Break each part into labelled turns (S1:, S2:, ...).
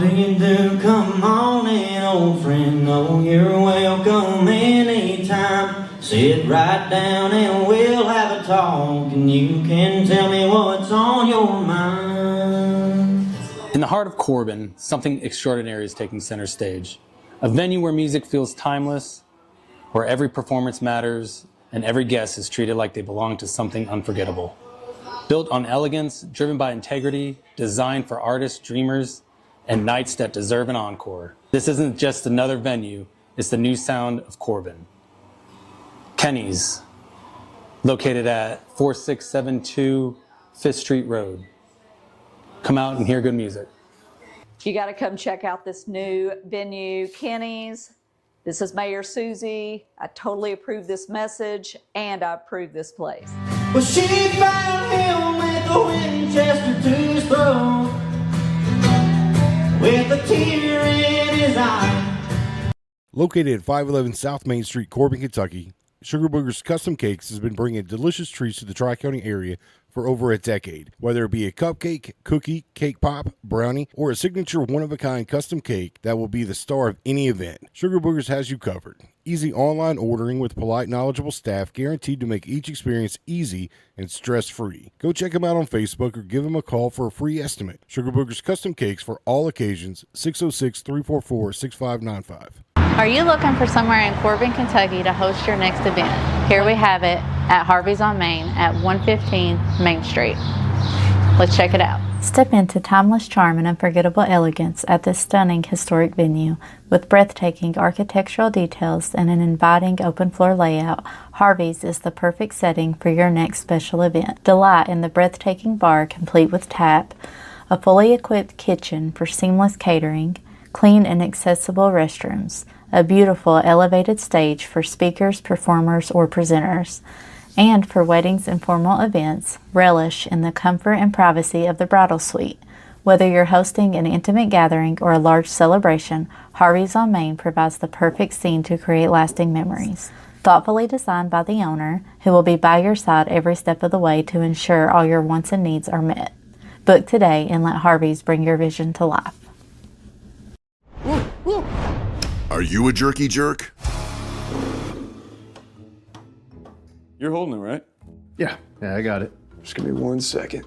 S1: do you do? Come on in, old friend. Oh, you're welcome anytime. Sit right down and we'll have a talk, and you can tell me what's on your mind.
S2: In the heart of Corbin, something extraordinary is taking center stage. A venue where music feels timeless, where every performance matters, and every guest is treated like they belong to something unforgettable. Built on elegance, driven by integrity, designed for artists, dreamers, and nights that deserve an encore. This isn't just another venue, it's the new sound of Corbin. Kenny's, located at 4672 5th Street Road. Come out and hear good music.
S3: You got to come check out this new venue, Kenny's. This is Mayor Susie. I totally approve this message, and I approve this place.
S1: Well, she found him with a Winchester to his throat, with a tear in his eye.
S4: Located at 511 South Main Street, Corbin, Kentucky, Sugar Booger's Custom Cakes has been bringing delicious treats to the Tri-County area for over a decade. Whether it be a cupcake, cookie, cake pop, brownie, or a signature one-of-a-kind custom cake that will be the star of any event, Sugar Boogers has you covered. Easy online ordering with polite, knowledgeable staff guaranteed to make each experience easy and stress-free. Go check them out on Facebook or give them a call for a free estimate. Sugar Boogers Custom Cakes for all occasions, 606-344-6595.
S5: Are you looking for somewhere in Corbin, Kentucky to host your next event? Here we have it at Harvey's on Main at 115 Main Street. Let's check it out.
S6: Step into timeless charm and unforgettable elegance at this stunning historic venue. With breathtaking architectural details and an inviting open floor layout, Harvey's is the perfect setting for your next special event. Delight in the breathtaking bar complete with tap, a fully equipped kitchen for seamless catering, clean and accessible restrooms, a beautiful elevated stage for speakers, performers, or presenters. And for weddings and formal events, relish in the comfort and privacy of the bridal suite. Whether you're hosting an intimate gathering or a large celebration, Harvey's on Main provides the perfect scene to create lasting memories. Thoughtfully designed by the owner, who will be by your side every step of the way to ensure all your wants and needs are met. Book today and let Harvey's bring your vision to life.
S7: Are you a jerky jerk?
S8: You're holding it, right?
S9: Yeah, I got it.
S8: Just give me 1 second.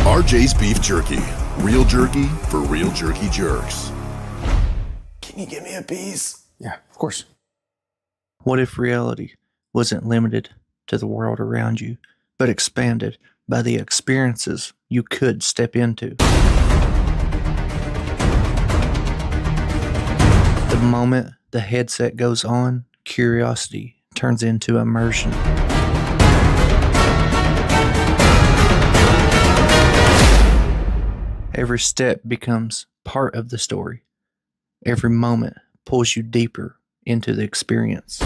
S7: RJ's Beef Jerky. Real jerky for real jerky jerks.
S8: Can you give me a piece?
S9: Yeah, of course.
S10: What if reality wasn't limited to the world around you, but expanded by the experiences you could step into? The moment the headset goes on, curiosity turns into immersion. Every step becomes part of the story. Every moment pulls you deeper into the experience.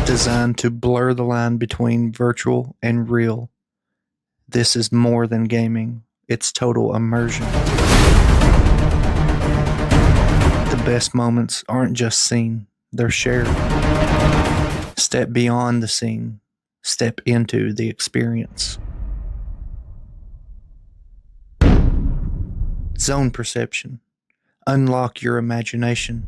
S10: Designed to blur the line between virtual and real, this is more than gaming, it's total immersion. The best moments aren't just seen, they're shared. Step beyond the scene, step into the experience. Zone perception. Unlock your imagination.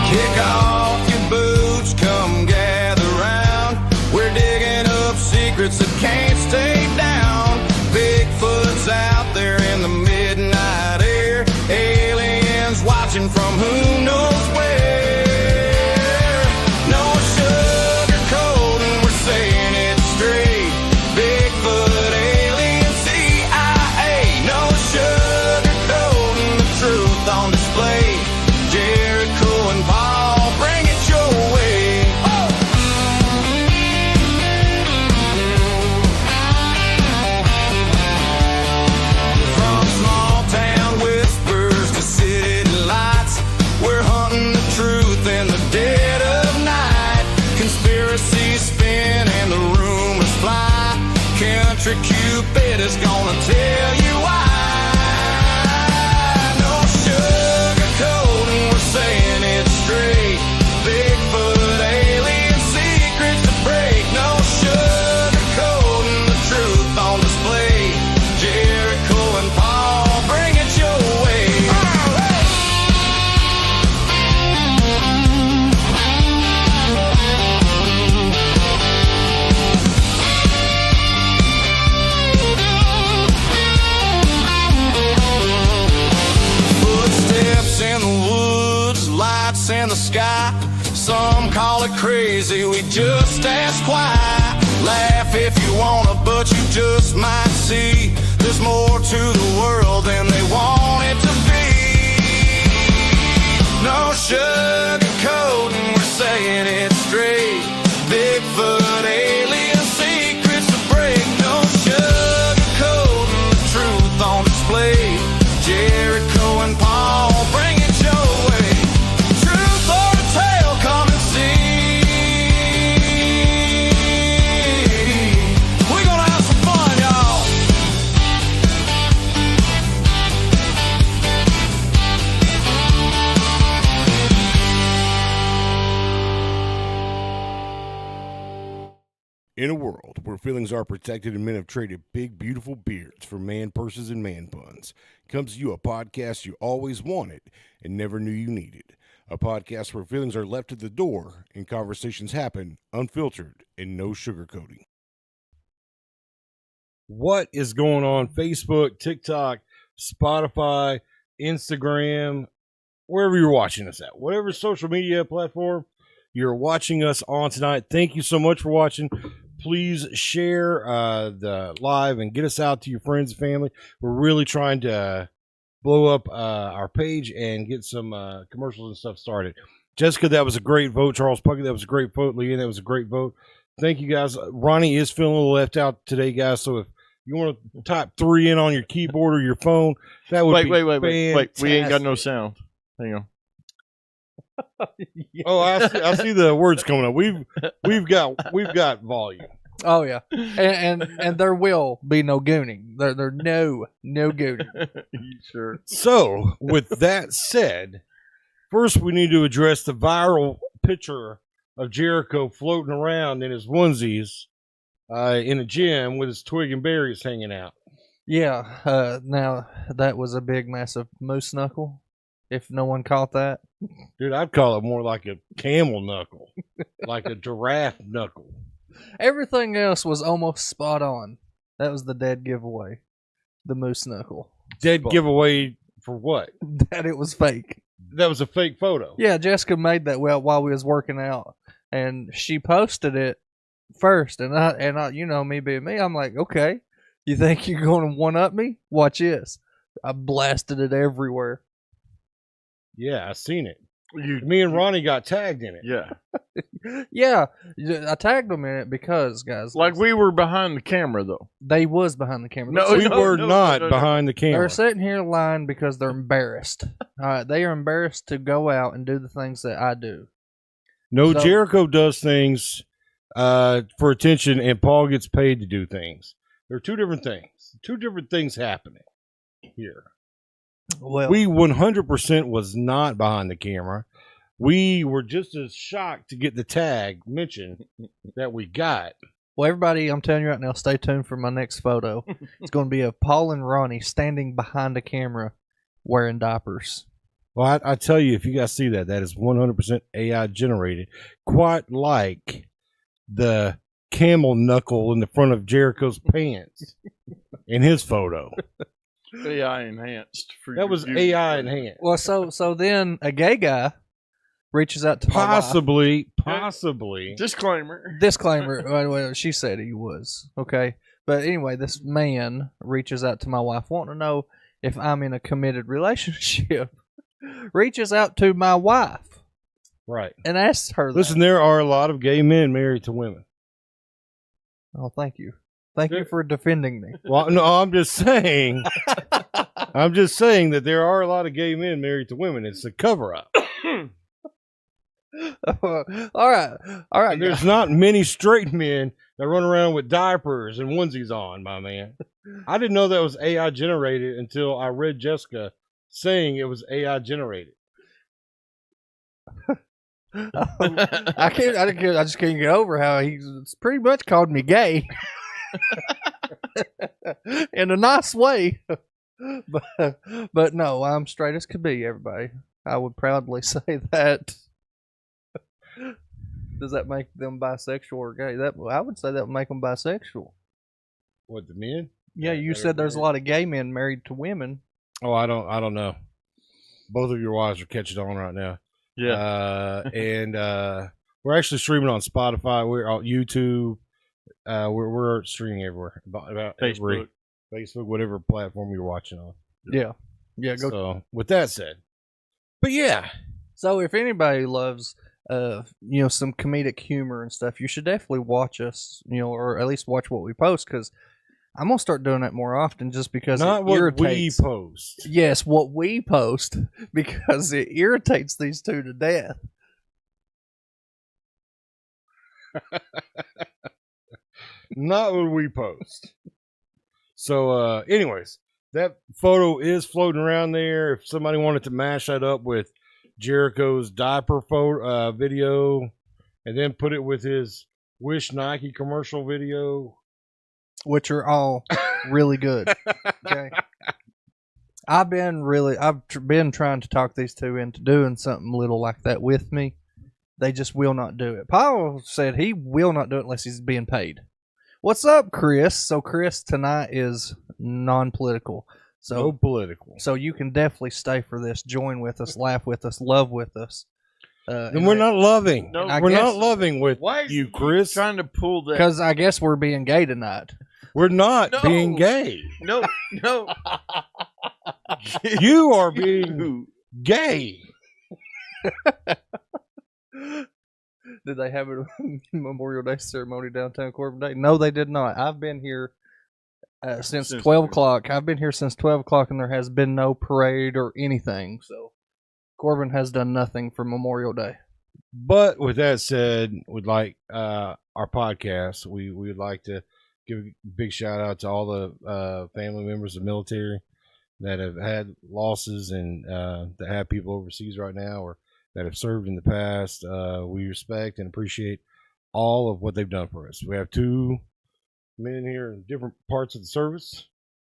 S11: Kick off your boots, come gather round. We're digging up secrets that can't stay down. Bigfoot's out there in the midnight air. Aliens watching from who knows where. No sugarcoating, we're saying it straight. Bigfoot, alien, CIA. No sugarcoating. electric Cupid is gonna tell you why. No sugarcoating, we're saying it straight. Bigfoot, alien secrets to break. No sugarcoating, the truth on display. Jericho and Paul, bring it your way. Footsteps in the woods, lights in the sky. Some call it crazy, we just ask why. Laugh if you wanna, but you just might see there's more to the world than they want it to be. No sugarcoating, we're saying it straight. Bigfoot, alien secrets to break. No sugarcoating, the truth on display. Jericho and Paul, bring it your way. Truth or a tale, come and see. We're gonna have some fun, y'all.
S4: In a world where feelings are protected and men have traded big, beautiful beards for man purses and man buns, comes to you a podcast you always wanted and never knew you needed. A podcast where feelings are left at the door and conversations happen unfiltered and no sugarcoating. What is going on Facebook, TikTok, Spotify, Instagram, wherever you're watching us at, whatever social media platform you're watching us on tonight. Thank you so much for watching. Please share the live and get us out to your friends and family. We're really trying to blow up our page and get some commercials and stuff started. Jessica, that was a great vote. Charles Puckett, that was a great vote. Leanne, that was a great vote. Thank you, guys. Ronnie is feeling a little left out today, guys, so if you want to type 3 in on your keyboard or your phone, that would be
S12: Wait.
S4: fantastic.
S12: We ain't got no sound. Hang on.
S4: Oh, I see the words coming up. We've got volume.
S13: Oh yeah, and there will be no gooning. There no gooning.
S12: Sure.
S4: So, with that said, first we need to address the viral picture of Jericho floating around in his onesies in a gym with his twig and berries hanging out.
S13: Yeah. Now that was a big, massive moose knuckle. If no one caught that,
S4: dude, I'd call it more like a camel knuckle, like a giraffe knuckle.
S13: Everything else was almost spot on. That was the dead giveaway. The moose knuckle.
S4: Dead giveaway for what?
S13: That it was fake.
S4: That was a fake photo.
S13: Yeah, Jessica made that while we was working out, and she posted it first. And I, you know, me being me, I'm like, okay, you think you're going to one up me? Watch this. I blasted it everywhere.
S4: Yeah, I seen it. Me and Ronnie got tagged in it.
S12: Yeah.
S13: Yeah, I tagged them in it because, guys.
S12: Like we were behind the camera, though.
S13: They was behind the camera.
S4: No, we were not behind the camera.
S13: They're sitting here lying because they're embarrassed. All right, they are embarrassed to go out and do the things that I do.
S4: No, so, Jericho does things for attention, and Paul gets paid to do things. There are two different things. Two different things happening here.
S13: Well,
S4: we 100% was not behind the camera. We were just as shocked to get the tag mentioned that we got.
S13: Well, everybody, I'm telling you right now, stay tuned for my next photo. It's going to be of Paul and Ronnie standing behind the camera wearing diapers.
S4: Well, I tell you, if you guys see that, that is 100% AI generated, quite like the camel knuckle in the front of Jericho's pants in his photo.
S12: AI enhanced.
S4: That was AI enhanced.
S13: Well, so then a gay guy reaches out to
S4: possibly.
S13: Disclaimer. Well, she said he was. Okay. But anyway, this man reaches out to my wife, wanting to know if I'm in a committed relationship. Reaches out to my wife.
S4: Right.
S13: And asks her that.
S4: Listen, there are a lot of gay men married to women.
S13: Oh, thank you. Thank you for defending me.
S4: Well, no, I'm just saying. I'm just saying that there are a lot of gay men married to women. It's a cover-up.
S13: All right.
S4: And there's not many straight men that run around with diapers and onesies on, my man. I didn't know that was AI generated until I read Jessica saying it was AI generated.
S13: I just can't get over how he's pretty much called me gay in a nice way. But no, I'm straight as could be, everybody. I would proudly say that. Does that make them bisexual or gay? I would say that would make them bisexual.
S4: What, the men?
S13: Yeah, you said there's a lot of gay men married to women.
S4: Oh, I don't know. Both of your wives are catching on right now.
S12: Yeah.
S4: And we're actually streaming on Spotify. We're on YouTube. We're streaming everywhere. About
S12: Facebook,
S4: whatever platform you're watching on.
S13: Yeah. Go.
S4: So with that said, but yeah.
S13: So if anybody loves, some comedic humor and stuff, you should definitely watch us, or at least watch what we post, because I'm gonna start doing that more often, just because
S4: Not
S13: it
S4: what
S13: irritates.
S4: we post.
S13: Yes, what we post, because it irritates these two to death.
S4: Not what we post. So, anyways, that photo is floating around there. If somebody wanted to mash that up with Jericho's diaper photo video, and then put it with his Wish Nike commercial video,
S13: Which are all really good. Okay. I've been trying to talk these two into doing something little like that with me. They just will not do it. Paul said he will not do it unless he's being paid. What's up, Chris? So Chris, tonight is non-political. So
S4: no political.
S13: So you can definitely stay for this. Join with us, laugh with us, love with us.
S4: And we're not loving.
S12: No,
S4: we're not loving with
S12: Why is
S4: you, Chris.
S12: Trying to pull that?
S13: Because I guess we're being gay tonight.
S4: We're not
S12: No.
S4: being gay.
S12: No.
S4: You are being gay.
S13: Did they have a Memorial Day ceremony downtown Corbin Day? No, they did not. I've been here since 12 o'clock. I've been here since 12 o'clock, and there has been no parade or anything. So Corbin has done nothing for Memorial Day.
S4: But with that said, we'd like our podcast. We would like to give a big shout out to all the family members of the military that have had losses and that have people overseas right now or that have served in the past. We respect and appreciate all of what they've done for us. We have two men here in different parts of the service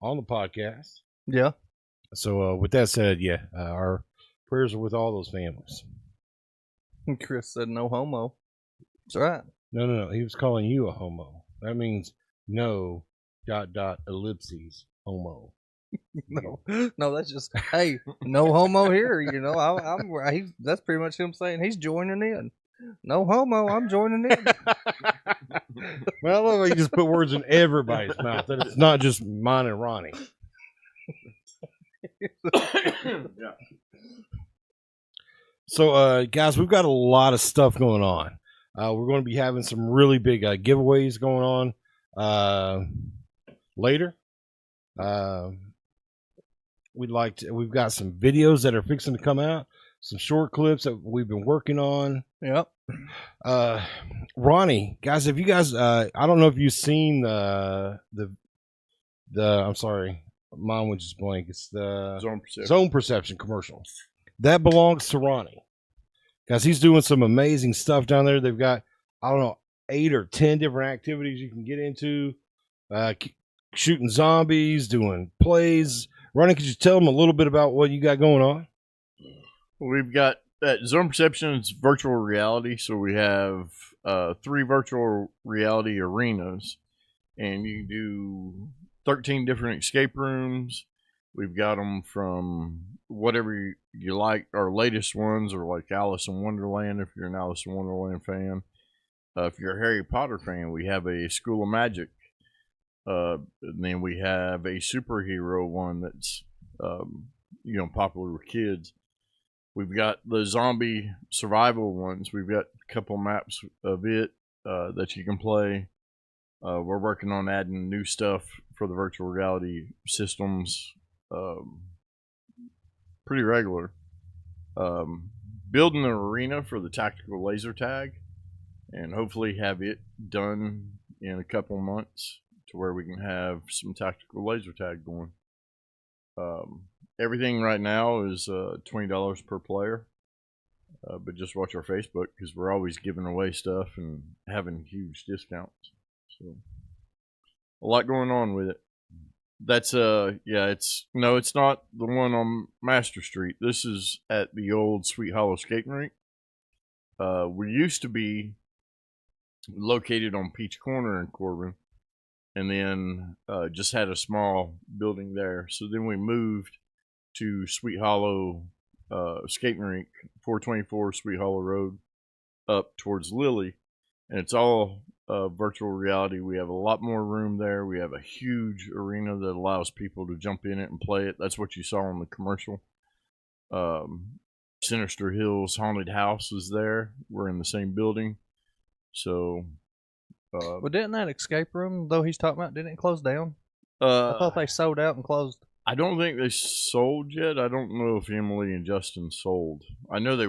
S4: on the podcast.
S13: Yeah.
S4: So with that said, our prayers are with all those families.
S13: Chris said no homo. That's right.
S4: No. He was calling you a homo. That means no ... ellipses homo.
S13: No, that's just hey, no homo here. That's pretty much him saying he's joining in. No homo, I'm joining in.
S4: Well, I love how you just put words in everybody's mouth. That it's not just mine and Ronnie.
S12: Yeah.
S4: So, guys, we've got a lot of stuff going on. We're going to be having some really big giveaways going on later. We've got some videos that are fixing to come out, some short clips that we've been working on.
S13: Yep.
S4: Ronnie, guys, have you guys? I don't know if you've seen the. I'm sorry, mine went just blank. It's the Zone Perception commercial. That belongs to Ronnie. Guys, he's doing some amazing stuff down there. They've got, I don't know, 8 or 10 different activities you can get into. Shooting zombies, doing plays. Ronnie, could you tell them a little bit about what you got going on?
S12: We've got Zone Perception is virtual reality. So we have 3 virtual reality arenas, and you can do 13 different escape rooms. We've got them from whatever you like. Our latest ones are like Alice in Wonderland, if you're an Alice in Wonderland fan. If you're a Harry Potter fan, we have a School of Magic. And then we have a superhero one that's popular with kids. We've got the zombie survival ones. We've got a couple maps of it that you can play. We're working on adding new stuff for the virtual reality systems pretty regular. building an arena for the tactical laser tag, and hopefully have it done in a couple months to where we can have some tactical laser tag going. Everything right now is $20 per player, but just watch our Facebook because we're always giving away stuff and having huge discounts. So a lot going on with it. That's it's not the one on Master Street. This is at the old Sweet Hollow skating rink. We used to be located on Peach Corner in Corbin, and then just had a small building there. So then we moved to Sweet Hollow skating rink, 424 Sweet Hollow Road, up towards Lily, and it's all virtual reality. We have a lot more room there. We have a huge arena that allows people to jump in it and play it. That's what you saw in the commercial. Sinister Hills Haunted House is there. We're in the same building. So
S13: well, didn't that escape room, though he's talking about, didn't it close down? I thought they sold out and closed.
S12: I don't think they sold yet. I don't know if Emily and Justin sold. I know they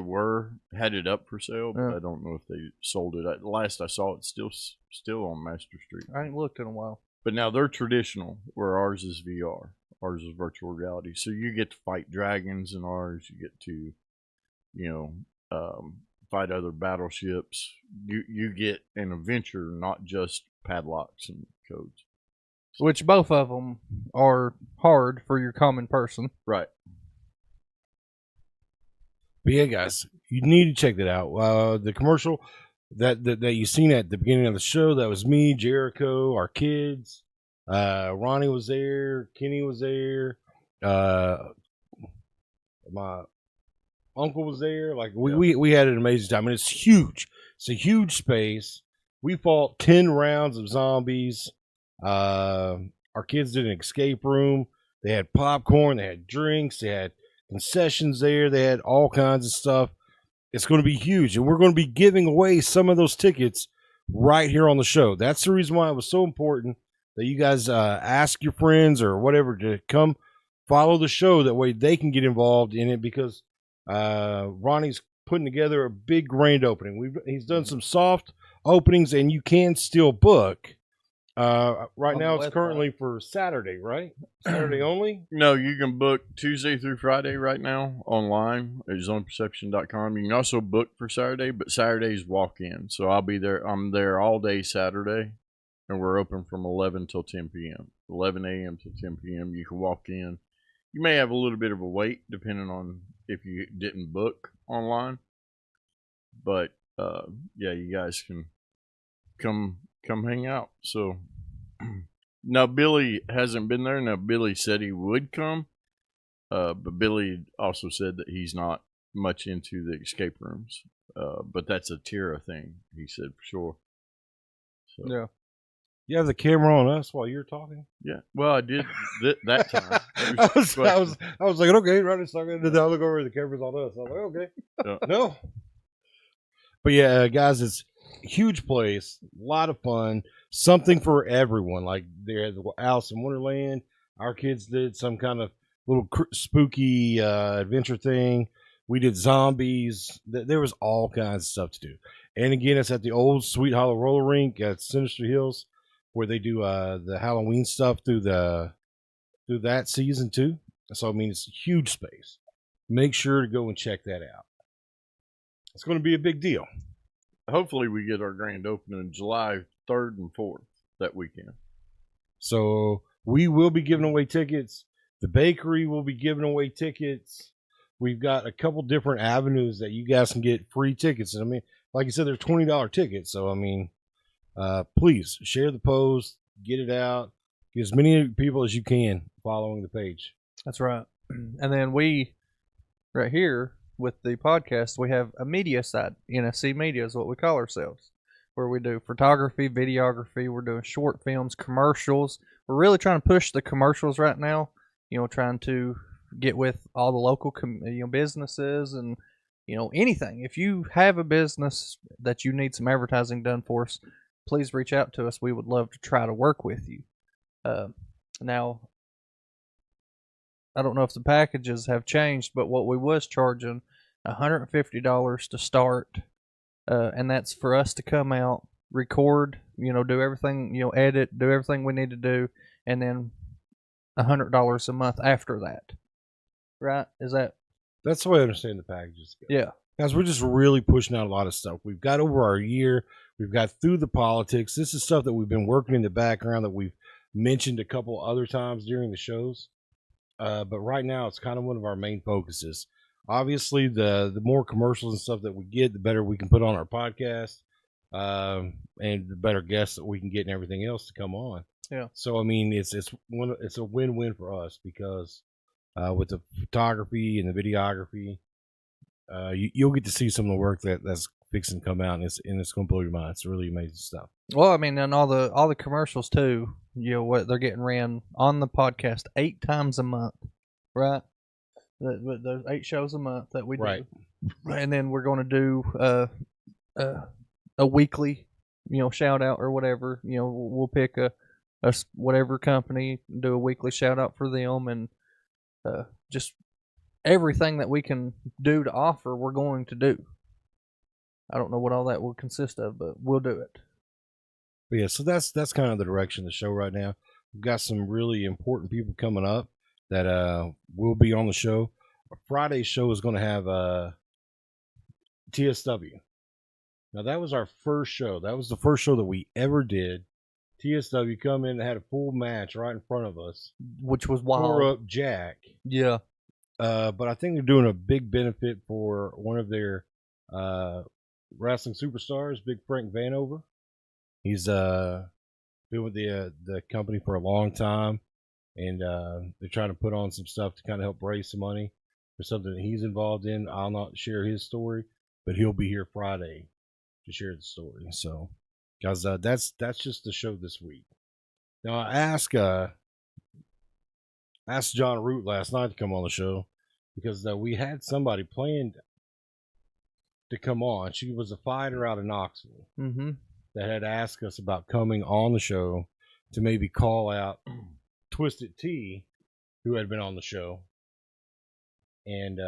S12: had it up for sale, but I don't know if they sold it. Last I saw it, still on Master Street.
S13: I ain't looked in a while.
S12: But now they're traditional, where ours is VR. Ours is virtual reality. So you get to fight dragons in ours. You get to, fight other battleships. You get an adventure, not just padlocks and codes.
S13: Which both of them are hard for your common person.
S12: Right.
S4: But yeah, guys, you need to check that out. The commercial that you seen at the beginning of the show, that was me, Jericho, our kids. Ronnie was there. Kenny was there. My uncle was there. Like we had an amazing time, and it's huge. It's a huge space. We fought 10 rounds of zombies. Our kids did an escape room. They had popcorn, they had drinks, they had concessions there, they had all kinds of stuff. It's going to be huge, and we're going to be giving away some of those tickets right here on the show. That's the reason why it was so important that you guys ask your friends or whatever to come follow the show. That way they can get involved in it, because Ronnie's putting together a big grand opening. He's done some soft openings, and you can still book. Right now it's currently for Saturday, right? Saturday only?
S12: No, you can book Tuesday through Friday right now online at zoneperception.com. You can also book for Saturday, but Saturday's walk-in. So I'll be there. I'm there all day Saturday, and we're open from 11 till 10 p.m. 11 a.m. till 10 p.m. You can walk in. You may have a little bit of a wait depending on if you didn't book online. But, you guys can come hang out. So now Billy hasn't been there. Now Billy said he would come, but Billy also said that he's not much into the escape rooms, but that's a Tira thing, he said, for sure. So.
S13: Yeah.
S4: You have the camera on us while you're talking?
S12: Yeah. Well, I did that time.
S4: I was like, okay, Ronnie's talking. Then I look over, the camera's on us. I was like, okay.
S12: Yeah.
S4: No. But yeah, guys, it's a huge place, a lot of fun, something for everyone. Like they had Alice in Wonderland. Our kids did some kind of little spooky adventure thing. We did zombies. There was all kinds of stuff to do. And again, it's at the old Sweet Hollow roller rink at Sinister Hills, where they do the Halloween stuff through that season too. So I mean, it's a huge space. Make sure to go and check that out. It's going to be a big deal.
S12: Hopefully we get our grand opening July 3rd and 4th that weekend.
S4: So we will be giving away tickets. The bakery will be giving away tickets. We've got a couple different avenues that you guys can get free tickets. And I mean, like you said, they're $20 tickets. So, I mean, please share the post, get it out, get as many people as you can following the page.
S13: That's right. And then we, right here, with the podcast, we have a media side. NSC Media is what we call ourselves, where we do photography, videography. We're doing short films, commercials. We're really trying to push the commercials right now. Trying to get with all the local businesses and anything. If you have a business that you need some advertising done for us, please reach out to us. We would love to try to work with you. Now, I don't know if the packages have changed, but what we was charging $150 to start, and that's for us to come out, record, do everything, edit, do everything we need to do, and then $100 a month after that. Right?
S4: That's the way I understand the packages go.
S13: Yeah.
S4: Guys, we're just really pushing out a lot of stuff. We've got over our year. We've got through the politics. This is stuff that we've been working in the background that we've mentioned a couple other times during the shows. But right now, it's kind of one of our main focuses. Obviously, the more commercials and stuff that we get, the better we can put on our podcast, and the better guests that we can get and everything else to come on.
S13: Yeah.
S4: So I mean, it's a win-win for us because with the photography and the videography, you'll get to see some of the work that's fixing to come out, and it's going to blow your mind. It's really amazing stuff.
S13: Well, I mean, and all the commercials too. What they're getting ran on the podcast 8 times a month, right? There's 8 shows a month that we do,
S4: right?
S13: And then we're going to do a weekly, shout out or whatever. We'll pick a whatever company, do a weekly shout out for them, and just everything that we can do to offer, we're going to do. I don't know what all that will consist of, but we'll do it.
S4: But yeah, so that's kind of the direction of the show right now. We've got some really important people coming up that will be on the show. Friday's show is going to have TSW. Now, that was our first show. That was the first show that we ever did. TSW come in and had a full match right in front of us,
S13: which was wild.
S4: Tore up Jack.
S13: Yeah.
S4: But I think they're doing a big benefit for one of their wrestling superstars, Big Frank Vanover. He's been with the company for a long time, and they're trying to put on some stuff to kind of help raise some money for something that he's involved in. I'll not share his story, but he'll be here Friday to share the story. So, guys, that's just the show this week. Now, I asked John Root last night to come on the show because we had somebody planned to come on. She was a fighter out of Knoxville.
S13: Mm-hmm.
S4: That had asked us about coming on the show to maybe call out Twisted Tea, who had been on the show. And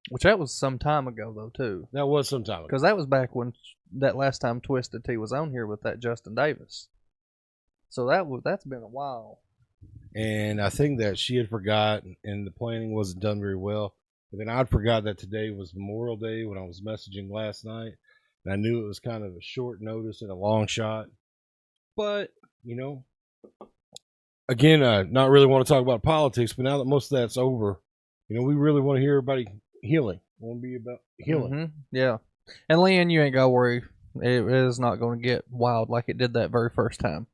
S13: which that was some time ago, though, too.
S4: That was some time ago.
S13: Because that was back when that last time Twisted Tea was on here with that Justin Davis. So that's been a while.
S4: And I think that she had forgotten, and the planning wasn't done very well. But then I'd forgot that today was Memorial Day when I was messaging last night. And I knew it was kind of a short notice and a long shot. But, again, not really want to talk about politics, but now that most of that's over, we really want to hear everybody healing. We want to be about healing.
S13: Mm-hmm. Yeah. And Leanne, you ain't got to worry. It is not going to get wild like it did that very first time.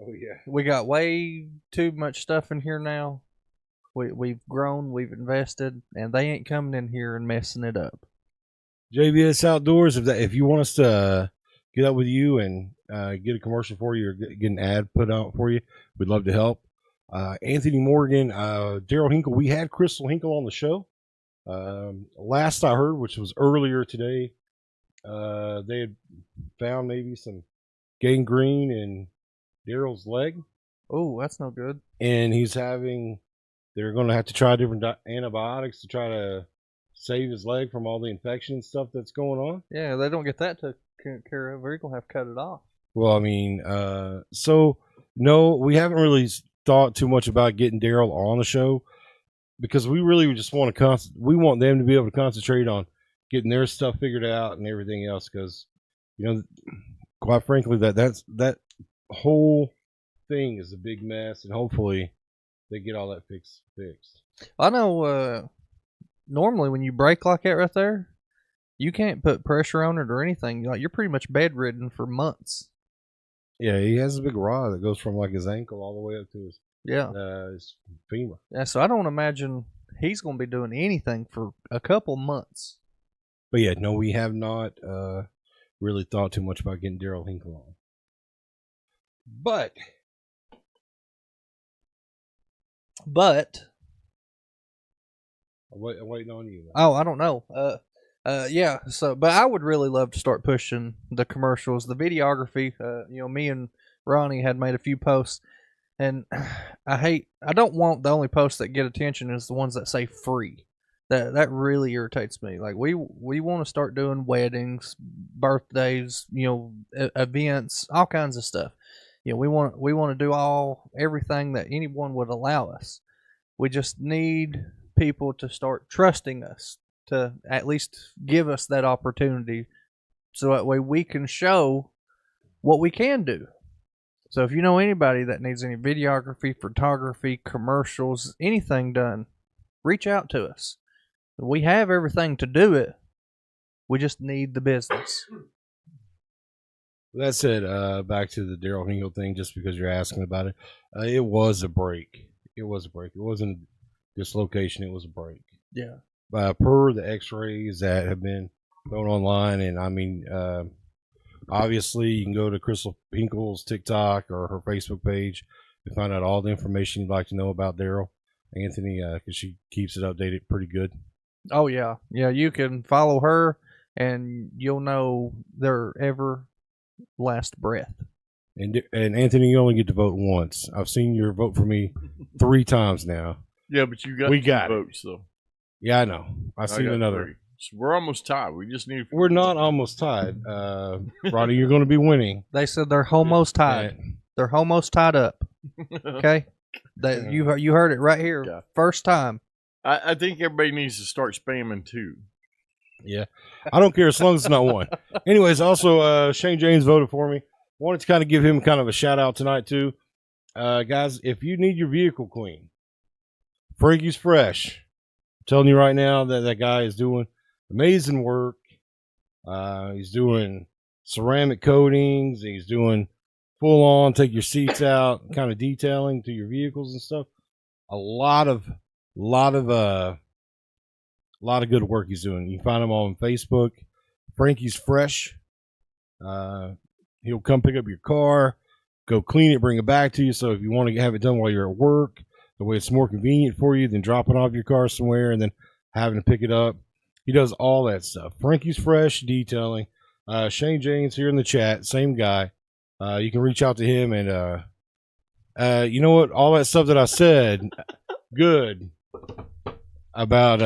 S4: Oh, yeah.
S13: We got way too much stuff in here now. We've grown, we've invested, and they ain't coming in here and messing it up.
S4: JBS Outdoors, if you want us to get up with you and get a commercial for you or get an ad put out for you, we'd love to help. Anthony Morgan, Daryl Hinkle, we had Crystal Hinkle on the show. Last I heard, which was earlier today, they had found maybe some gangrene in Daryl's leg.
S13: Oh, that's no good.
S4: And they're going to have to try different antibiotics to try to save his leg from all the infection and stuff that's going on.
S13: Yeah, they don't get that taken care of. They're going to have to cut it off.
S4: Well, I mean, so no, we haven't really thought too much about getting Daryl on the show because we really just want we want them to be able to concentrate on getting their stuff figured out and everything else because, quite frankly, that whole thing is a big mess, and hopefully they get all that fixed.
S13: I know. Normally, when you break like that right there, you can't put pressure on it or anything. You're pretty much bedridden for months.
S4: Yeah, he has a big rod that goes from like his ankle all the way up to his femur.
S13: Yeah, so I don't imagine he's going to be doing anything for a couple months.
S4: But yeah, no, we have not really thought too much about getting Daryl Hinkle on. But I'm waiting on you.
S13: Oh, I don't know. Yeah. So, but I would really love to start pushing the commercials, the videography. Me and Ronnie had made a few posts, and I don't want the only posts that get attention is the ones that say free. That really irritates me. Like we want to start doing weddings, birthdays, events, all kinds of stuff. We want to do everything that anyone would allow us. We just need people to start trusting us, to at least give us that opportunity, so that way we can show what we can do. So if you know anybody that needs any videography, photography, commercials, anything done, reach out to us. We have everything to do it. We just need the business.
S4: That said, back to the Daryl Hingle thing, just because you're asking about it, it was a break. It was a break. It wasn't dislocation. It was a break.
S13: Yeah.
S4: Per the X-rays that have been thrown online, and I mean, obviously, you can go to Crystal Hinkle's TikTok or her Facebook page to find out all the information you'd like to know about Daryl Anthony, because she keeps it updated pretty good.
S13: Oh yeah, yeah. You can follow her, and you'll know their ever last breath.
S4: And Anthony, you only get to vote once. I've seen your vote for me 3 times now.
S12: Yeah, but we got votes though.
S4: Yeah, I know. I've seen another.
S12: 3. So we're almost tied. We just need.
S4: We're not almost tied. Roddy, you're going to be winning.
S13: They said they're almost tied. They're almost tied up. Okay, you heard it right here, first time.
S12: I think everybody needs to start spamming too.
S4: Yeah, I don't care as long as it's not one. Anyways, also Shane James voted for me. Wanted to kind of give him kind of a shout out tonight too, guys. If you need your vehicle clean, Frankie's Fresh. I'm telling you right now that guy is doing amazing work. He's doing ceramic coatings. He's doing full on take your seats out kind of detailing to your vehicles and stuff. A lot of good work he's doing. You can find him on Facebook. Frankie's Fresh. He'll come pick up your car, go clean it, bring it back to you. So if you want to have it done while you're at work, the way it's more convenient for you than dropping off your car somewhere and then having to pick it up, he does all that stuff. Frankie's Fresh Detailing. Shane James here in the chat, same guy. You can reach out to him, and you know what? All that stuff that I said, good about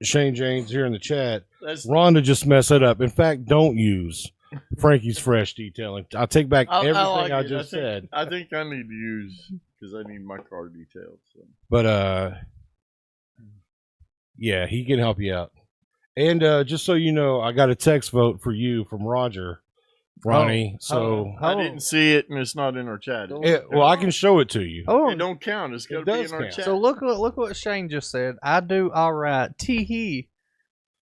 S4: Shane James here in the chat. Rhonda just messed it up. In fact, don't use Frankie's Fresh Detailing. I'll take back everything I just said.
S12: I think I need to use, because I need my car detailed. So.
S4: But yeah, he can help you out. And just so you know, I got a text vote for you from Roger, Ronnie.
S12: I didn't see it, and it's not in our chat.
S4: Well, I can show it to you.
S13: Oh,
S12: it don't count. It's got to be in our chat.
S13: So look what Shane just said. I do all right. Tee-hee.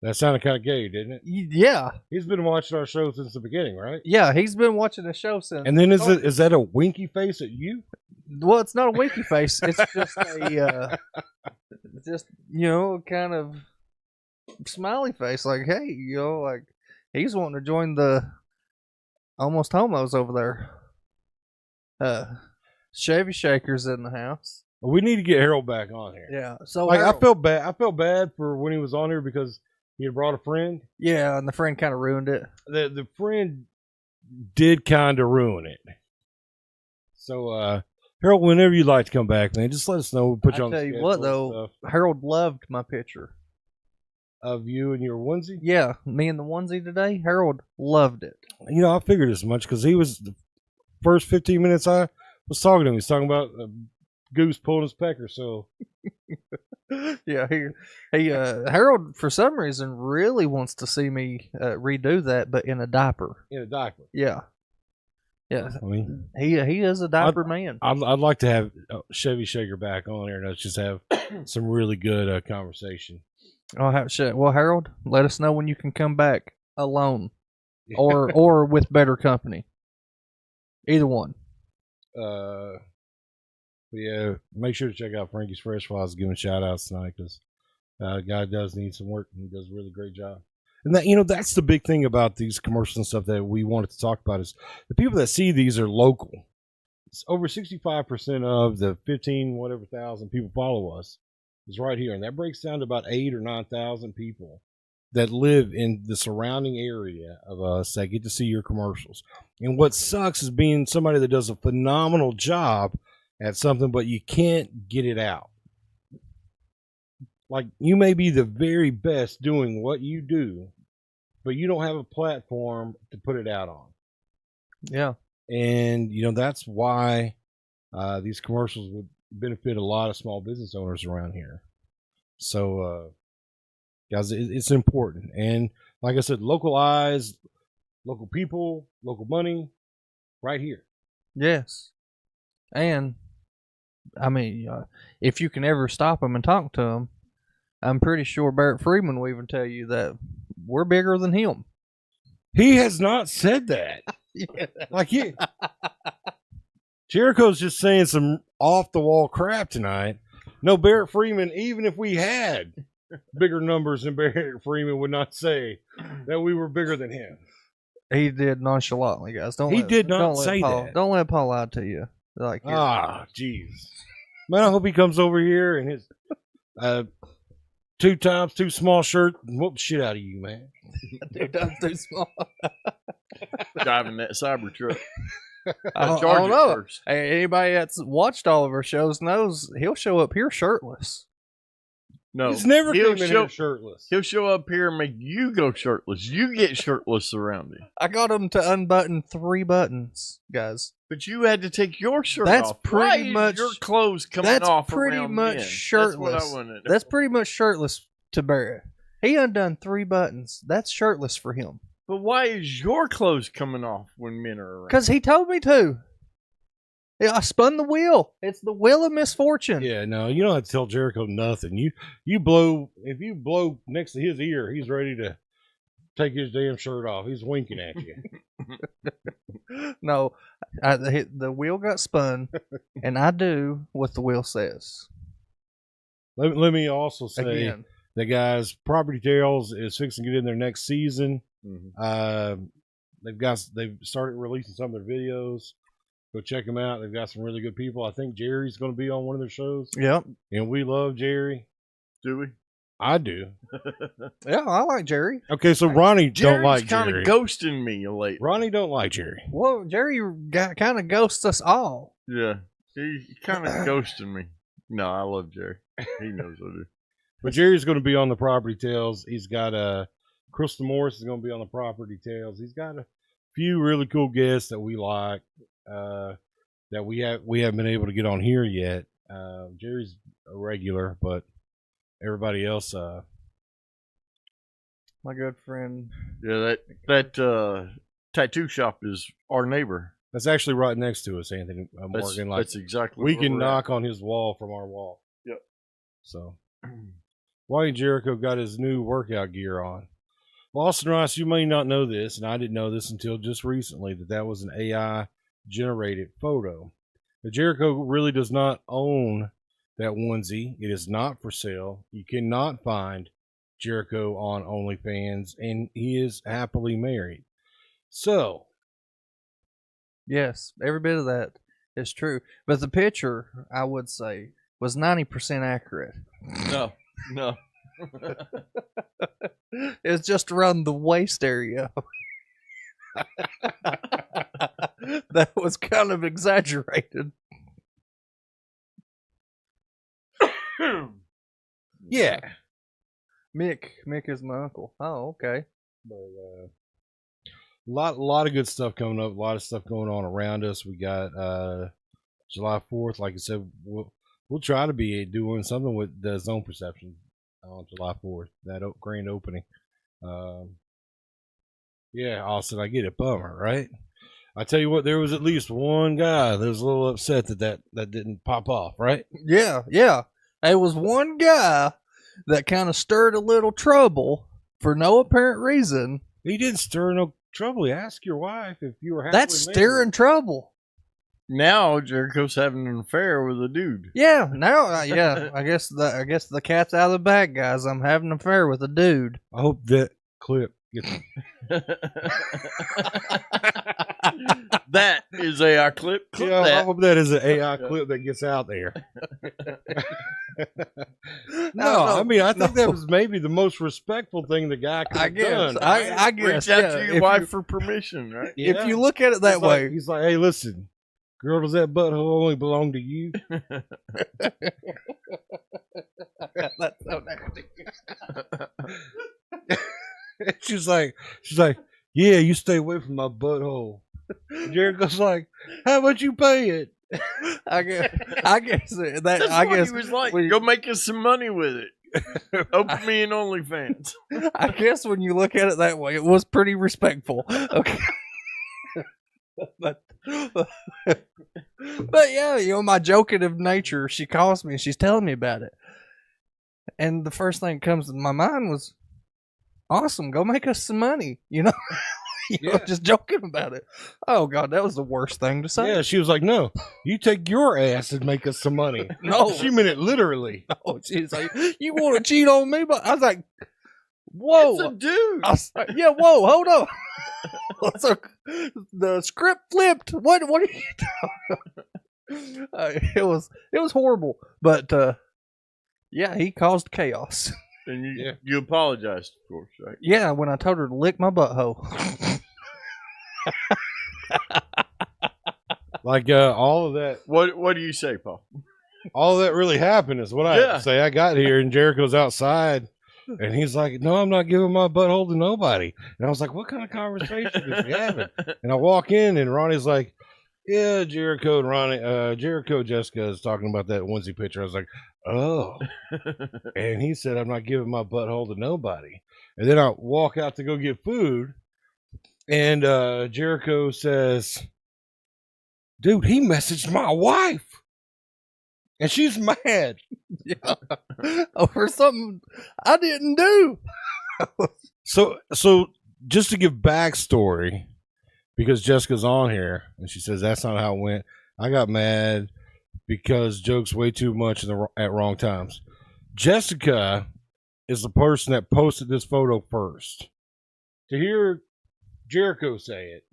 S4: That sounded kind of gay, didn't it?
S13: Yeah.
S4: He's been watching our show since the beginning, right?
S13: Yeah, he's been watching the show since.
S4: And then is that a winky face at you?
S13: Well, it's not a winky face. It's just a, kind of smiley face. Like, hey, like he's wanting to join the almost homos over there. Chevy Shaker's in the house.
S4: We need to get Harold back on here.
S13: Yeah. So
S4: like,
S13: Harold,
S4: I felt bad for when he was on here because he had brought a friend.
S13: Yeah, and the friend kind of ruined it.
S4: The friend did kind of ruin it. So, Harold, whenever you'd like to come back, man, just let us know. We'll put you on the schedule.
S13: I'll tell you what, though, Harold loved my picture.
S4: Of you and your onesie?
S13: Yeah, me and the onesie today. Harold loved it.
S4: You know, I figured as much because he was the first 15 minutes I was talking to him. He was talking about Goose pulling his pecker, so...
S13: Yeah, Harold, for some reason, really wants to see me redo that, but in a diaper.
S4: In a diaper?
S13: Yeah. Yeah, I mean, he is a diaper man.
S4: I'd like to have Chevy Shaker back on here and let's just have some really good conversation.
S13: Well, Harold, let us know when you can come back alone, or with better company. Either one.
S4: Yeah, make sure to check out Frankie's Fresh while I was giving shout outs tonight because the guy does need some work and he does a really great job. And that, that's the big thing about these commercials and stuff that we wanted to talk about is the people that see these are local. It's over 65% of the 15,000 people follow us is right here. And that breaks down to about 8,000 or 9,000 people that live in the surrounding area of us that get to see your commercials. And what sucks is being somebody that does a phenomenal job at something, but you can't get it out. like you may be the very best doing what you do, but you don't have a platform to put it out on.
S13: Yeah.
S4: And that's why these commercials would benefit a lot of small business owners around here. So guys, it's important. And like I said, local eyes, local people, local money, right here.
S13: Yes. And I mean, if you can ever stop them and talk to them, I'm pretty sure Barrett Freeman will even tell you that we're bigger than him.
S4: He has not said that.
S13: Yeah.
S4: Like Jericho's just saying some off the wall crap tonight. No, Barrett Freeman, even if we had bigger numbers than Barrett Freeman, would not say that we were bigger than him.
S13: He did nonchalantly, guys.
S4: He did not say that.
S13: Don't let Paul lie to you. Like,
S4: jeez. Man, I hope he comes over here and his 2 times 2 small shirt and whoop the shit out of you, man.
S13: 2 times 2 small.
S12: Driving that cyber truck.
S13: I don't know. Hey, anybody that's watched all of our shows knows he'll show up here shirtless.
S12: No,
S4: he's never came in here shirtless.
S12: He'll show up here and make you go shirtless. You get shirtless around him.
S13: I got him to unbutton 3 buttons, guys.
S12: But you had to take your shirt
S13: that's
S12: off.
S13: Pretty
S12: Why
S13: much
S12: is your clothes coming
S13: that's
S12: off.
S13: Pretty
S12: around
S13: much
S12: men?
S13: shirtless.
S12: That's what I wanted.
S13: That's pretty much shirtless to Barrett. He undone 3 buttons. That's shirtless for him.
S12: But why is your clothes coming off when men are around?
S13: Because he told me to. Yeah, I spun the wheel. It's the wheel of misfortune.
S4: Yeah, no, you don't have to tell Jericho nothing. You blow, if you blow next to his ear, he's ready to take his damn shirt off. He's winking at you.
S13: No, the wheel got spun, and I do what the wheel says.
S4: Let me also say
S13: Again.
S4: that, guys, Property Tales is fixing to get in their next season.
S12: Mm-hmm.
S4: They've started releasing some of their videos. Go check them out. They've got some really good people. I think Jerry's going to be on one of their shows.
S13: Yep.
S4: And we love Jerry.
S12: Do we?
S4: I do.
S13: Yeah, I like Jerry.
S4: Okay, so Ronnie don't like Jerry.
S12: Jerry's kind of ghosting me lately.
S4: Ronnie don't like Jerry.
S13: Well, Jerry kind of ghosts us all.
S12: Yeah, he's kind of ghosting me. No, I love Jerry. He knows I do.
S4: But Jerry's going to be on the Property Tales. He's got Crystal Morris is going to be on the Property Tales. He's got a few really cool guests that we like. That we haven't been able to get on here yet. Jerry's a regular, but everybody else.
S13: My good friend.
S12: Yeah, that tattoo shop is our neighbor.
S4: That's actually right next to us, Anthony Morgan.
S12: That's exactly.
S4: We can knock on his wall from our wall.
S12: Yep.
S4: So, Wayne Jericho got his new workout gear on. Well, Austin Rice, you may not know this, and I didn't know this until just recently, that was an AI generated photo. The Jericho really does not own that onesie. It is not for sale. You cannot find Jericho on OnlyFans, and he is happily married. So,
S13: yes, every bit of that is true. But the picture, I would say, was 90% accurate.
S12: No.
S13: It's just around the waist area. That was kind of exaggerated.
S4: Yeah.
S13: Mick is my uncle. Oh, okay.
S4: But lot of good stuff coming up. A lot of stuff going on around us. We got July 4th. Like I said, we'll try to be doing something with the Zone Perception on July 4th. That grand opening. Yeah, Austin, I get it. Bummer, right? I tell you what, there was at least one guy that was a little upset that didn't pop off, right?
S13: Yeah. There was one guy that kind of stirred a little trouble for no apparent reason.
S4: He didn't stir no trouble. Ask your wife if you were happily
S13: That's stirring trouble.
S12: Now Jericho's having an affair with a dude.
S13: Yeah, now, yeah. I guess the cat's out of the bag, guys. I'm having an affair with a dude.
S4: I hope that clip gets.
S12: That is AI clip.
S4: Yeah, I hope that is an AI clip that gets out there. No, I mean, I think that was maybe the most respectful thing the guy could have done.
S13: I guess.
S12: Reach out to your wife for permission, right?
S4: Yeah.
S13: If you look at it that way.
S4: He's like, hey, listen, girl, does that butthole only belong to you?
S13: That's so nasty.
S4: she's like, yeah, you stay away from my butthole. Jericho's like, how much you pay it?
S13: I guess that.
S12: That's
S13: I
S12: what
S13: guess
S12: he was like.
S13: when you-
S12: Go make us some money with it. Open me an OnlyFans.
S13: I guess when you look at it that way, it was pretty respectful. Okay. but yeah, my jokative nature, she calls me and she's telling me about it. And the first thing that comes to my mind was, awesome, go make us some money, just joking about it. Oh God, that was the worst thing to say.
S4: Yeah, she was like, no, you take your ass and make us some money.
S13: No.
S4: She meant it literally.
S13: No, she's like, you want to cheat on me? But I was like, whoa.
S12: It's a dude.
S13: I was like, yeah, whoa, hold on. So, the script flipped. What are you doing? It was horrible. But yeah, he caused chaos.
S12: And you apologized, of course, right?
S13: Yeah, when I told her to lick my butthole.
S4: Like all of that.
S12: What do you say, Paul?
S4: All of that really happened is what I have to say. I got here and Jericho's outside and he's like, no, I'm not giving my butthole to nobody. And I was like, what kind of conversation is he having? And I walk in and Ronnie's like, yeah, Jericho and Ronnie, Jericho Jessica is talking about that onesie picture. I was like, oh. And he said, I'm not giving my butthole to nobody. And then I walk out to go get food and Jericho says, dude, he messaged my wife. And she's mad.
S13: Yeah. Over something I didn't do.
S4: So just to give backstory, because Jessica's on here and she says that's not how it went. I got mad because jokes way too much at wrong times. Jessica is the person that posted this photo first. To hear Jericho say it.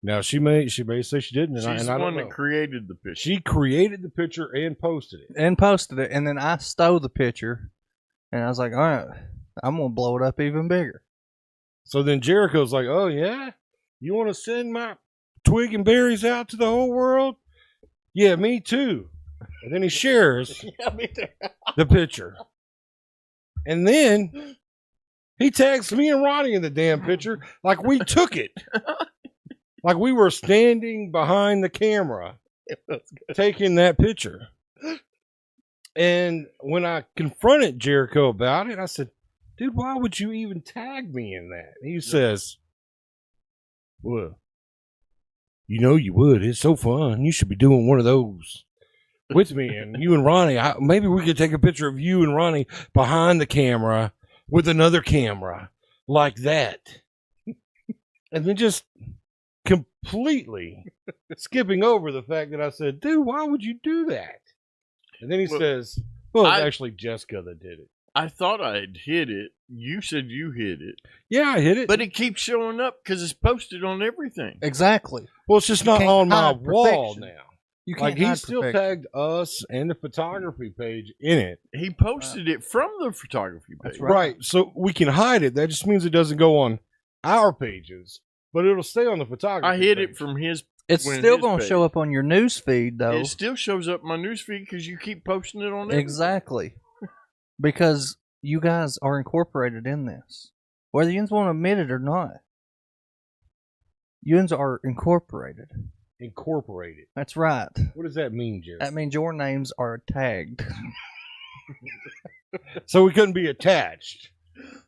S4: Now she may say she didn't, and
S12: She's
S4: I
S12: the
S4: don't
S12: one
S4: know.
S12: that created the picture.
S4: She created the picture and posted it.
S13: And then I stole the picture, and I was like, all right, I'm going to blow it up even bigger.
S4: So then Jericho's like, oh, yeah? You want to send my twig and berries out to the whole world? Yeah, me too. And then he shares the picture. And then he tags me and Ronnie in the damn picture like we took it. Like we were standing behind the camera taking that picture. And when I confronted Jericho about it, I said, dude, why would you even tag me in that? And he says, well, you know you would. It's so fun. You should be doing one of those with me. And you and Ronnie, maybe we could take a picture of you and Ronnie behind the camera with another camera like that. And then just completely skipping over the fact that I said, dude, why would you do that? And then he says, well, it's actually Jessica that did it.
S12: I thought I had hit it. You said you hit it.
S4: Yeah, I hit it.
S12: But it keeps showing up because it's posted on everything.
S13: Exactly.
S4: Well, it's just not on my wall
S13: perfection.
S4: now.
S13: You can't
S4: Like he
S13: hide
S4: still
S13: perfection.
S4: tagged us and the photography page in it.
S12: He posted it from the photography page.
S4: Right. So we can hide it. That just means it doesn't go on our pages, but it'll stay on the photography
S12: I hit
S4: page.
S12: it from his.
S13: It's still going to show up on your news feed, though.
S12: It still shows up my news feed because you keep posting it on everything.
S13: Exactly. Because you guys are incorporated in this. Whether you want to admit it or not. You are incorporated.
S4: Incorporated.
S13: That's right.
S4: What does that mean, Jerry?
S13: That means your names are tagged.
S4: So we couldn't be attached.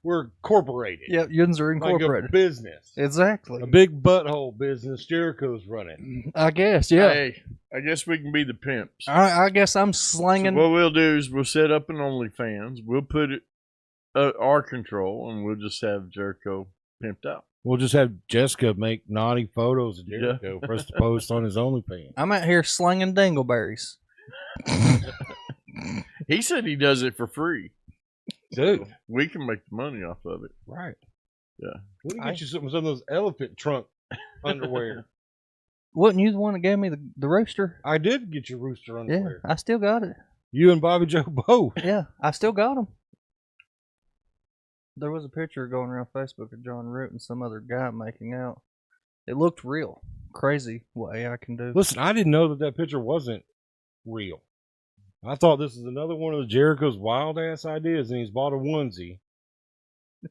S4: We're incorporated.
S13: Yep, Yuns are incorporated.
S4: Like a business.
S13: Exactly.
S4: A big butthole business Jericho's running.
S13: I guess, yeah.
S12: Hey, I guess we can be the pimps.
S13: I guess I'm slanging.
S12: So what we'll do is we'll set up an OnlyFans. We'll put it our control, and we'll just have Jericho pimped out.
S4: We'll just have Jessica make naughty photos of Jericho for us to post on his OnlyFans.
S13: I'm out here slinging dingleberries.
S12: He said he does it for free.
S4: Dude.
S12: So we can make the money off of it.
S4: Right.
S12: Yeah.
S4: We can get you some of those elephant trunk underwear.
S13: Wasn't you the one that gave me the rooster?
S4: I did get your rooster underwear.
S13: Yeah, I still got it.
S4: You and Bobby Joe both.
S13: Yeah, I still got them. There was a picture going around Facebook of John Root and some other guy making out. It looked real. Crazy what AI can do.
S4: Listen, I didn't know that picture wasn't real. I thought this is another one of Jericho's wild ass ideas, and he's bought a onesie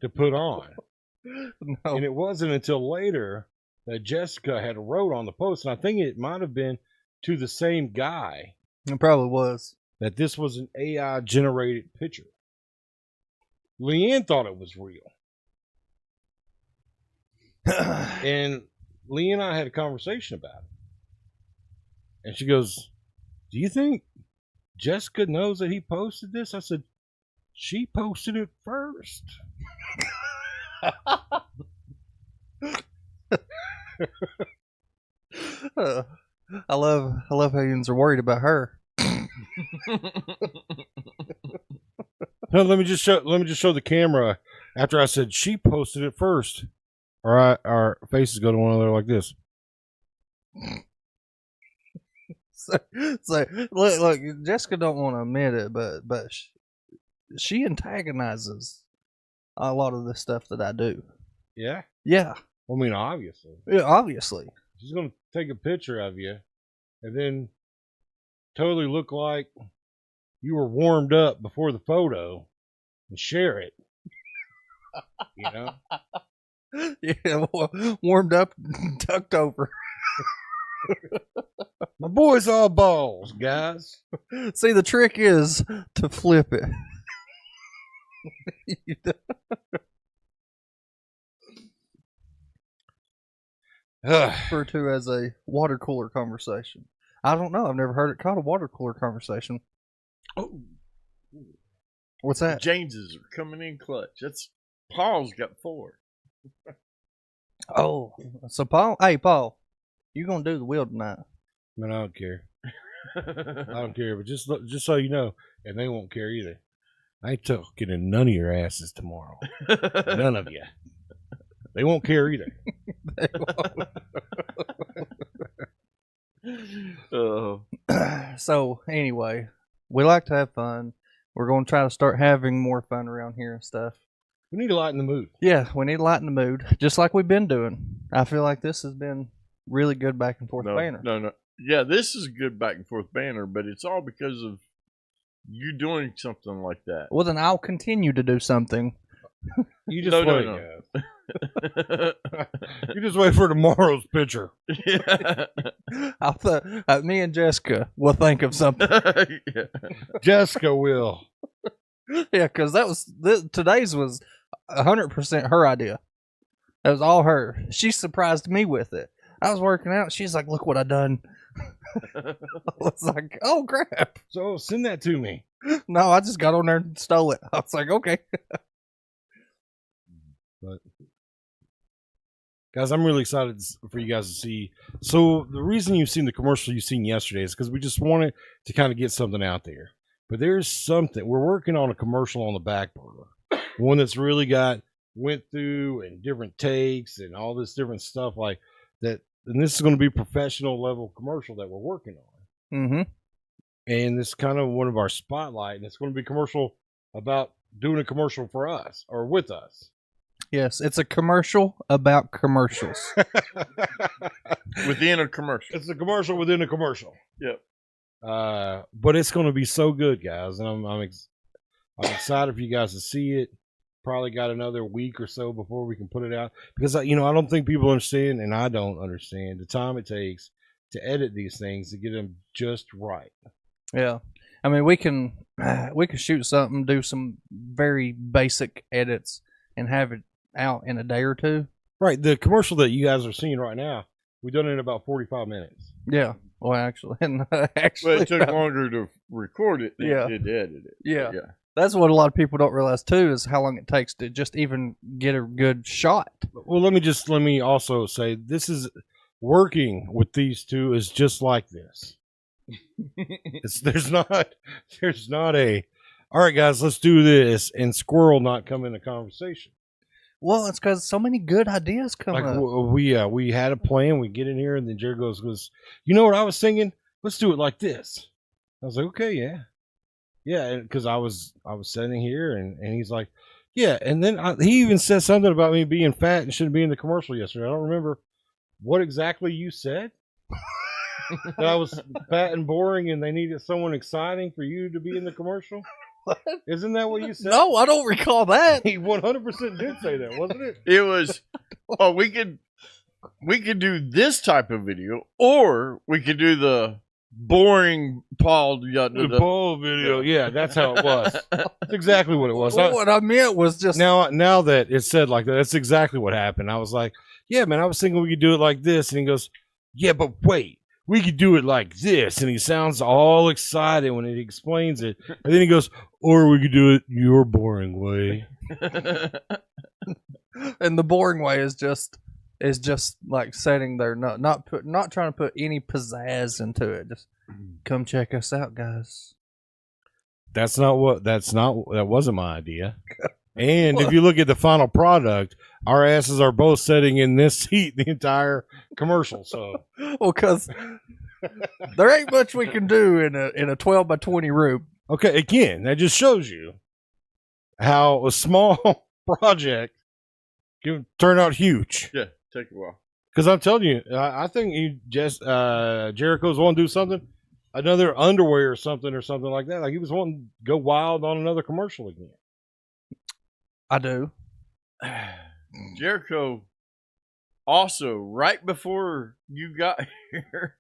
S4: to put on.
S13: No.
S4: And it wasn't until later that Jessica had wrote on the post, and I think it might have been to the same guy.
S13: It probably was.
S4: That this was an AI generated picture. Leanne thought it was real. And Lee and I had a conversation about it. And she goes, do you think Jessica knows that he posted this? I said, she posted it first.
S13: I love how you are worried about her.
S4: No, let me just show the camera after I said she posted it first. All right, our faces go to one another like this.
S13: So look, Jessica don't want to admit it, but she antagonizes a lot of the stuff that I do.
S4: Yeah?
S13: Yeah.
S4: I mean, obviously.
S13: Yeah, obviously.
S4: She's going to take a picture of you and then totally look like you were warmed up before the photo and share it. You know?
S13: Yeah, warmed up, tucked over.
S4: My boy's all balls, guys.
S13: See, the trick is to flip it. Referred to as a water cooler conversation. I don't know. I've never heard it called a water cooler conversation.
S12: Oh,
S13: what's that?
S12: Jameses are coming in clutch. That's Paul's got 4.
S13: Oh, so Paul, hey Paul, you gonna do the wheel tonight?
S4: Man, I don't care. I don't care, but just so you know, and they won't care either. I ain't talking to none of your asses tomorrow. None of you. They won't care either.
S13: They won't. So anyway, we like to have fun. We're going to try to start having more fun around here and stuff.
S4: We need to lighten the mood.
S13: Yeah, we need to lighten the mood, just like we've been doing. I feel like this has been really good back and forth banner.
S12: No. Yeah, this is good back and forth banner, but it's all because of you doing something like that.
S13: Well, then I'll continue to do something.
S4: You just wait. No. You just wait for tomorrow's picture.
S12: Yeah.
S13: Me and Jessica will think of something.
S12: Yeah.
S4: Jessica will.
S13: Yeah, because today's was 100% her idea. That was all her. She surprised me with it. I was working out. She's like, "Look what I done." I was like, "Oh crap!"
S4: So send that to me.
S13: No, I just got on there and stole it. I was like, "Okay."
S4: But guys, I'm really excited for you guys to see. So the reason you've seen the commercial you've seen yesterday is because we just wanted to kind of get something out there. But there's something we're working on, a commercial on the back burner, one that's really went through and different takes and all this different stuff like that. And this is going to be professional level commercial that we're working on.
S13: Mm-hmm.
S4: And this is kind of one of our spotlight, and it's going to be commercial about doing a commercial for us or with us.
S13: Yes, it's a commercial about commercials.
S12: Within a commercial.
S4: It's a commercial within a commercial.
S12: Yep.
S4: But it's going to be so good, guys, and I'm excited for you guys to see it. Probably got another week or so before we can put it out because I don't think people understand, and I don't understand the time it takes to edit these things to get them just right.
S13: Yeah, I mean we can shoot something, do some very basic edits, and have it out in a day or two.
S4: Right, the commercial that you guys are seeing right now, we've done it in about 45 minutes.
S13: Yeah. Well, actually,
S12: well, it took longer to record it than it did to edit it.
S13: Yeah.
S12: Yeah.
S13: That's what a lot of people don't realize too, is how long it takes to just even get a good shot.
S4: Well, let me also say this is working with these two is just like this. There's not a all right, guys, let's do this, and squirrel not come in the conversation.
S13: Well, it's because so many good ideas come up.
S4: We had a plan. We get in here, and then Jericho goes, "You know what I was thinking? Let's do it like this." I was like, "Okay, yeah," because I was sitting here, and he's like, "Yeah," and then he even said something about me being fat and shouldn't be in the commercial yesterday. I don't remember what exactly you said. That I was fat and boring, and they needed someone exciting for you to be in the commercial.
S13: What?
S4: Isn't that what you said?
S13: No, I don't recall that.
S4: He 100% did say that, wasn't it?
S12: It was. Oh, we could do this type of video, or we could do the boring Paul.
S4: The Paul video, yeah, that's how it was. That's exactly what it was.
S13: Well, what I meant was just
S4: now that it's said like that, that's exactly what happened. I was like, yeah, man, I was thinking we could do it like this, and he goes, yeah, but wait, we could do it like this, and he sounds all excited when he explains it, and then he goes, or we could do it your boring way.
S13: and the boring way is just like sitting there, not trying to put any pizzazz into it. Just come check us out, guys.
S4: That wasn't my idea. And if you look at the final product, our asses are both sitting in this seat the entire commercial. So,
S13: well, because there ain't much we can do in a 12 by 20 room.
S4: Okay, again, that just shows you how a small project can turn out huge.
S12: Yeah, take a while.
S4: Because I'm telling you, I think Jericho's wanting to do something, another underwear or something like that. Like he was wanting to go wild on another commercial again.
S13: I do.
S12: Jericho also, right before you got here,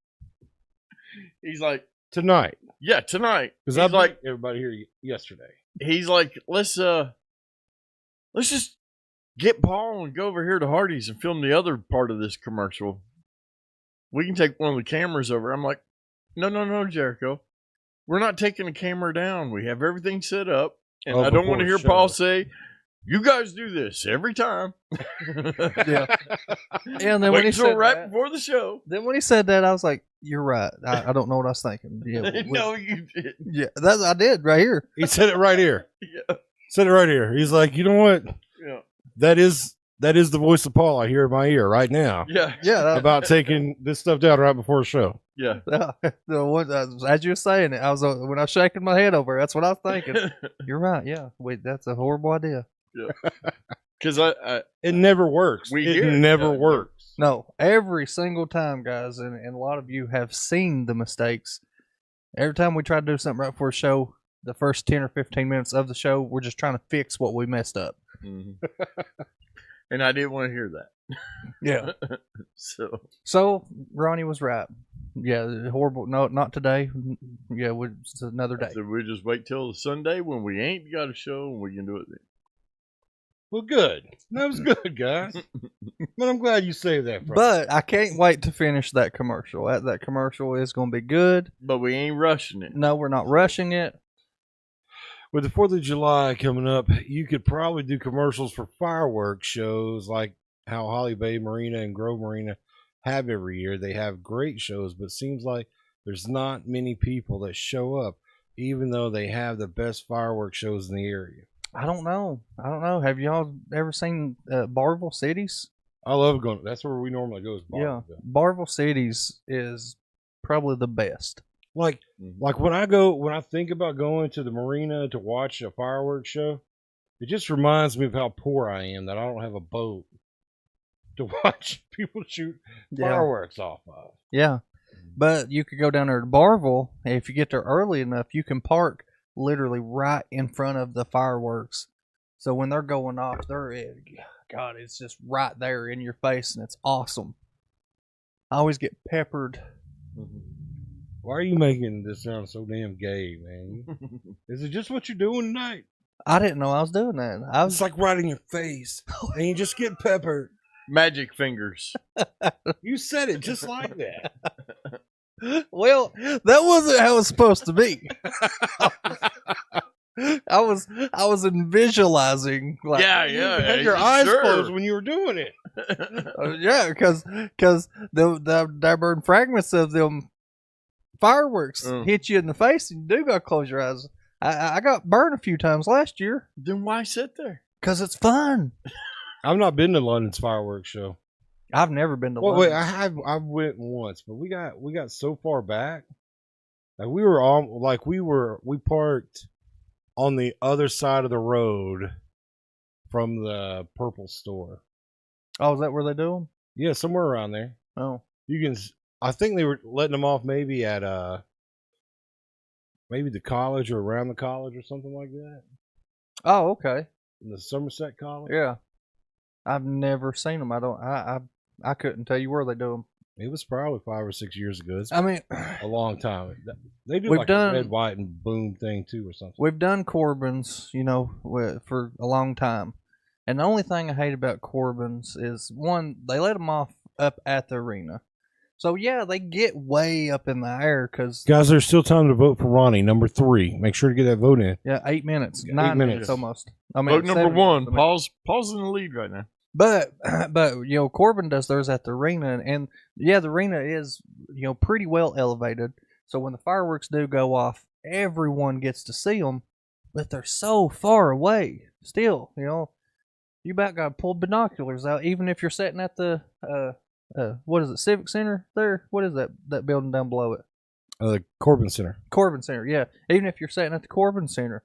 S12: he's like,
S4: tonight.
S12: Yeah, tonight.
S4: Because I like everybody here yesterday.
S12: He's like, let's just get Paul and go over here to Hardy's and film the other part of this commercial. We can take one of the cameras over. I'm like, no, Jericho. We're not taking the camera down. We have everything set up. And I don't want to hear Paul say, you guys do this every time.
S13: Yeah. And then
S12: when he said right before the show.
S13: Then when he said that, I was like, "You're right. I don't know what I was thinking." Yeah,
S12: no, you did.
S13: Yeah, I did right here.
S4: He said it right here.
S12: Yeah,
S4: said it right here. He's like, you know what?
S12: Yeah,
S4: that is the voice of Paul I hear in my ear right now.
S12: Yeah.
S4: About taking this stuff down right before the show.
S12: Yeah.
S13: As you were saying it, I was when I was shaking my head over. That's what I was thinking. You're right. Yeah. Wait, that's a horrible idea.
S12: Yeah. Because
S4: it never works. It never works.
S13: No, every single time, guys, and a lot of you have seen the mistakes. Every time we try to do something right before a show, the first 10 or 15 minutes of the show, we're just trying to fix what we messed up.
S12: Mm-hmm. And I didn't want to hear that.
S13: Yeah.
S12: So
S13: Ronnie was right. Yeah, horrible. No, not today. Yeah, it's another day.
S12: So we just wait till the Sunday when we ain't got a show and we can do it then.
S4: Well, good. That was good, guys. But I'm glad you saved that for us.
S13: But I can't wait to finish that commercial. That commercial is going to be good.
S12: But we ain't rushing it.
S13: No, we're not rushing it.
S4: With the 4th of July coming up, you could probably do commercials for fireworks shows like how Holly Bay Marina and Grove Marina have every year. They have great shows, but it seems like there's not many people that show up, even though they have the best fireworks shows in the area.
S13: I don't know. Have y'all ever seen Barville Cities?
S4: I love going. That's where we normally go. Is Barville.
S13: Yeah, Barville Cities is probably the best.
S4: Like when I think about going to the marina to watch a fireworks show, it just reminds me of how poor I am that I don't have a boat to watch people shoot fireworks off of.
S13: Yeah, but you could go down there to Barville. If you get there early enough, you can park literally right in front of the fireworks. So when they're going off, God, it's just right there in your face, and it's awesome. I always get peppered.
S4: Why are you making this sound so damn gay, man? Is it just what you're doing tonight?
S13: I didn't know I was doing that.
S4: It's like right in your face, and you just get peppered.
S12: Magic fingers.
S4: You said it just like that.
S13: Well, that wasn't how it's supposed to be. I was visualizing. Like,
S12: you
S4: had your eyes closed when you were doing it.
S13: Yeah, because the burn fragments of them fireworks hit you in the face, and you do gotta close your eyes. I got burned a few times last year.
S12: Then why sit there?
S13: Because it's fun.
S4: I've not been to London's fireworks show.
S13: I've never been to
S4: London.
S13: London.
S4: Wait, I went once, but we got so far back. Like we parked on the other side of the road from the Purple store.
S13: Oh, is that where they do them?
S4: Yeah, somewhere around there.
S13: Oh,
S4: you can. I think they were letting them off maybe at maybe the college or around the college or something like that.
S13: Oh, okay.
S4: In the Somerset College.
S13: Yeah. I've never seen them. I couldn't tell you where they do them.
S4: It was probably 5 or 6 years ago. It's
S13: I mean,
S4: a long time. They do
S13: we've
S4: like
S13: done-
S4: a red, white, and boom thing too, or something.
S13: We've done Corbin's, for a long time. And the only thing I hate about Corbin's is, one, they let them off up at the arena. So, yeah, they get way up in the air because...
S4: Guys, there's still time to vote for Ronnie, number 3. Make sure to get that vote in.
S13: Yeah, 8 minutes.
S4: Yeah,
S13: 9
S4: 8
S13: minutes
S4: minutes.
S13: almost.
S12: Vote number
S13: 7
S12: 1.
S13: minutes.
S12: Paul's in the lead right now.
S13: But Corbin does theirs at the arena, and yeah, the arena is pretty well elevated. So when the fireworks do go off, everyone gets to see them, but they're so far away. Still, you about got to pull binoculars out, even if you're sitting at the what is it, Civic Center there? What is that building down below it?
S4: The Corbin Center.
S13: Corbin Center, yeah. Even if you're sitting at the Corbin Center,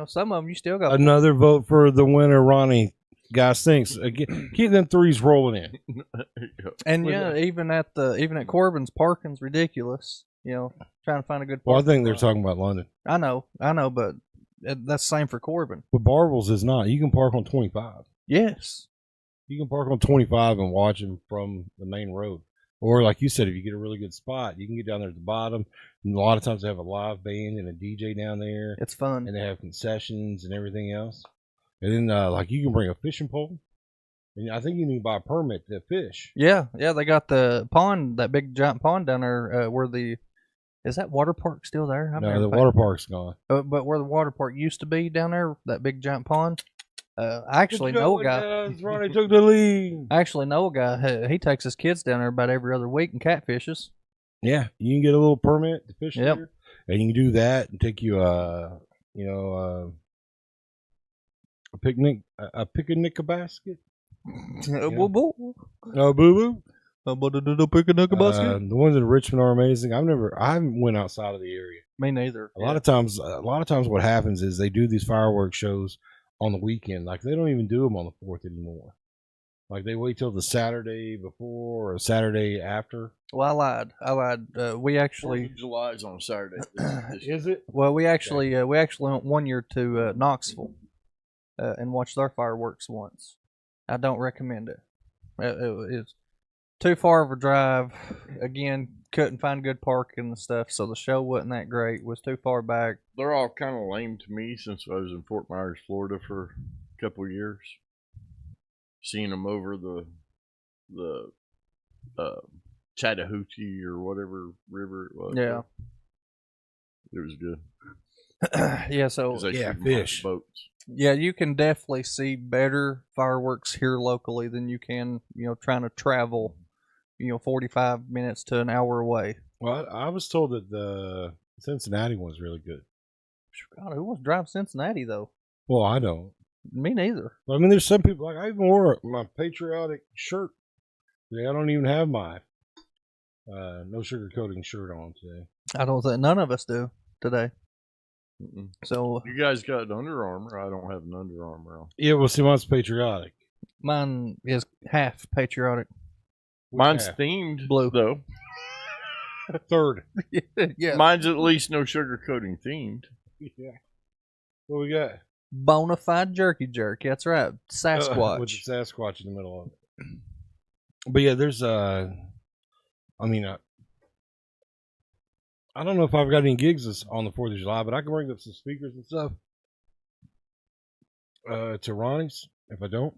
S13: some of them you still got
S4: Another vote for the winner, Ronnie. Guys, thanks. Again, keep them threes rolling in.
S13: And even at Corbin's, parking's ridiculous. Trying to find a good.
S4: Well, I think they're
S13: spot.
S4: talking about London.
S13: I know, but that's the same for Corbin.
S4: But Barville's is not. You can park on 25.
S13: Yes,
S4: you can park on 25 and watch them from the main road. Or like you said, if you get a really good spot, you can get down there at the bottom. And a lot of times they have a live band and a DJ down there.
S13: It's fun,
S4: and they have concessions and everything else. And then, like, you can bring a fishing pole. And I think you need to buy a permit to fish.
S13: Yeah. They got the pond, that big giant pond down there is that water park still there?
S4: No, the water park's gone.
S13: But where the water park used to be down there, that big giant pond, I actually know a guy.
S4: Ronnie took the lead.
S13: I actually know a guy. He takes his kids down there about every other week and catfishes.
S4: Yeah, you can get a little permit to fish
S13: Yep.
S4: there. And you can do that and take you, a picnic basket.
S13: Boo boo.
S4: No, boo boo.
S13: Picnic basket.
S4: The ones in Richmond are amazing. I haven't went outside of the area.
S13: Me neither.
S4: A lot of times what happens is they do these fireworks shows on the weekend. Like, they don't even do them on the 4th anymore. Like, they wait till the Saturday before or Saturday after.
S13: Well, I lied. We actually
S12: 4th of July is on Saturday.
S4: Is it?
S13: Well, we actually went one year to Knoxville and watched their fireworks once. I don't recommend it. It's too far of a drive. Again, couldn't find good parking and stuff, so the show wasn't that great. It was too far back.
S12: They're all kind of lame to me since I was in Fort Myers, Florida for a couple of years. Seeing them over the Chattahoochee or whatever river it was.
S13: Yeah.
S12: It was good.
S13: Yeah, so
S12: 'Cause they shoot 'em
S4: fish.
S12: on boats.
S13: yeah, you can definitely see better fireworks here locally than you can, trying to travel, 45 minutes to an hour away.
S4: Well, I was told that the Cincinnati one's really good.
S13: God, who wants to drive Cincinnati though?
S4: Well, I don't.
S13: Me neither.
S4: I mean, there's some people, like, I even wore my patriotic shirt today. I don't even have my no sugarcoating shirt on today.
S13: I don't think none of us do today.
S12: Mm-mm.
S13: So
S12: You guys got Under Armour. I don't have an Under Armour on.
S4: Yeah, well, see, mine's patriotic.
S13: mine is half patriotic.
S12: Mine's
S4: half?
S12: themed
S13: Blue.
S12: though.
S4: Third.
S13: Yeah.
S12: Mine's at least no sugarcoating themed.
S4: Yeah. What we got?
S13: Bonafide jerky jerk. That's right. Sasquatch.
S4: With the Sasquatch in the middle of it. But yeah, there's I don't know if I've got any gigs on the 4th of July, but I can bring up some speakers and stuff to Ronnie's if I don't.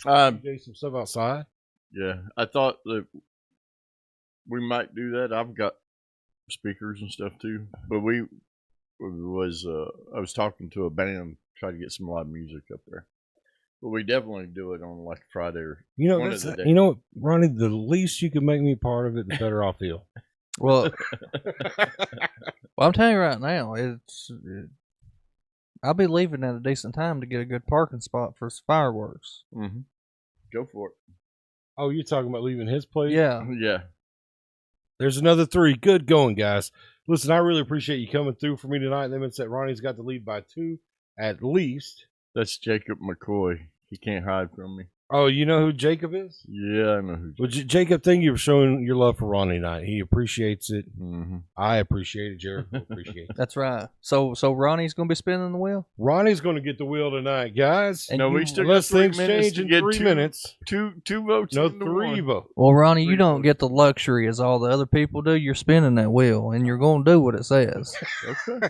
S4: DJ some stuff outside.
S12: Yeah, I thought that we might do that. I've got speakers and stuff too, but I was talking to a band, try to get some live music up there. But we definitely do it on like Friday or one of the days.
S4: You know what, Ronnie, the least you can make me part of it, the better I'll feel.
S13: Well, I'm telling you right now, I'll be leaving at a decent time to get a good parking spot for fireworks.
S12: Mm-hmm. Go for it.
S4: Oh, you're talking about leaving his place?
S13: Yeah.
S12: Yeah.
S4: There's another 3. Good going, guys. Listen, I really appreciate you coming through for me tonight. That means that Ronnie's got the lead by 2 at least.
S12: That's Jacob McCoy. He can't hide from me.
S4: Oh, you know who Jacob is?
S12: Yeah, I know who.
S4: Well, Jacob, thank you for showing your love for Ronnie tonight. He appreciates it.
S12: Mm-hmm.
S4: I appreciate it. Jericho appreciates it.
S13: That's right. So Ronnie's gonna be spinning the wheel.
S4: Ronnie's going to get the wheel tonight, guys.
S13: And
S12: No, we still
S4: unless
S12: got 3
S4: things
S12: minutes
S4: change
S12: to
S4: in
S12: get
S4: 3 minutes.
S12: Two votes.
S4: No,
S12: into
S4: 3
S12: one.
S4: votes.
S13: Well, Ronnie, you don't get the luxury as all the other people do. You're spinning that wheel, and you're gonna do what it says.
S12: Okay.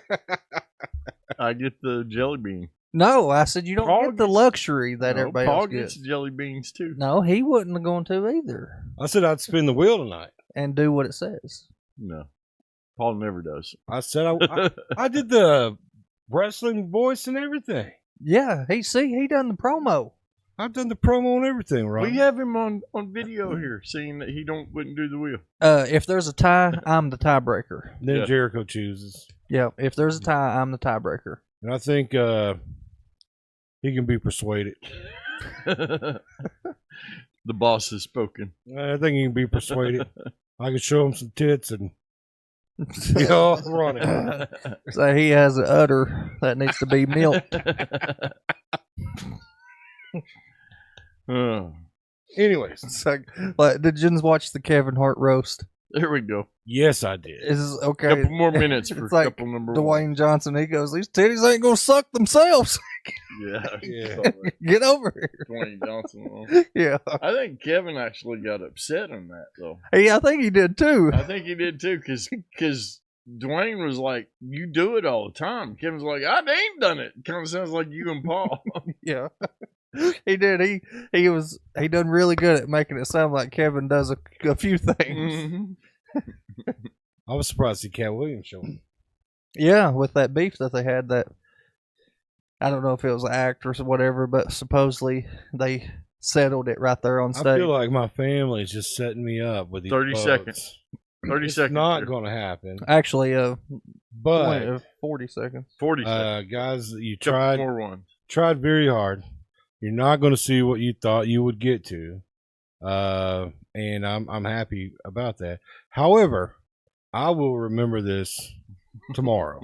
S12: I get the jelly bean.
S13: No, I said you don't
S12: Paul
S13: get the
S12: gets-
S13: luxury that
S12: No,
S13: everybody
S12: Paul
S13: else gets.
S12: gets jelly beans too.
S13: No, he wasn't going to either.
S4: I said I'd spin the wheel tonight.
S13: And do what it says.
S12: No, Paul never does.
S4: I said I did the wrestling voice and everything.
S13: Yeah, he done the promo.
S4: I've done the promo and everything, right?
S12: We have him on video here, saying that he wouldn't do the wheel.
S13: If there's a tie, I'm the tiebreaker.
S4: Then
S12: Yeah.
S4: Jericho chooses.
S13: Yeah, if there's a tie, I'm the tiebreaker.
S4: And I think he can be persuaded.
S12: The boss has spoken.
S4: I think he can be persuaded. I can show him some tits and Ronnie.
S13: So he has an udder that needs to be milked.
S4: Anyways,
S13: It's like, did you watch the Kevin Hart roast?
S12: There we go.
S4: yes, I did.
S13: Is okay.
S12: Couple more minutes for
S13: It's like
S12: couple number
S13: Dwayne
S12: one.
S13: Johnson. He goes, "These titties ain't gonna suck themselves."
S12: Yeah.
S4: Yeah.
S13: Get over here.
S12: Dwayne Johnson.
S13: Yeah,
S12: I think Kevin actually got upset on that though.
S13: I think he did too.
S12: I think he did too, because Dwayne was like, "You do it all the time." Kevin's like, "I ain't done it." Kind of sounds like you and Paul.
S13: Yeah, he did. He done really good at making it sound like Kevin does a few things.
S12: Mhm.
S4: I was surprised to see Cat Williams show him.
S13: Yeah, with that beef that they had, that I don't know if it was actors or whatever, but supposedly they settled it right there on
S4: I
S13: stage.
S4: feel like my family's just setting me up with these
S12: 30
S4: votes.
S12: seconds. 30
S4: It's
S12: seconds.
S4: not
S12: here.
S4: going to happen.
S13: Actually,
S4: But
S13: 40 seconds.
S12: 40 seconds.
S4: guys, you
S12: Couple more ones.
S4: tried very hard. You're not going to see what you thought you would get to, and I'm happy about that. However, I will remember this tomorrow.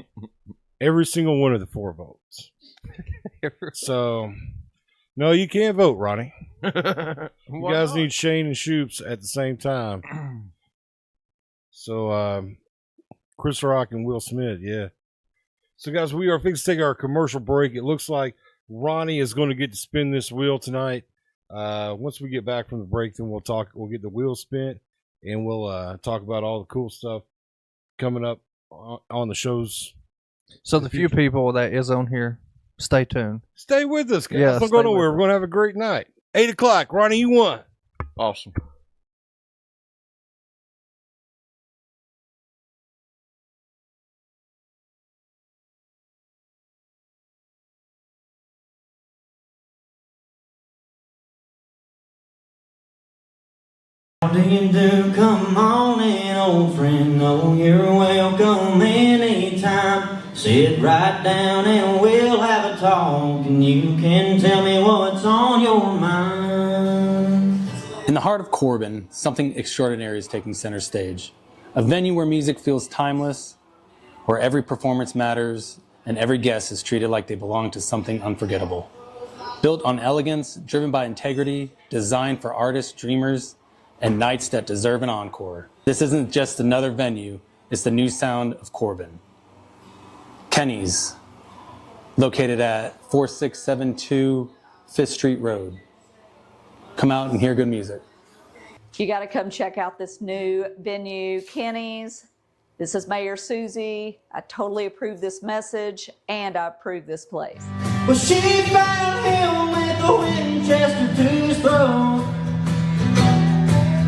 S4: Every single one of the 4 votes. So, no, you can't vote, Ronnie. You guys need Shane and Shoops at the same time. So, Chris Rock and Will Smith, yeah. So, guys, we are fixing to take our commercial break. It looks like Ronnie is going to get to spin this wheel tonight. Once we get back from the break, then we'll get the wheel spent, and we'll talk about all the cool stuff coming up on the shows.
S13: So the few people that is on here, stay tuned.
S4: Stay with us, guys.
S13: Yeah,
S4: Don't
S13: stay
S4: go nowhere.
S13: with
S4: We're going to have a great night. 8 o'clock. Ronnie, you won.
S12: Awesome.
S1: How do you do? Come on in, old friend. Know you're welcome anytime. Sit right down and we'll have a talk, and you can tell me what's on your mind.
S2: In the heart of Corbin, something extraordinary is taking center stage. A venue where music feels timeless, where every performance matters, and every guest is treated like they belong to something unforgettable. Built on elegance, driven by integrity, designed for artists, dreamers, and nights that deserve an encore. This isn't just another venue, it's the new sound of Corbin. Kenny's, located at 4672 5th Street Road. Come out and hear good music.
S3: You got to come check out this new venue, Kenny's. This is Mayor Susie. I totally approve this message, and I approve this place.
S1: Well, she found him with a Winchester to his throat,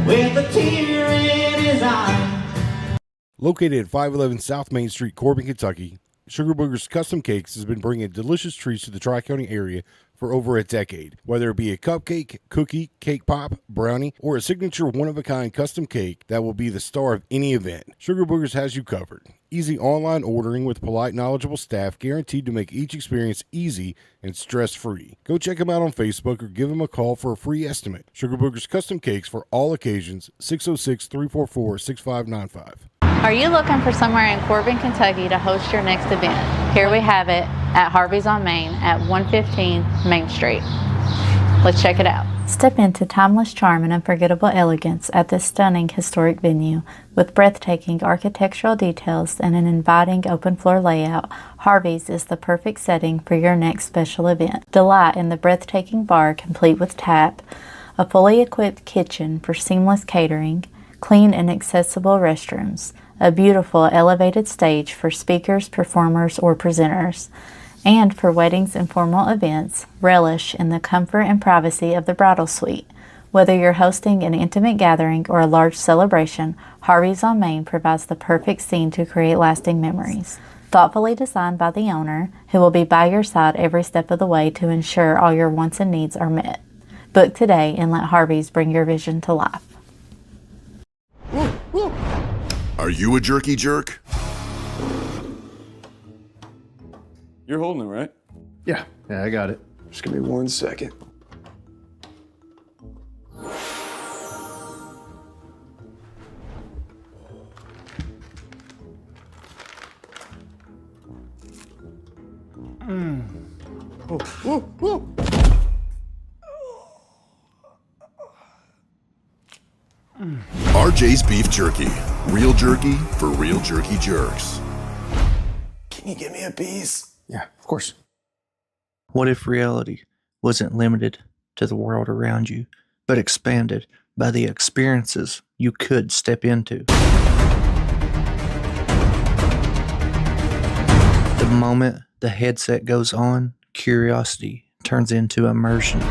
S1: with a tear in his eye.
S4: Located at 511 South Main Street, Corbin, Kentucky, Sugar Booger's Custom Cakes has been bringing delicious treats to the Tri-County area for over a decade. Whether it be a cupcake, cookie, cake pop, brownie, or a signature one-of-a-kind custom cake that will be the star of any event, Sugar Boogers has you covered. Easy online ordering with polite, knowledgeable staff guaranteed to make each experience easy and stress-free. Go check them out on Facebook or give them a call for a free estimate. Sugar Boogers Custom Cakes for all occasions, 606-344-6595.
S5: Are you looking for somewhere in Corbin, Kentucky to host your next event? Here we have it at Harvey's on Main at 115 Main Street. Let's check it out.
S6: Step into timeless charm and unforgettable elegance at this stunning historic venue. With breathtaking architectural details and an inviting open floor layout, Harvey's is the perfect setting for your next special event. Delight in the breathtaking bar complete with tap, a fully equipped kitchen for seamless catering, clean and accessible restrooms, a beautiful elevated stage for speakers, performers, or presenters. And for weddings and formal events, relish in the comfort and privacy of the bridal suite. Whether you're hosting an intimate gathering or a large celebration, Harvey's on Main provides the perfect scene to create lasting memories. Thoughtfully designed by the owner, who will be by your side every step of the way to ensure all your wants and needs are met. Book today and let Harvey's bring your vision to life.
S7: Are you a jerky jerk?
S8: You're holding it, right?
S9: Yeah, I got it.
S8: Just give me 1 second.
S7: RJ's Beef Jerky. Real jerky for real jerky jerks.
S8: Can you give me a piece?
S9: Yeah, of course.
S10: What if reality wasn't limited to the world around you, but expanded by the experiences you could step into? The moment the headset goes on, curiosity turns into immersion.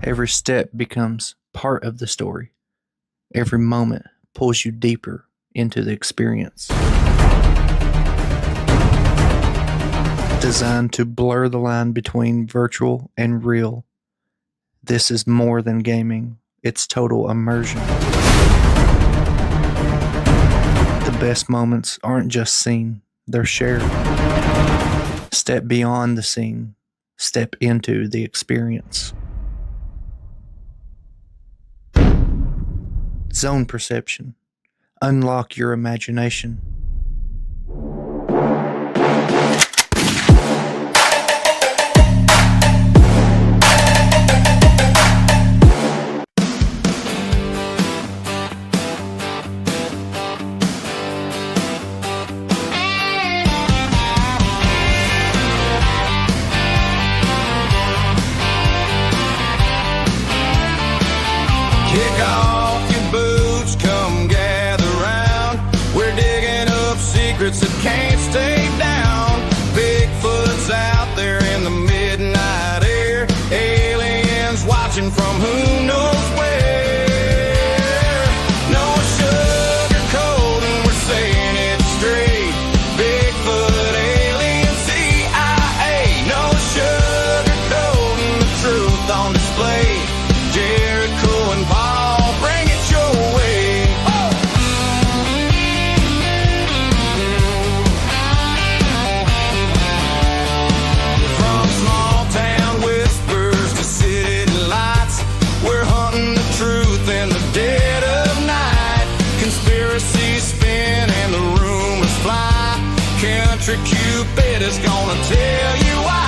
S10: Every step becomes part of the story. Every moment pulls you deeper into the experience. Designed to blur the line between virtual and real, this is more than gaming, it's total immersion. The best moments aren't just seen, they're shared. Step beyond the scene, step into the experience. Zone perception. Unlock your imagination.
S11: Kick off your boots, come gather round. We're digging up secrets that can't stay down. Bigfoot's out there in the midnight air. Aliens watching from who knows where. No sugarcoating, we're saying it straight. Bigfoot, alien, CIA. No sugarcoating, the truth on display. Jericho and Paul, bring it your way. From small town whispers to city lights, we're hunting the truth in the dead of night. Conspiracies spin and the rumors fly. Country Cupid is gonna tell you why.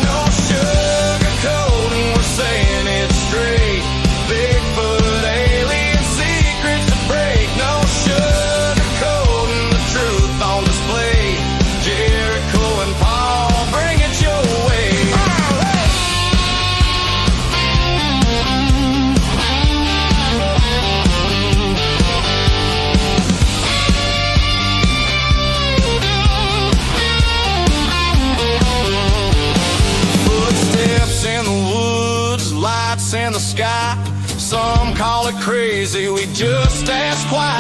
S11: No sugarcoating, we're saying it straight. Bigfoot, alien, secrets to break. No sugarcoating, the truth on display. Jericho and Paul, bring it your way. Footsteps in the woods, lights in the sky. Some call it crazy, we just ask why.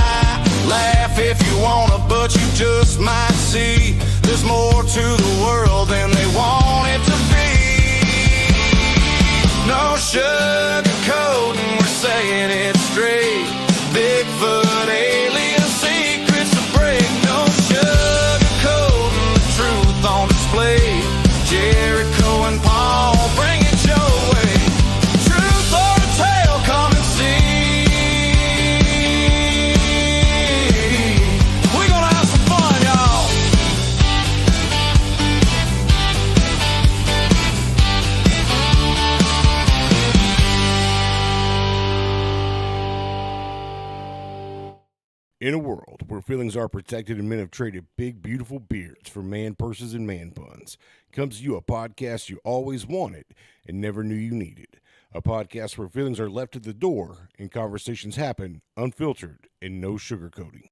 S11: Laugh if you wanna, but you just might see there's more to the world than they want it to be. No sugarcoating, we're saying it straight. Bigfoot, alien, secrets to break. No sugarcoating, the truth on display. Jericho and Paul, bring it your way. Truth or a tale, come and see. We're gonna have some fun, y'all.
S4: In a world where feelings are protected and men have traded big, beautiful beards for man purses and man buns, comes to you a podcast you always wanted and never knew you needed. A podcast where feelings are left at the door and conversations happen unfiltered and no sugarcoating.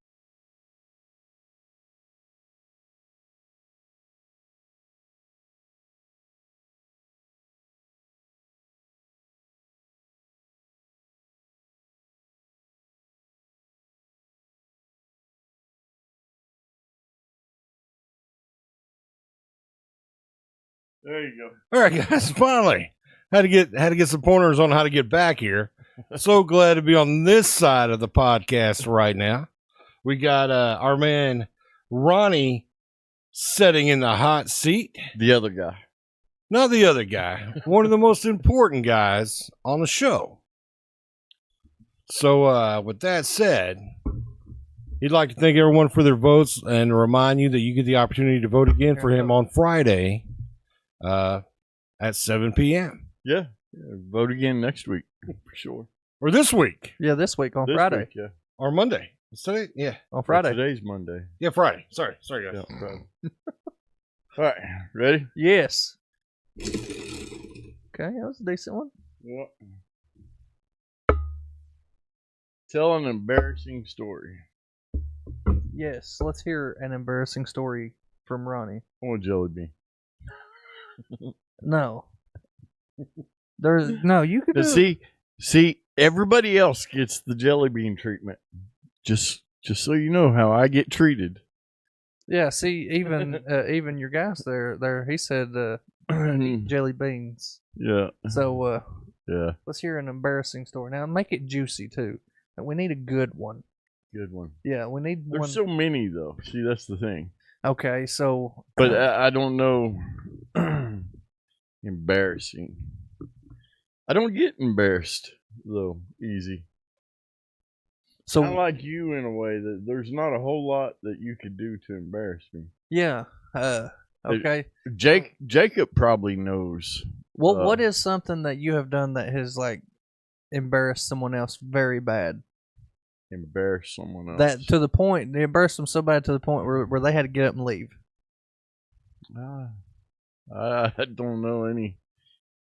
S12: There you go.
S4: All right, guys, finally had to get some pointers on how to get back here. So glad to be on this side of the podcast right now. We got our man Ronnie sitting in the hot seat.
S12: The other guy.
S4: Not the other guy. One of the most important guys on the show. So with that said, he'd like to thank everyone for their votes and remind you that you get the opportunity to vote again for him on Friday at 7 p.m.
S12: Yeah. Vote again next week for sure.
S4: Or this week.
S13: Yeah, this week on
S12: This
S13: Friday.
S12: week, yeah.
S4: Or Monday. Is today? Yeah.
S13: On Friday.
S12: Today's Monday.
S4: Yeah, Friday. Sorry, guys.
S12: Yeah, Friday. All right. Ready?
S13: Yes. Okay, that was a decent one.
S12: Yep. Tell an embarrassing story.
S13: Yes, let's hear an embarrassing story from Ronnie.
S12: I want jelly bean.
S13: No. You could
S12: See, everybody else gets the jelly bean treatment. Just so you know how I get treated.
S13: Yeah, see, even your guys there, he said jelly beans.
S12: Yeah.
S13: So
S12: Yeah.
S13: let's hear an embarrassing story. Now make it juicy too. We need a good one.
S12: Good one.
S13: Yeah, we need one.
S12: There's so many though. See, that's the thing.
S13: Okay, so
S12: But I don't know. Embarrassing. I don't get embarrassed though easy.
S13: So
S12: I like you in a way that there's not a whole lot that you could do to embarrass me.
S13: yeah, okay.
S12: Jacob probably knows.
S13: What is something that you have done that has like embarrassed someone else very bad?
S12: Embarrass someone else.
S13: That to the point they embarrassed them so bad to the point where they had to get up and leave.
S12: I don't know any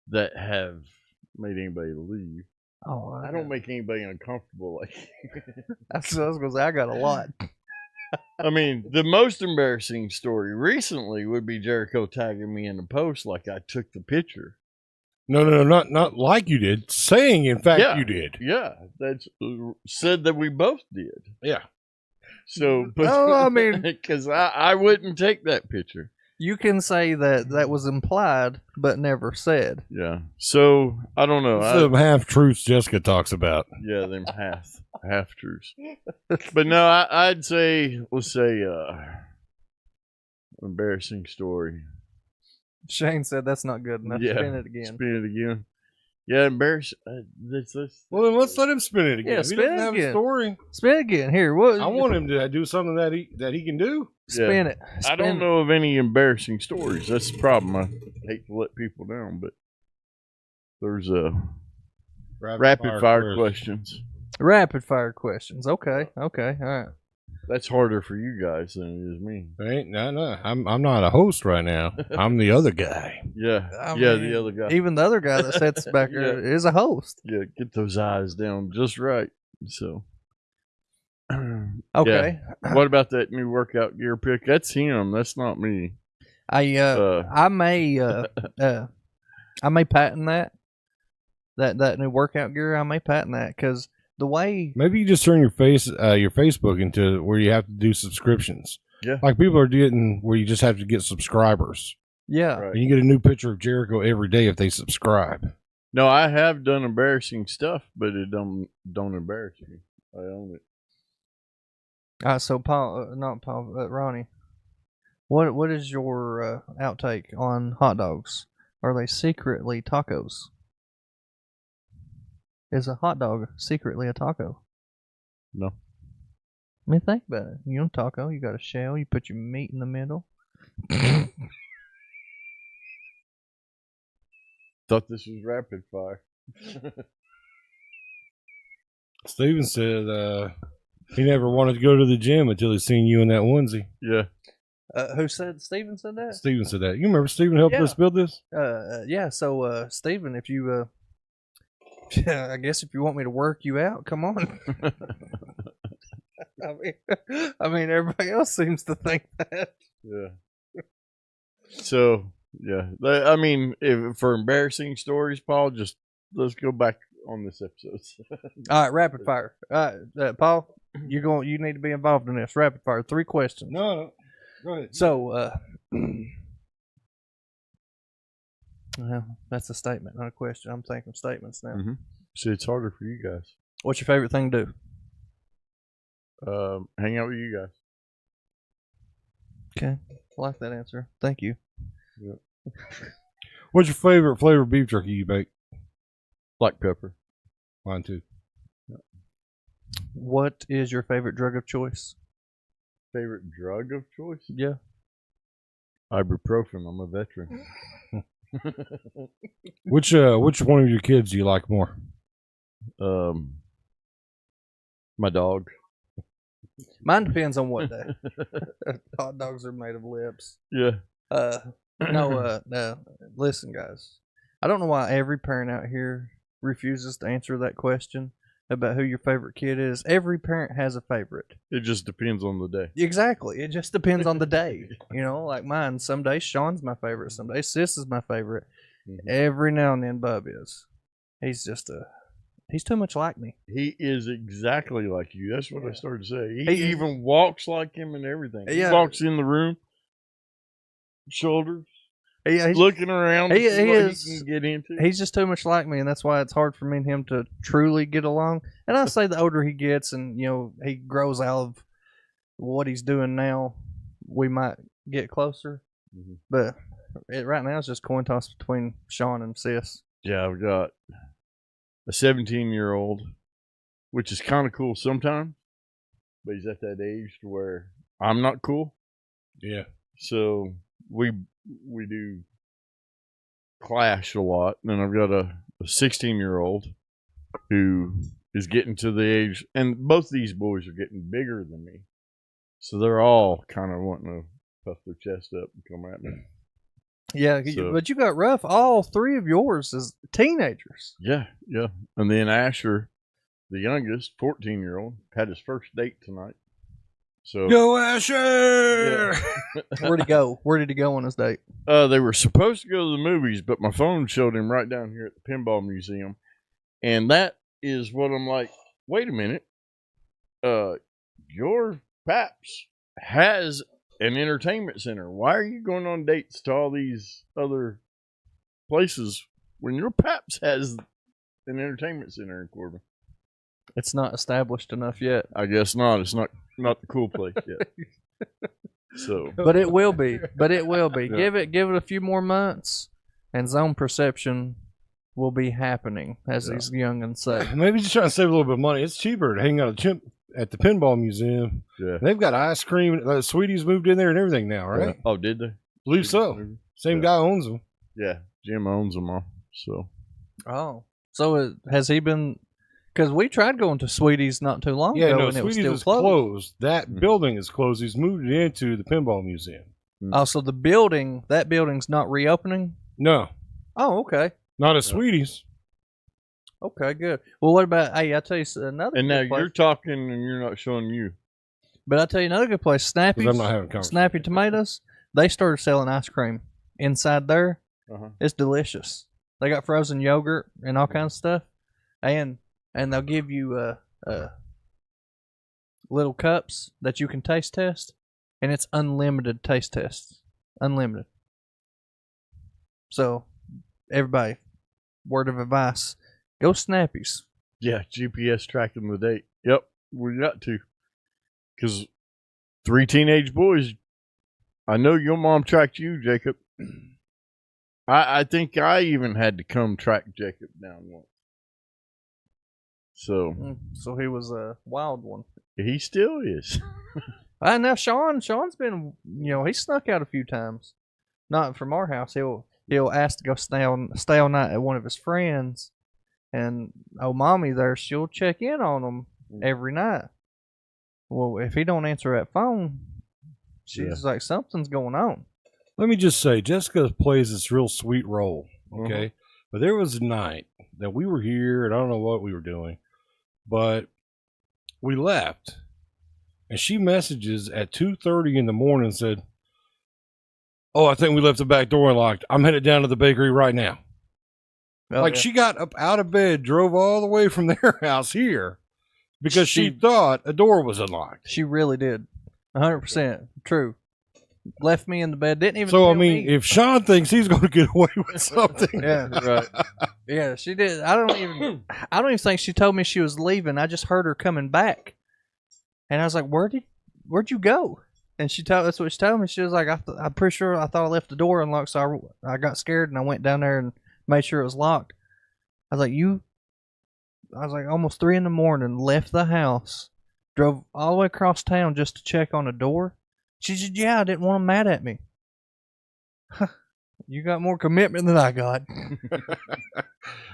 S12: that have made anybody leave.
S13: Oh,
S12: I don't make anybody uncomfortable. Like
S13: that's what I was gonna say. I got a lot.
S12: I mean, the most embarrassing story recently would be Jericho tagging me in the post like I took the picture.
S4: No, not like you did. Saying, in fact, you did.
S12: Yeah, that's said that we both did.
S4: Yeah.
S12: So, but
S13: I mean,
S12: because I wouldn't take that picture.
S13: You can say that was implied, but never said.
S12: Yeah. So I don't know.
S4: Some half truths Jessica talks about.
S12: Yeah, them half truths. But no, I'd say let's say embarrassing story.
S13: Shane said that's not good enough.
S12: Yeah,
S13: Spin it again.
S12: Spin it again. Yeah, embarrassing.
S4: Well, then let's let him spin it again.
S13: Yeah,
S4: If he
S13: spin
S4: doesn't
S13: it
S4: have
S13: again.
S4: a story.
S13: Spin it again. Here, what?
S4: I want him to do something that he can do.
S13: Spin it.
S12: I don't know of any embarrassing stories. That's the problem. I hate to let people down, but there's rapid fire questions.
S13: Rapid fire questions. Okay. All right.
S12: That's harder for you guys than it is me.
S4: Ain't no. I'm not a host right now. I'm the other guy.
S12: Yeah,
S13: I
S12: yeah,
S13: mean,
S12: the other guy.
S13: Even the other guy that sits back there is a host.
S12: Yeah, get those eyes down just right. So,
S13: okay.
S12: Yeah. What about that new workout gear pick? That's him. That's not me.
S13: I may patent that new workout gear. I may patent that because the way
S4: Maybe you just turn your Facebook into where you have to do subscriptions.
S12: Yeah,
S4: like people are getting where you just have to get subscribers.
S13: Yeah,
S12: right.
S4: And you get a new picture of Jericho every day if they subscribe.
S12: No, I have done embarrassing stuff, but it don't embarrass me. I own it.
S13: So Ronnie, what is your outtake on hot dogs? Are they secretly tacos? Is a hot dog secretly a taco?
S12: No.
S13: I mean, think about it. You know, taco, you got a shell, you put your meat in the middle.
S12: Thought this was rapid fire.
S4: Steven said He never wanted to go to the gym until he seen you in that onesie.
S12: Yeah.
S13: Who said? Steven said that.
S4: Steven said that. You remember Steven helped us build this?
S13: Yeah. So, Steven, if you, I guess if you want me to work you out, come on. I mean, everybody else seems to think that.
S12: Yeah. So yeah, I mean, if for embarrassing stories, Paul, just let's go back on this episode.
S13: All right, rapid fire. Paul, you need to be involved in this. Rapid fire. 3 questions.
S4: No, go ahead.
S13: So, well, that's a statement, not a question. I'm thinking statements now.
S12: Mm-hmm. See, it's harder for you guys.
S13: What's your favorite thing to do?
S12: Hang out with you guys.
S13: Okay, I like that answer. Thank you.
S12: Yep.
S4: What's your favorite flavor of beef jerky you bake?
S12: Black pepper.
S4: Mine too.
S13: What is your favorite drug of choice?
S12: Favorite drug of choice?
S13: Yeah.
S12: Ibuprofen. I'm a veteran.
S4: Which one of your kids do you like more?
S12: My dog.
S13: Mine depends on what day. Hot dogs are made of lips.
S12: Yeah.
S13: No, listen, guys. I don't know why every parent out here refuses to answer that question about who your favorite kid is. Every parent has a favorite.
S12: It just depends on the day.
S13: Exactly. It just depends on the day. You know, like mine. Some days Sean's my favorite. Some days Sis is my favorite. Mm-hmm. Every now and then Bub is. He's just he's too much like me.
S12: He is exactly like you. That's what I started to say. He even walks like him and everything.
S13: Yeah.
S12: He walks in the room, shoulders,
S13: he's
S12: looking around.
S13: He is.
S12: He can get into.
S13: He's just too much like me, and that's why it's hard for me and him to truly get along. And I say the older he gets, and he grows out of what he's doing now, we might get closer. Mm-hmm. But right now, it's just coin toss between Sean and Sis.
S12: Yeah, I've got a 17-year-old, which is kind of cool sometimes, but he's at that age to where I'm not cool.
S4: Yeah.
S12: So we do clash a lot. And then I've got a 16-year-old who is getting to the age, and both these boys are getting bigger than me. So they're all kind of wanting to puff their chest up and come at me.
S13: Yeah, but you got rough. All 3 of yours as teenagers.
S12: Yeah. And then Asher, the youngest, 14-year-old, had his first date tonight. So
S4: go Asher!
S12: Yeah.
S13: Where'd he go? Where did he go on his date?
S12: They were supposed to go to the movies, but my phone showed him right down here at the Pinball Museum. And that is what I'm like, wait a minute. Your Paps has an entertainment center. Why are you going on dates to all these other places when your Paps has an entertainment center in Corbin?
S13: It's not established enough yet.
S12: I guess not. It's not the cool place yet. So,
S13: but it will be. Yeah. Give it a few more months, and zone perception will be happening, as these youngins say.
S4: Maybe just trying to save a little bit of money. It's cheaper to hang out at the Pinball Museum.
S12: Yeah,
S4: they've got ice cream. Sweeties moved in there and everything now, right?
S12: Yeah. Oh, did they?
S4: Believe so. Same guy owns them.
S12: Yeah, Jim owns them all.
S13: So has he been? Because we tried going to Sweeties not too long ago, and it was still
S4: closed. That building is closed. He's moved it into the Pinball Museum.
S13: Oh, so that building's not reopening?
S4: No.
S13: Oh, okay.
S4: Not at Sweeties.
S13: Okay, good. Well, what about? Hey, I tell you another.
S12: And now
S13: place.
S12: You're talking, and you're not showing you.
S13: But I tell you another good place, Snappy's.
S4: I'm not having
S13: Snappy Tomatoes. They started selling ice cream inside there.
S12: Uh-huh.
S13: It's delicious. They got frozen yogurt and all kinds of stuff, and they'll give you little cups that you can taste test, and it's unlimited taste tests, unlimited. So, everybody, word of advice: go Snappy's.
S12: Yeah, GPS tracking the date. Yep, we got to. Because 3 teenage boys, I know your mom tracked you, Jacob. I think I even had to come track Jacob down once. So
S13: he was a wild one.
S12: He still is.
S13: Now Sean's been, he snuck out a few times. Not from our house. He'll ask to go stay all night at one of his friends, and mommy there, she'll check in on him every night. Well, if he don't answer that phone, she's like, something's going on.
S4: Let me just say, Jessica plays this real sweet role, okay? But there was a night that we were here, and I don't know what we were doing, but we left, and she messages at 2:30 in the morning and said, "Oh, I think we left the back door unlocked. I'm headed down to the bakery right now." She got up out of bed, drove all the way from their house here because she thought a door was unlocked.
S13: She really did. 100% true. Left me in the bed. Didn't even.
S4: So I mean, if Sean thinks he's going to get away with something,
S13: yeah, right. Yeah, she did. I don't even think she told me she was leaving. I just heard her coming back, and I was like, "Where'd you go?" And that's what she told me. She was like, "I'm pretty sure I thought I left the door unlocked, so I got scared and I went down there and made sure it was locked." I was like, almost 3 a.m, left the house, drove all the way across town just to check on a door. She said, "Yeah, I didn't want them mad at me." You got more commitment than I got.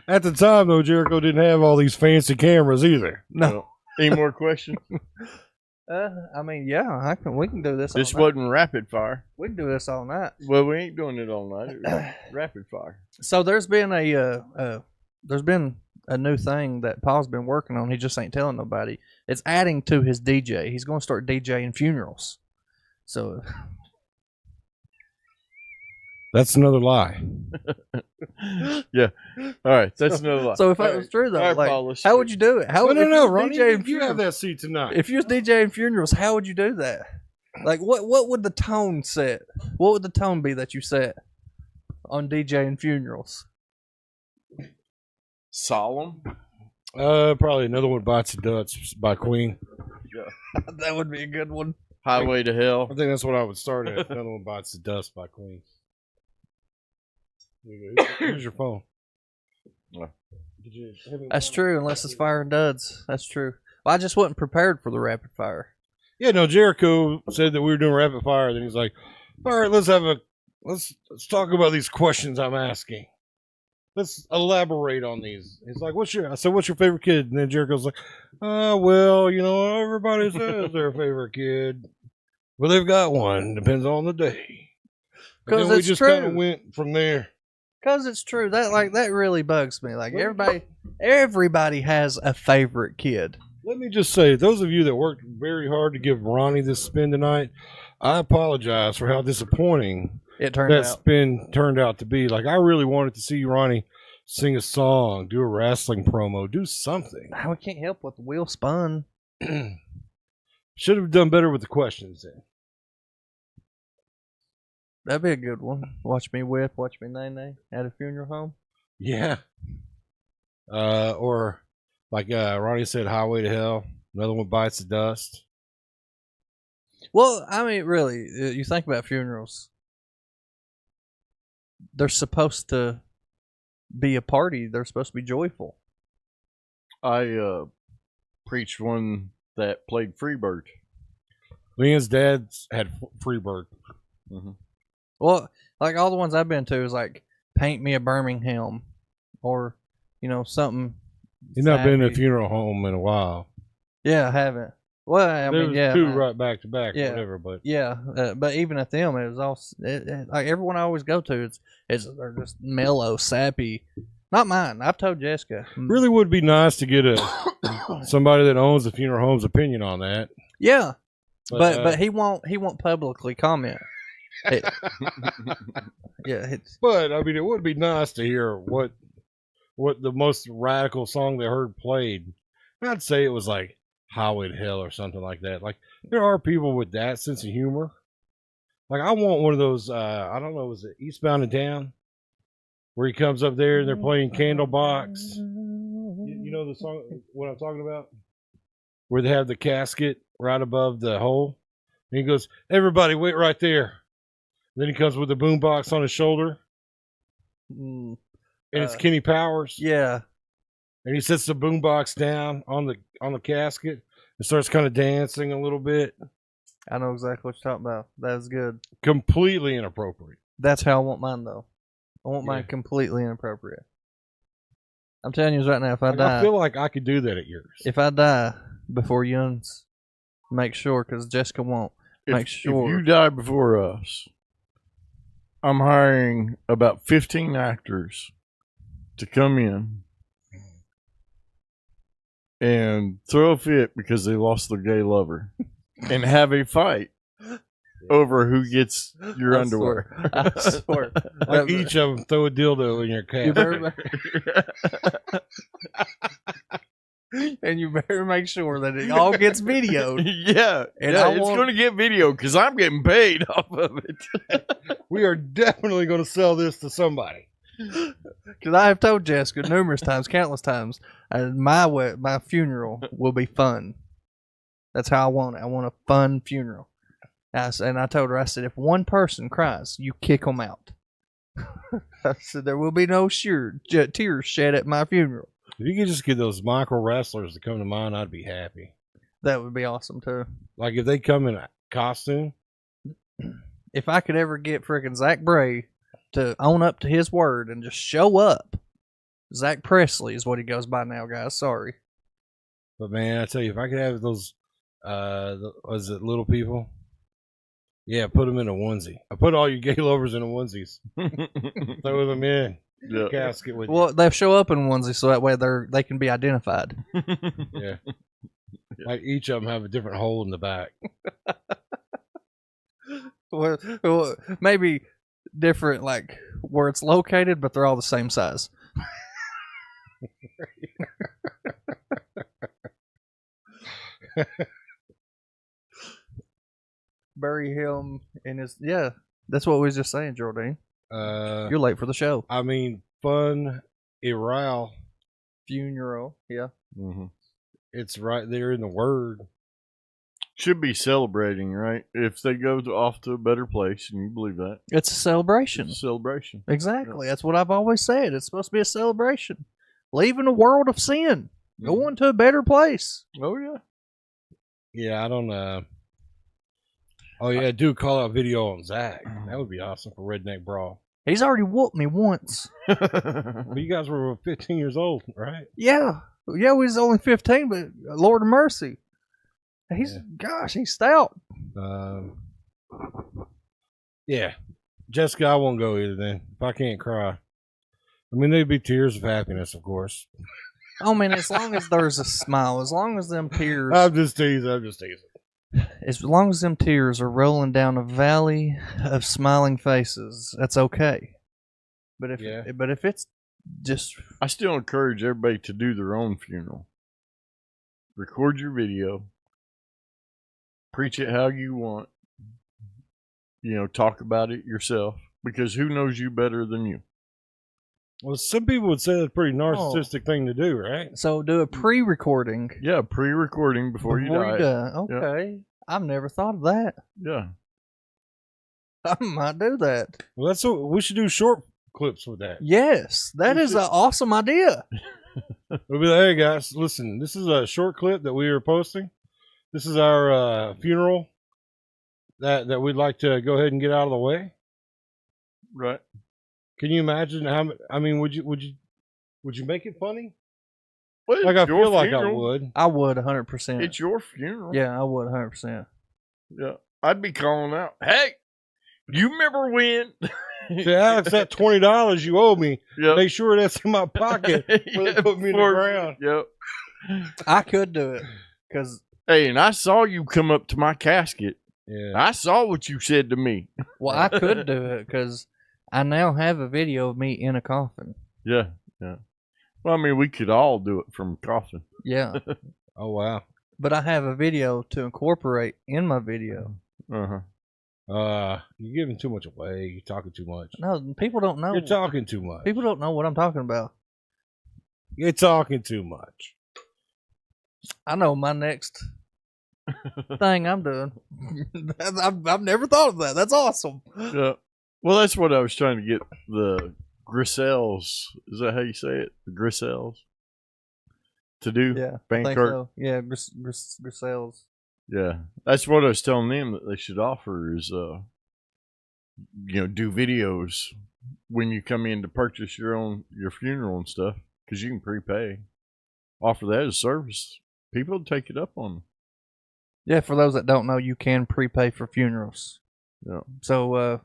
S4: At the time, though, Jericho didn't have all these fancy cameras either.
S13: No.
S12: Any more questions?
S13: I mean, yeah, we can do this.
S12: This
S13: all night.
S12: wasn't rapid fire.
S13: We can do this all night.
S12: Well, we ain't doing it all night. It was rapid fire.
S13: So there's been a new thing that Paul's been working on. He just ain't telling nobody. It's adding to his DJ. He's going to start DJing funerals. So
S4: that's another lie.
S12: Yeah. All right. That's another lie.
S13: So if that was true, though,
S12: right,
S13: how would you do it? How would
S4: no, Ronnie, you have that seat tonight.
S13: If you was DJing funerals, how would you do that? Like, what would the tone set? What would the tone be that you set on DJing funerals?
S12: Solemn.
S4: Probably Another One Bites the Dust by Queen.
S12: Yeah.
S13: That would be a good one.
S12: Highway to Hell.
S4: I think that's what I would start at. Another One Bites the Dust by Queen. Here's your phone.
S13: That's true, unless it's firing duds. That's true. Well, I just wasn't prepared for the rapid fire.
S4: Yeah, no, Jericho said that we were doing rapid fire. Then he's like, "All right, let's let's talk about these questions I'm asking. Let's elaborate on these." He's like, what's your favorite kid? And then Jericho's like, well, everybody says their favorite kid. Well, they've got one. Depends on the day.
S13: Because
S4: we just kind of went from there.
S13: Because it's true. That really bugs me. Like, everybody has a favorite kid.
S4: Let me just say, those of you that worked very hard to give Ronnie this spin tonight, I apologize for how disappointing spin turned out to be. Like, I really wanted to see Ronnie sing a song, do a wrestling promo, do something.
S13: We can't help what the wheel spun.
S4: Should have done better with the questions then.
S13: That'd be a good one. Watch me whip, watch me nay at a funeral home.
S4: Yeah. Or like Ronnie said, Highway to Hell. Another One Bites the Dust.
S13: Well, I mean, really, you think about funerals. They're supposed to be a party. They're supposed to be joyful.
S12: I preached one that played Freebird.
S4: Leanne's dad had Freebird.
S12: Mm-hmm.
S13: Well, like all the ones I've been to is like Paint Me a Birmingham or, something.
S4: You've not been to a funeral home in a while.
S13: Yeah, I haven't. Well, I mean, yeah.
S4: Two right back to back, whatever. But
S13: yeah, but even at them, it was all like everyone I always go to. They're just mellow, sappy. Not mine. I've told Jessica.
S4: Really would be nice to get somebody that owns the funeral home's opinion on that.
S13: Yeah, but he won't publicly comment. Yeah,
S4: but I mean, it would be nice to hear what the most radical song they heard played. I'd say it was like Highway to Hell or something like that. Like, there are people with that sense of humor. Like, I want one of those, I don't know, was it Eastbound and Down? Where he comes up there and they're playing Candlebox. You know the song, what I'm talking about? Where they have the casket right above the hole. And he goes, everybody wait right there. Then he comes with the boombox on his shoulder. And it's Kenny Powers.
S13: Yeah.
S4: And he sets the boombox down on the casket and starts kind of dancing a little bit.
S13: I know exactly what you're talking about. That was good.
S4: Completely inappropriate.
S13: That's how I want mine, though. I want mine completely inappropriate. I'm telling you right now, if I die...
S4: I feel like I could do that at yours.
S13: If I die before Young's Make sure, because Jessica won't. Make sure.
S12: If you die before us, I'm hiring about 15 actors to come in and throw a fit because they lost their gay lover and have a fight over who gets your underwear.
S13: I swear.
S4: Like each of them throw a dildo in your cat.
S13: You better and you better make sure that it all gets videoed.
S12: Yeah,
S13: And
S12: yeah,
S13: I
S12: it's
S13: want-
S12: going to get video because I'm getting paid off of it.
S4: We are definitely going to sell this to somebody.
S13: Because I have told Jessica numerous times, countless times, my funeral will be fun. That's how I want it. I want a fun funeral. And I told her, I said, if one person cries, you kick them out. I said, there will be no tears shed at my funeral.
S4: If you could just get those micro wrestlers to come to mind, I'd be happy.
S13: That would be awesome, too.
S4: Like if they come in a costume.
S13: If I could ever get freaking Zach Bray to own up to his word and just show up. Zach Presley is what he goes by now, guys. Sorry.
S4: But man, I tell you, if I could have those, was it little people? Yeah, put them in a onesie. I put all you gay lovers in a onesies. Throw them in.
S12: Yeah.
S4: Casket with
S13: Well, they'll show up in onesie so that way they can be identified.
S4: Yeah. Like each of them have a different hole in the back.
S13: well, maybe different, like where it's located, but they're all the same size. Bury him in his That's what we was just saying, Jordan. You're late for the show.
S4: I mean, fun, Iral.
S13: Funeral, yeah.
S12: Mm-hmm.
S4: It's right there in the word.
S12: Should be celebrating, right? If they go off to a better place, and you believe that.
S13: It's a celebration.
S12: It's a celebration.
S13: Exactly. That's what I've always said. It's supposed to be a celebration. Leaving a world of sin. Going to a better place.
S12: Oh, yeah.
S4: Yeah, I don't know. Oh, yeah, do call out video on Zach. That would be awesome for Redneck Brawl.
S13: He's already whooped me once.
S4: But you guys were 15 years old, right?
S13: Yeah. Yeah, we was only 15, but Lord of mercy. Gosh, he's stout.
S4: Yeah. Jessica, I won't go either then. If I can't cry. I mean, there'd be tears of happiness, of course.
S13: I mean, as long as there's a smile, as long as them tears...
S4: I'm just teasing.
S13: As long as them tears are rolling down a valley of smiling faces, that's okay. But if it's just...
S12: I still encourage everybody to do their own funeral. Record your video. Preach it how you want. You know, talk about it yourself. Because who knows you better than you?
S4: Well, some people would say that's a pretty narcissistic thing to do, right?
S13: So do a pre-recording.
S12: Yeah, pre-recording before you die.
S13: Okay. Yeah. I've never thought of that.
S12: Yeah.
S13: I might do that.
S4: Well, that's what we should do, short clips with that.
S13: Yes, that is an awesome idea.
S4: We'll be like, hey guys, listen, this is a short clip that we are posting. This is our funeral that we'd like to go ahead and get out of the way.
S12: Right.
S4: Can you imagine how? I mean, would you make it funny?
S12: Well,
S4: like I
S12: your
S4: feel like I
S12: funeral.
S4: would.
S13: I would 100%.
S12: It's your funeral.
S13: Yeah, I would 100%.
S12: Yeah, I'd be calling out, hey, you remember when?
S4: Say, Alex, that $20 you owe me,
S12: Yep.
S4: make sure that's in my pocket when they put me in the ground.
S12: Yep.
S13: I could do it because
S12: Hey, and I saw you come up to my casket.
S4: Yeah.
S12: I saw what you said to me.
S13: well, I could do it because I now have a video of me in a coffin.
S12: Yeah, yeah. Well, I mean, we could all do it from a coffin.
S13: Yeah,
S4: Oh wow.
S13: but I have a video to incorporate in my video.
S12: Uh-huh.
S4: You're giving too much away. You're talking too much.
S13: No, people don't know.
S4: You're talking too much.
S13: People don't know what I'm talking about.
S4: You're talking too much.
S13: I know my next thing I'm doing. I've never thought of that. That's awesome.
S12: Yeah. Well, that's what I was trying to get the Griselles. Is that how you say it? The Griselles? To do?
S13: Yeah, I think
S12: Bankirk?
S13: so. Yeah, Griselles.
S12: Yeah. That's what I was telling them that they should offer is, do videos when you come in to purchase your funeral and stuff. Because you can prepay. Offer that as a service. People would take it up on them.
S13: Yeah, for those that don't know, you can prepay for funerals.
S12: Yeah.
S13: So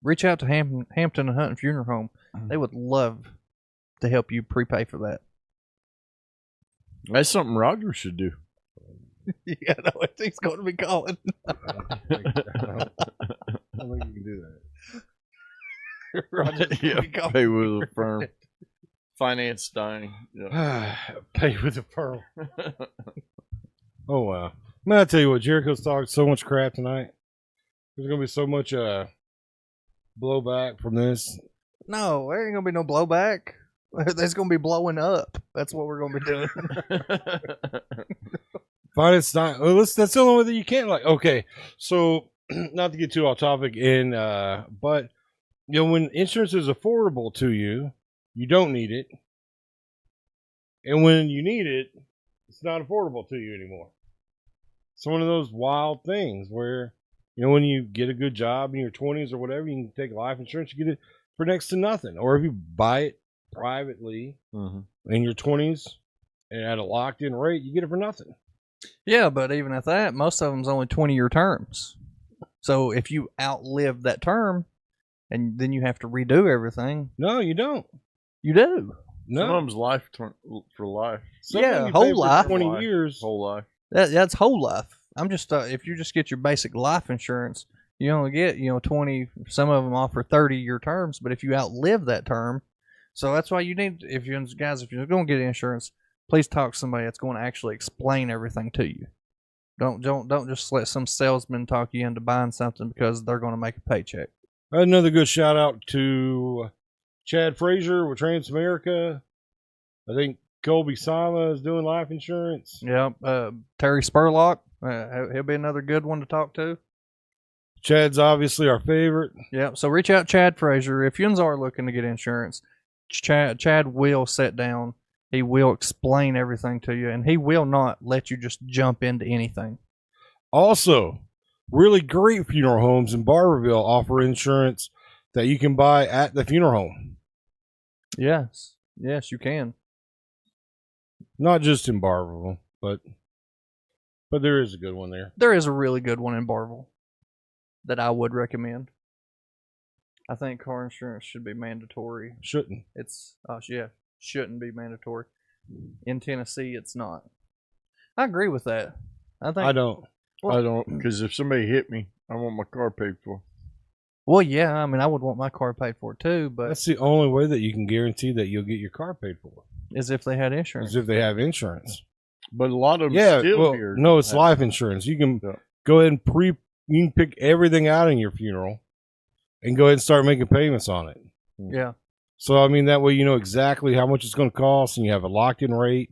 S13: reach out to Hampton and Hunting Funeral Home. They would love to help you prepay for that.
S12: That's something Roger should do.
S13: Yeah, no, he's going to be calling.
S4: I don't think you can do that.
S13: Roger's
S12: Yeah,
S13: gonna be calling.
S12: pay with a firm. Finance dying. Yeah.
S4: Pay with a pearl. Oh wow! Man, I tell you what, Jericho's talked so much crap tonight. There's gonna be so much blowback from this.
S13: No, there ain't going to be no blowback. There's going to be blowing up. That's what we're going to be doing.
S4: Finance not. Well, that's the only way that you can. Like, okay, so not to get too off topic, but when insurance is affordable to you, you don't need it, and when you need it, it's not affordable to you anymore. It's one of those wild things where, when you get a good job in your 20s or whatever, you can take life insurance, you get it for next to nothing. Or if you buy it privately in your 20s and at a locked-in rate, you get it for nothing.
S13: Yeah, but even at that, most of them's only 20-year terms. So if you outlive that term, and then you have to redo everything.
S4: No, you don't.
S13: You do.
S4: No.
S12: Some of them's life for life.
S4: Some of them
S13: Yeah,
S4: you
S13: whole
S4: pay for
S13: life.
S4: 20 years.
S12: Whole life.
S13: That's whole life. I'm just if you just get your basic life insurance, you only get 20. Some of them offer 30-year terms, but if you outlive that term, so that's why you need, if you're going to get insurance, please talk to somebody that's going to actually explain everything to you. Don't just let some salesman talk you into buying something because they're going to make a paycheck.
S4: Another good shout out to Chad Frazier with Transamerica. I think Colby Sama is doing life insurance.
S13: Yeah, Terry Spurlock, he'll be another good one to talk to.
S4: Chad's obviously our favorite.
S13: Yeah, so reach out Chad Frazier if you are looking to get insurance. Chad will sit down. He will explain everything to you, and he will not let you just jump into anything.
S4: Also, really great funeral homes in Barberville offer insurance that you can buy at the funeral home.
S13: Yes, you can.
S4: Not just in Barberville, but there is a good one there.
S13: There is a really good one in Barberville that I would recommend. I think car insurance should be mandatory.
S4: Shouldn't.
S13: Shouldn't be mandatory. In Tennessee, it's not. I agree with that.
S4: I don't.
S12: Because if somebody hit me, I want my car paid for.
S13: Well, yeah, I mean, I would want my car paid for too, but
S4: that's the only way that you can guarantee that you'll get your car paid for.
S13: Is if they had insurance.
S4: Is if they have insurance.
S12: But a lot of them
S4: still
S12: here.
S4: No, it's life insurance. You can go ahead and you can pick everything out in your funeral and go ahead and start making payments on it.
S13: Yeah.
S4: So, I mean, that way you know exactly how much it's going to cost and you have a locked-in rate.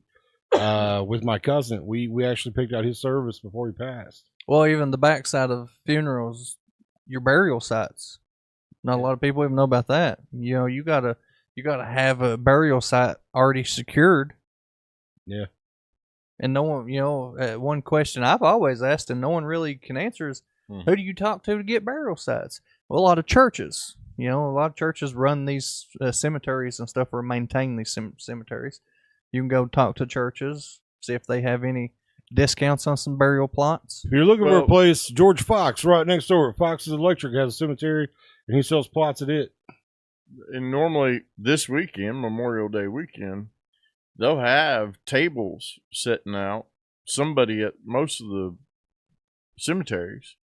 S4: With my cousin, we actually picked out his service before he passed.
S13: Well, even the backside of funerals, your burial sites. Not a lot of people even know about that. You gotta have a burial site already secured.
S4: Yeah.
S13: And no one, one question I've always asked and no one really can answer is, who do you talk to get burial sites? Well, a lot of churches. A lot of churches run these cemeteries and stuff or maintain these cemeteries. You can go talk to churches, see if they have any discounts on some burial plots.
S4: If you're looking for a place, George Fox, right next door, Fox's Electric has a cemetery, and he sells plots at it.
S12: And normally this weekend, Memorial Day weekend, they'll have tables setting out, somebody at most of the cemeteries,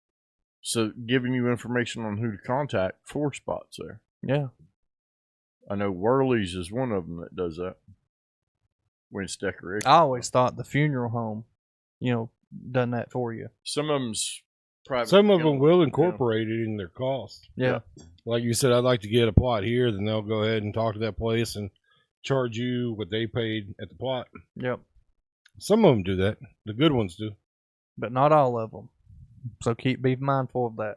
S12: so giving you information on who to contact for spots there.
S13: Yeah.
S12: I know Worley's is one of them that does that. When it's decoration.
S13: I always thought the funeral home, done that for you.
S12: Some of them's private.
S4: Some of them will incorporate it in their cost.
S13: Yeah.
S4: Like you said, I'd like to get a plot here, then they'll go ahead and talk to that place and charge you what they paid at the plot.
S13: Yep.
S4: Some of them do that. The good ones do.
S13: But not all of them. So be mindful of that.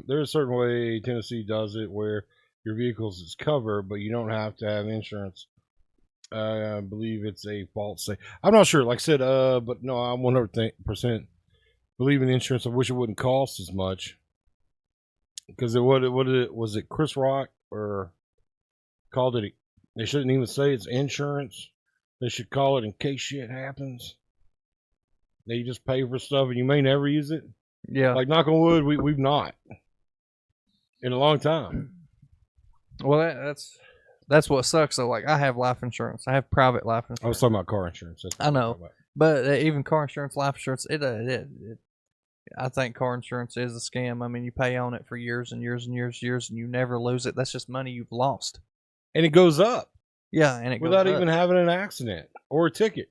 S4: There's a certain way Tennessee does it where your vehicles is covered, but you don't have to have insurance. I believe it's a false say. I'm not sure. Like I said, but no, I'm 100% believe in insurance. I wish it wouldn't cost as much. Because was it Chris Rock or called it? They shouldn't even say it's insurance. They should call it in case shit happens. that you just pay for stuff and you may never use it.
S13: Yeah.
S4: Like, knock on wood, we've not in a long time.
S13: Well, that's what sucks though. Like, I have life insurance. I have private life insurance.
S4: I was talking about car insurance. That's what
S13: I
S4: I'm
S13: know,
S4: talking about.
S13: but even car insurance, life insurance, I think car insurance is a scam. I mean, you pay on it for years and years and years and years, and you never lose it. That's just money you've lost.
S4: And it goes up.
S13: Yeah, and it
S4: without
S13: goes
S4: even
S13: up.
S4: having an accident or a ticket.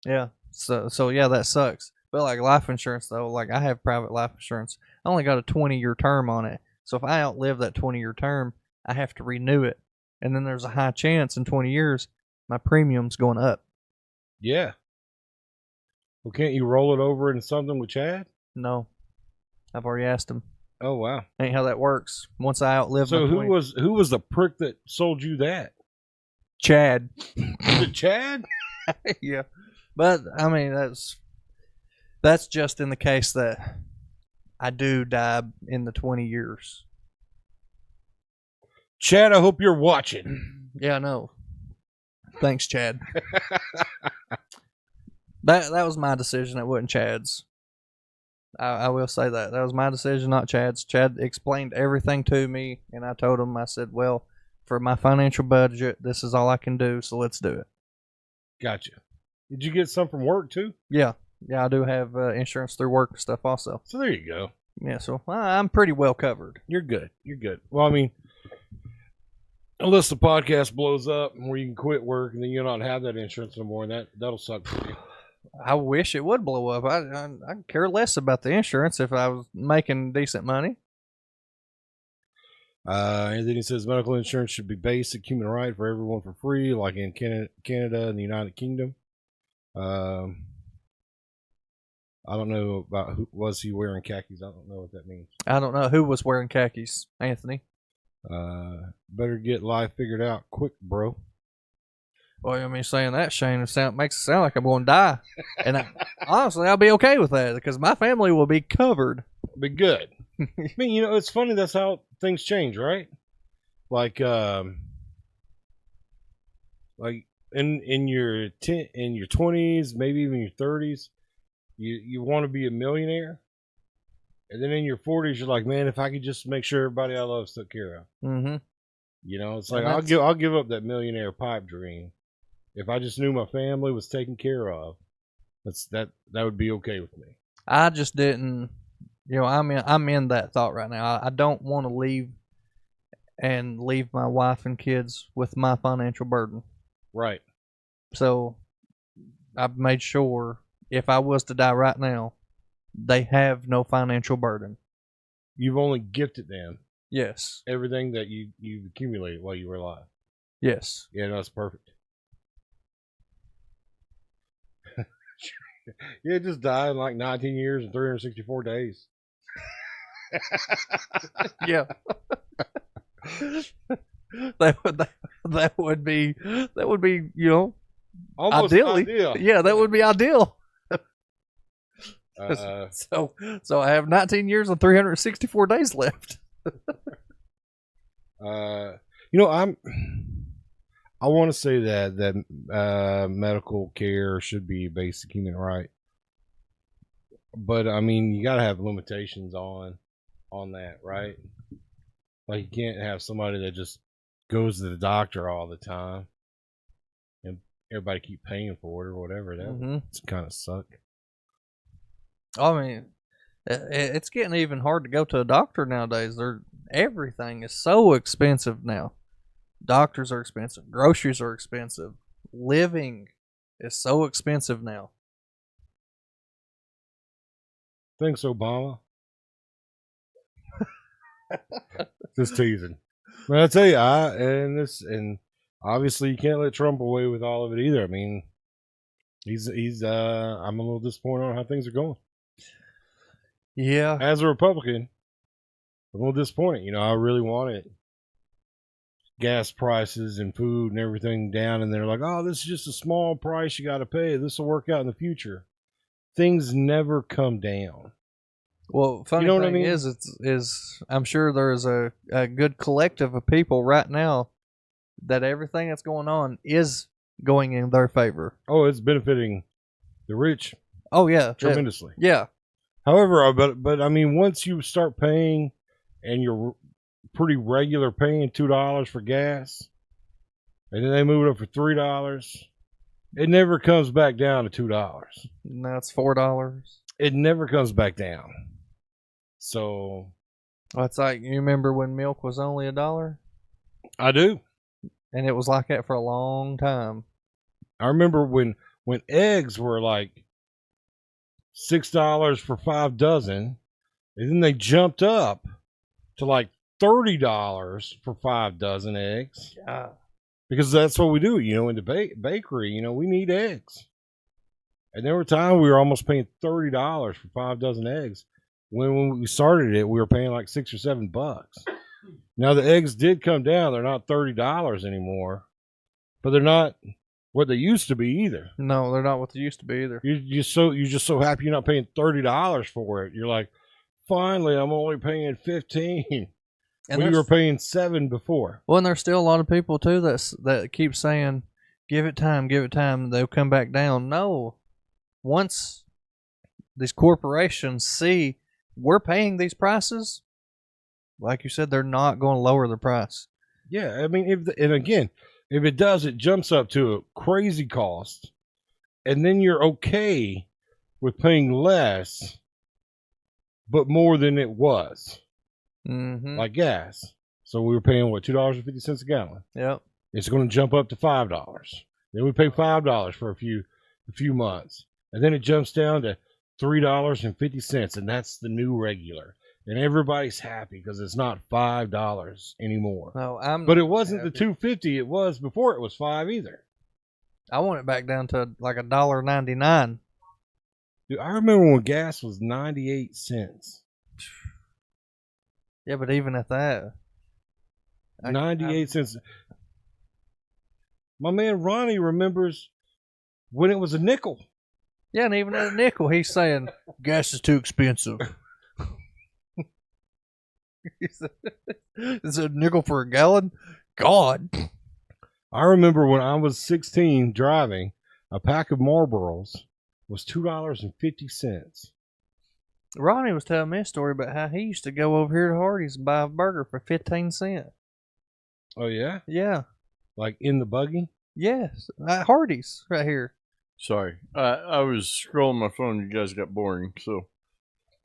S13: Yeah. So yeah, that sucks. But like life insurance though, like I have private life insurance. I only got a 20-year term on it. So if I outlive that 20-year term, I have to renew it. And then there's a high chance in 20 years my premium's going up.
S4: Yeah. Well, can't you roll it over into something with Chad?
S13: No. I've already asked him.
S4: Oh wow.
S13: Ain't how that works. Once I outlive
S4: So
S13: my
S4: who
S13: 20
S4: was the prick that sold you that?
S13: Chad.
S4: Was it Chad?
S13: Yeah. But I mean that's just in the case that I do die in the 20 years.
S4: Chad, I hope you're watching.
S13: Yeah, I know. Thanks, Chad. That was my decision. It wasn't Chad's. I will say that. That was my decision, not Chad's. Chad explained everything to me, and I told him, I said, well, for my financial budget, this is all I can do, so let's do it.
S4: Gotcha. Did you get some from work too?
S13: Yeah. Yeah, I do have insurance through work and stuff also.
S4: So there you go.
S13: Yeah, so I'm pretty well covered.
S4: You're good. You're good. Well, I mean, unless the podcast blows up where you can quit work and then you'll not have that insurance no more, and that'll suck for you.
S13: I wish it would blow up. I care less about the insurance if I was making decent money.
S4: And then he says medical insurance should be basic human right for everyone for free, like in Canada and the United Kingdom. I don't know about who was he wearing khakis. I don't know what that means.
S13: I don't know who was wearing khakis, Anthony.
S4: Better get life figured out quick, bro.
S13: Well, I mean, saying that, Shane, makes it sound like I'm going to die. And honestly, I'll be okay with that because my family will be covered.
S4: Be good. I mean, you know, it's funny. That's how things change, right? Like in your 20s, maybe even your 30s, you want to be a millionaire, and then in your 40s, you're like, man, if I could just make sure everybody I love is took care of.
S13: Mm-hmm.
S4: You know, it's like I'll give up that millionaire pipe dream if I just knew my family was taken care of. That would be okay with me.
S13: I just didn't. You know, I'm in that thought right now. I don't want to leave my wife and kids with my financial burden.
S4: Right.
S13: So I've made sure if I was to die right now, they have no financial burden.
S4: You've only gifted them.
S13: Yes.
S4: Everything that you've accumulated while you were alive.
S13: Yes.
S4: Yeah, that's perfect. Yeah, just die in like 19 years and 364 days.
S13: Yeah. that would be you know,
S4: almost
S13: ideally.
S4: ideal.
S13: Yeah, that would be ideal.
S4: Uh,
S13: so I have 19 years and 364 days left.
S4: You know, I want to say that medical care should be a basic human right, but I mean, you got to have limitations on that, right? Like, you can't have somebody that just goes to the doctor all the time and everybody keep paying for it or whatever. That's kind of suck.
S13: I mean, it's getting even hard to go to a doctor nowadays. Everything is so expensive now. Doctors are expensive. Groceries are expensive. Living is so expensive now.
S4: Thanks, Obama. Just teasing. But I tell you, and obviously you can't let Trump away with all of it either. I mean, he's I'm a little disappointed on how things are going.
S13: Yeah.
S4: As a Republican, I'm a little disappointed. You know, I really wanted gas prices and food and everything down, and they're like, oh, this is just a small price you got to pay. This will work out in the future. Things never come down.
S13: Well, funny thing is I'm sure there's a good collective of people right now that everything that's going on is going in their favor.
S4: Oh, it's benefiting the rich.
S13: Oh yeah,
S4: tremendously.
S13: Yeah.
S4: However, but I mean, once you start paying, and you're pretty regular paying $2 for gas, and then they move it up for $3, it never comes back down to $2.
S13: Now it's $4.
S4: It never comes back down. So
S13: it's like, you remember when milk was only $1?
S4: I do,
S13: and it was like that for a long time.
S4: I remember when eggs were like $6 for 5 dozen, and then they jumped up to like $30 for 5 dozen eggs.
S13: Yeah.
S4: Because that's what we do, in the bakery. We need eggs. And there were times we were almost paying $30 for 5 dozen eggs. When we started it, we were paying like $6 or $7. Now the eggs did come down; they're not $30 anymore, but they're not what they used to be either.
S13: No, they're not what they used to be either.
S4: You're just so happy you're not paying $30 for it. You're like, finally, I'm only paying $15. And you were paying $7 before.
S13: Well, and there's still a lot of people too that keep saying, "Give it time, give it time." They'll come back down. No, once these corporations see we're paying these prices, like you said, they're not going to lower the price.
S4: Yeah, I mean, if it does, it jumps up to a crazy cost, and then you're okay with paying less, but more than it was.
S13: Mm-hmm.
S4: Like gas. So we were paying what, $2.50 a gallon.
S13: Yep.
S4: It's going to jump up to $5. Then we pay $5 for a few months, and then it jumps down to $3.50, and that's the new regular. And everybody's happy because it's not $5 anymore.
S13: No,
S4: but it wasn't the $2.50 it was before it was $5 either.
S13: I want it back down to like $1.99.
S4: Dude, I remember when gas was 98 cents.
S13: Yeah, but even at that,
S4: 98 cents. My man Ronnie remembers when it was a nickel.
S13: Yeah, and even at a nickel, he's saying gas is too expensive. Is it a nickel for a gallon? God.
S4: I remember when I was 16 driving, a pack of Marlboros was $2.50.
S13: Ronnie was telling me a story about how he used to go over here to Hardee's and buy a burger for 15 cents.
S4: Oh, yeah?
S13: Yeah.
S4: Like in the buggy?
S13: Yes. At Hardee's right here.
S12: Sorry. I was scrolling my phone. You guys got boring, so.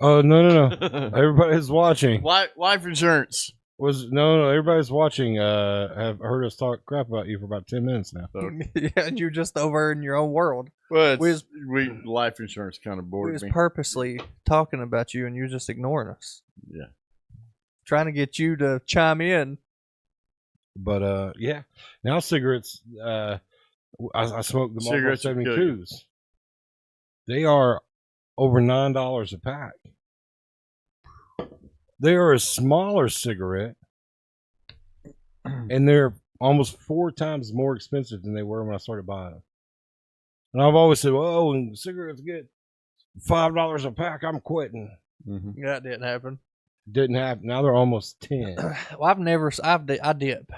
S4: Oh, no. Everybody's watching.
S12: Life insurance.
S4: No, everybody's watching. Have heard us talk crap about you for about 10 minutes now.
S12: So.
S13: Yeah, and you're just over in your own world.
S12: Well, life insurance kind of bored me.
S13: We was purposely talking about you, and you're just ignoring us.
S12: Yeah.
S13: Trying to get you to chime in.
S4: But, yeah. Now cigarettes, I smoke the Marlboro 72s. They are over $9 a pack. They are a smaller cigarette, and they're almost 4 times more expensive than they were when I started buying them. And I've always said, well, when cigarettes get $5 a pack, I'm quitting.
S13: Mm-hmm. That didn't happen.
S4: Didn't happen. Now they're almost 10.
S13: Well, I dip.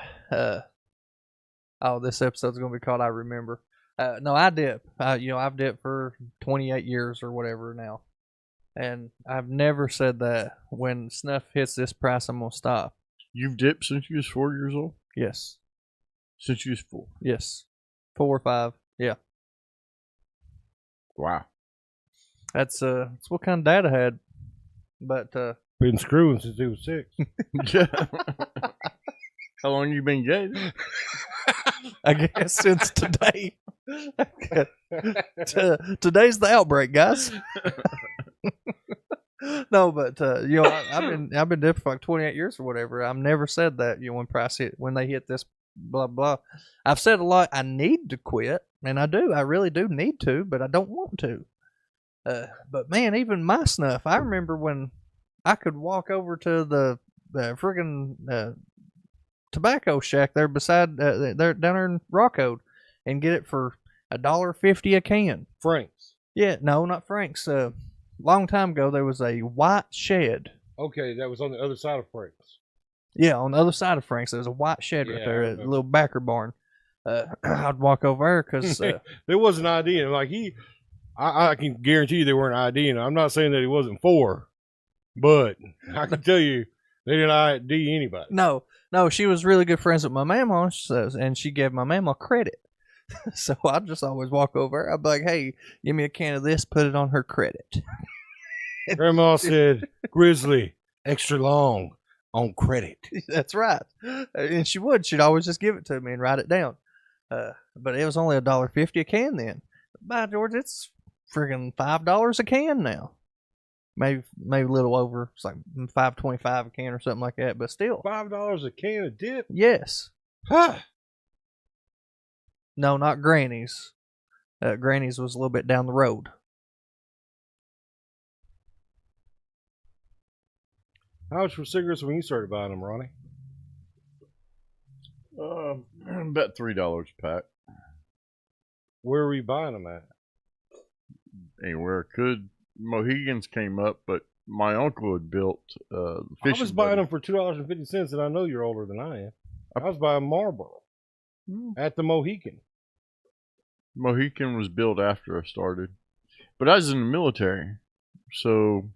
S13: This episode's going to be called I Remember. No, I dip. I've dipped for 28 years or whatever now. And I've never said that when snuff hits this price, I'm going to stop.
S12: You've dipped since you was 4 years old?
S13: Yes.
S12: Since you was 4?
S13: Yes. 4 or 5. Yeah.
S12: Wow.
S13: That's what kind of dad I had. But
S4: been screwing since he was 6.
S12: Yeah. How long you been gay?
S13: I guess since today. Today's the outbreak, guys. No, but I've been dipping for like 28 years or whatever. I've never said that. When they hit this blah blah. I've said a lot. I need to quit, and I do. I really do need to, but I don't want to. But man, even my snuff. I remember when I could walk over to the friggin' tobacco shack there beside there down there in Rockwood and get it for $1.50 a can.
S4: Frank's.
S13: Yeah, no, not Frank's. Long time ago, there was a white shed.
S4: Okay, that was on the other side of Frank's.
S13: Yeah, on the other side of Frank's, there was a white shed right there, a little backer barn. I'd walk over there because
S4: there was an idea. Like I can guarantee you they weren't IDing. I'm not saying that he wasn't 4, but I can tell you they didn't ID anybody.
S13: No, she was really good friends with my mama, and she gave my mama credit. So I just always walk over. I'd be like, "Hey, give me a can of this. Put it on her credit."
S4: Grandma said, "Grizzly, extra long on credit."
S13: That's right, and she would. She'd always just give it to me and write it down. But it was only $1.50 a can then. By George, it's friggin' $5 a can now. Maybe a little over. It's like $5.25 a can or something like that. But still,
S4: $5 a can of dip.
S13: Yes.
S4: Huh.
S13: No, not Granny's. Granny's was a little bit down the road.
S4: How much for cigarettes when you started buying them, Ronnie?
S12: About $3 a pack.
S4: Where were you buying them at?
S12: Anywhere I could. Mohegans came up, but my uncle had built
S4: I was buying them for $2.50, and I know you're older than I am. I was buying Marlboro at the Mohican.
S12: Mohican was built after I started, but I was in the military, so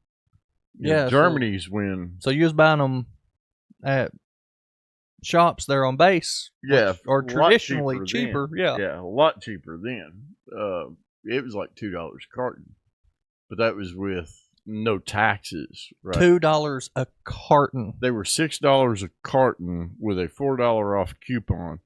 S13: Yeah,
S12: Germany's when.
S13: So you was buying them at shops there on base,
S12: Yeah,
S13: or
S12: a lot
S13: traditionally cheaper.
S12: then. Yeah, a lot cheaper then. It was like $2 a carton, but that was with no taxes. Right?
S13: $2 a carton.
S12: They were $6 a carton with a $4 off coupon.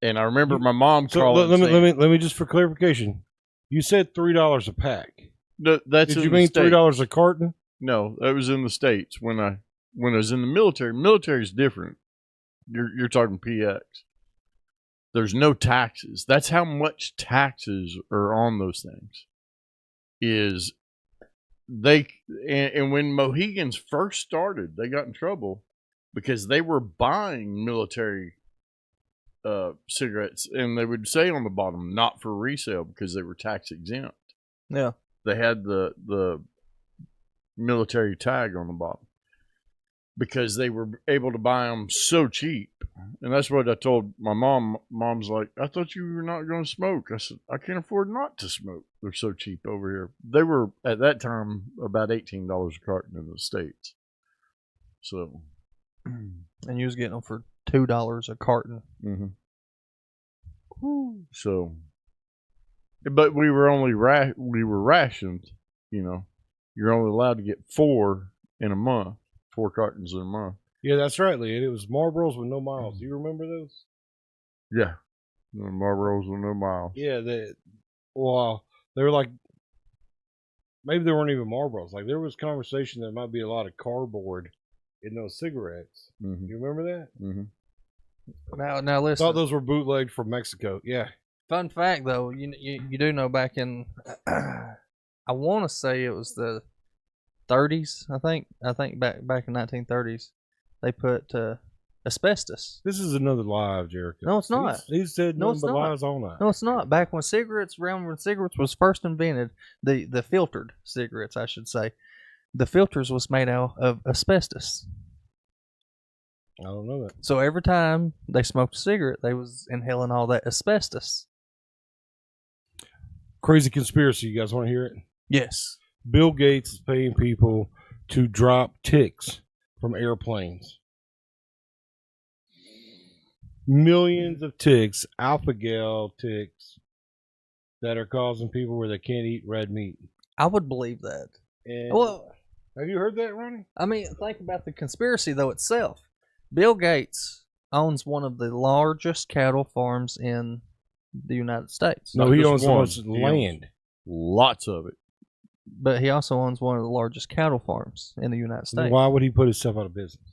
S12: And I remember my mom calling.
S4: Let me just for clarification. You said $3 a pack.
S12: No, that's
S4: Did you mean $3 a carton?
S12: No, that was in the States when I was in the military. Military's different. You're talking PX. There's no taxes. That's how much taxes are on those things. Is they and when Mohegans first started, they got in trouble because they were buying military cigarettes, and they would say on the bottom, "Not for resale," because they were tax exempt.
S13: Yeah,
S12: they had the military tag on the bottom because they were able to buy them so cheap. And that's what I told my mom. Mom's like, "I thought you were not going to smoke." I said, "I can't afford not to smoke. They're so cheap over here." They were at that time about $18 a carton in the States. So,
S13: and you was getting them for $2 a carton.
S12: Mm-hmm. So, but we were only rationed. You know, you're only allowed to get 4 in a month, 4 cartons in a month.
S4: Yeah, that's right, Lee. It was Marlboros with no miles. Do you remember those?
S12: Yeah, the Marlboros with no miles.
S4: Yeah, they were like, maybe they weren't even Marlboros. Like there was conversation that might be a lot of cardboard in those cigarettes.
S12: Mm-hmm.
S4: You remember that?
S12: Mm-hmm.
S13: Now listen.
S4: Thought those were bootlegged from Mexico. Yeah.
S13: Fun fact though, you do know back in, I want to say it was the 30s. I think back in 1930s, they put asbestos.
S4: This is another lie, Jericho.
S13: No, it's not.
S4: He said
S13: No,
S4: nothing
S13: it's
S4: but
S13: not.
S4: lies all night.
S13: No, it's not. Back when cigarettes was first invented, the filtered cigarettes, I should say, the filters was made out of asbestos.
S4: I don't know that.
S13: So every time they smoked a cigarette, they was inhaling all that asbestos.
S4: Crazy conspiracy. You guys want to hear it?
S13: Yes.
S4: Bill Gates is paying people to drop ticks from airplanes. Millions of ticks, alpha-gal ticks, that are causing people where they can't eat red meat.
S13: I would believe that.
S4: And
S13: Well,
S4: have you heard that, Ronnie?
S13: I mean, think about the conspiracy though itself. Bill Gates owns one of the largest cattle farms in the United States.
S4: No,
S12: Not
S4: he
S12: just
S4: owns so
S12: one.
S4: much
S12: He
S4: land.
S12: Lots of it.
S13: But he also owns one of the largest cattle farms in the United States.
S4: Why would he put himself out of business?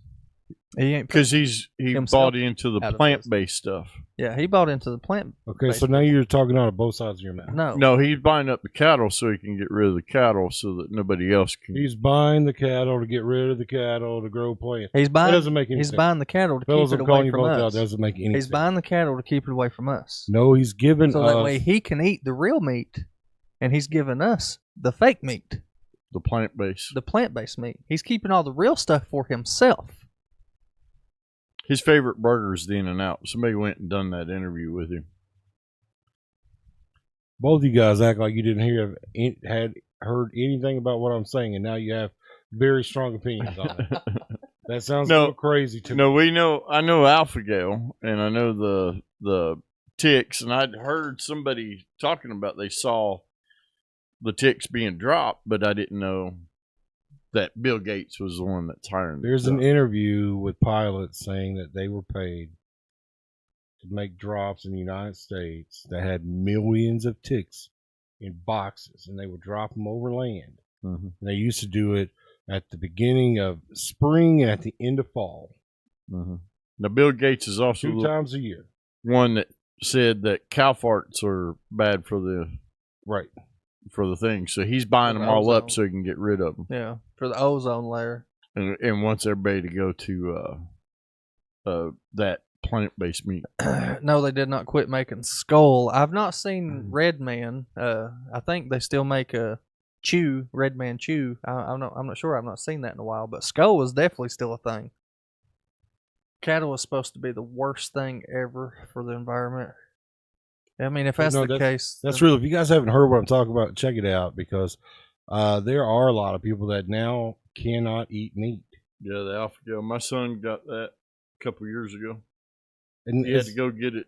S13: He ain't
S12: Because he
S13: himself
S12: bought into the
S13: out of
S12: plant-based stuff.
S13: Yeah, he bought into the plant.
S4: Okay, so now you're talking out of both sides of your mouth.
S12: No, he's buying up the cattle so he can get rid of the cattle so that nobody else can.
S4: He's buying the cattle to get rid of the cattle to grow plants.
S13: He's buying.
S4: That doesn't make any
S13: he's
S4: sense.
S13: buying the cattle to
S4: Fellas,
S13: keep it
S4: I'm calling
S13: away
S4: you
S13: from
S4: both out.
S13: us.
S4: That doesn't make any
S13: He's
S4: sense.
S13: buying the cattle to keep it away from us.
S4: No, he's giving
S13: So
S4: us.
S13: that way he can eat the real meat, and he's giving us the fake meat,
S12: The plant-based.
S13: the plant-based meat. He's keeping all the real stuff for himself.
S12: His favorite burger is the In-N-Out. Somebody went and done that interview with him.
S4: Both of you guys act like you didn't heard anything about what I'm saying, and now you have very strong opinions on it. That sounds a little crazy to me.
S12: No, I know alpha-gal, and I know the ticks, and I'd heard somebody talking about they saw the ticks being dropped, but I didn't know that Bill Gates was the one that's hiring them.
S4: There's an interview with pilots saying that they were paid to make drops in the United States that had millions of ticks in boxes, and they would drop them over land.
S12: Mm-hmm.
S4: And they used to do it at the beginning of spring and at the end of fall.
S12: Mm-hmm. Now, Bill Gates is also
S4: 2 times a year.
S12: One that said that cow farts are bad for the thing, so he's buying them all up so he can get rid of them.
S13: Yeah, for the ozone layer.
S12: And wants everybody to go to that plant-based meat.
S13: No, they did not quit making Skull. I've not seen Red Man. I think they still make a Chew, Red Man Chew. I'm not sure. I've not seen that in a while. But Skull is definitely still a thing. Cattle is supposed to be the worst thing ever for the environment. I mean, if that's the case,
S4: that's real. If you guys haven't heard what I'm talking about, check it out, because there are a lot of people that now cannot eat meat.
S12: Yeah, the alpha-gal. My son got that a couple years ago.
S4: And
S12: he had to go get it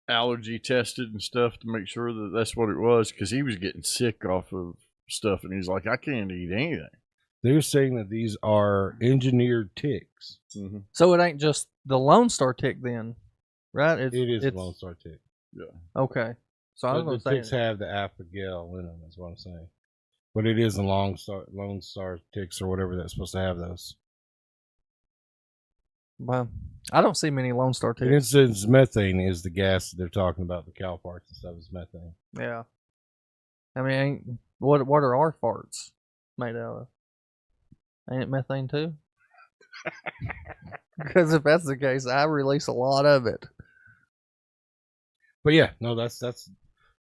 S12: allergy tested and stuff to make sure that that's what it was, because he was getting sick off of stuff, and he's like, I can't eat anything.
S4: They're saying that these are engineered ticks.
S12: Mm-hmm.
S13: So it ain't just the Lone Star tick then, right?
S4: It is a Lone Star tick.
S12: Yeah.
S13: Okay. So I was going to say
S4: ticks have the alpha-gal in them. That's what I'm saying. But it is the Lone Star ticks or whatever that's supposed to have those.
S13: Well, I don't see many Lone Star ticks.
S4: For instance, methane is the gas that they're talking about. The cow farts and stuff is methane.
S13: Yeah. I mean, what are our farts made out of? Ain't it methane too? Because if that's the case, I release a lot of it.
S4: But yeah, no, that's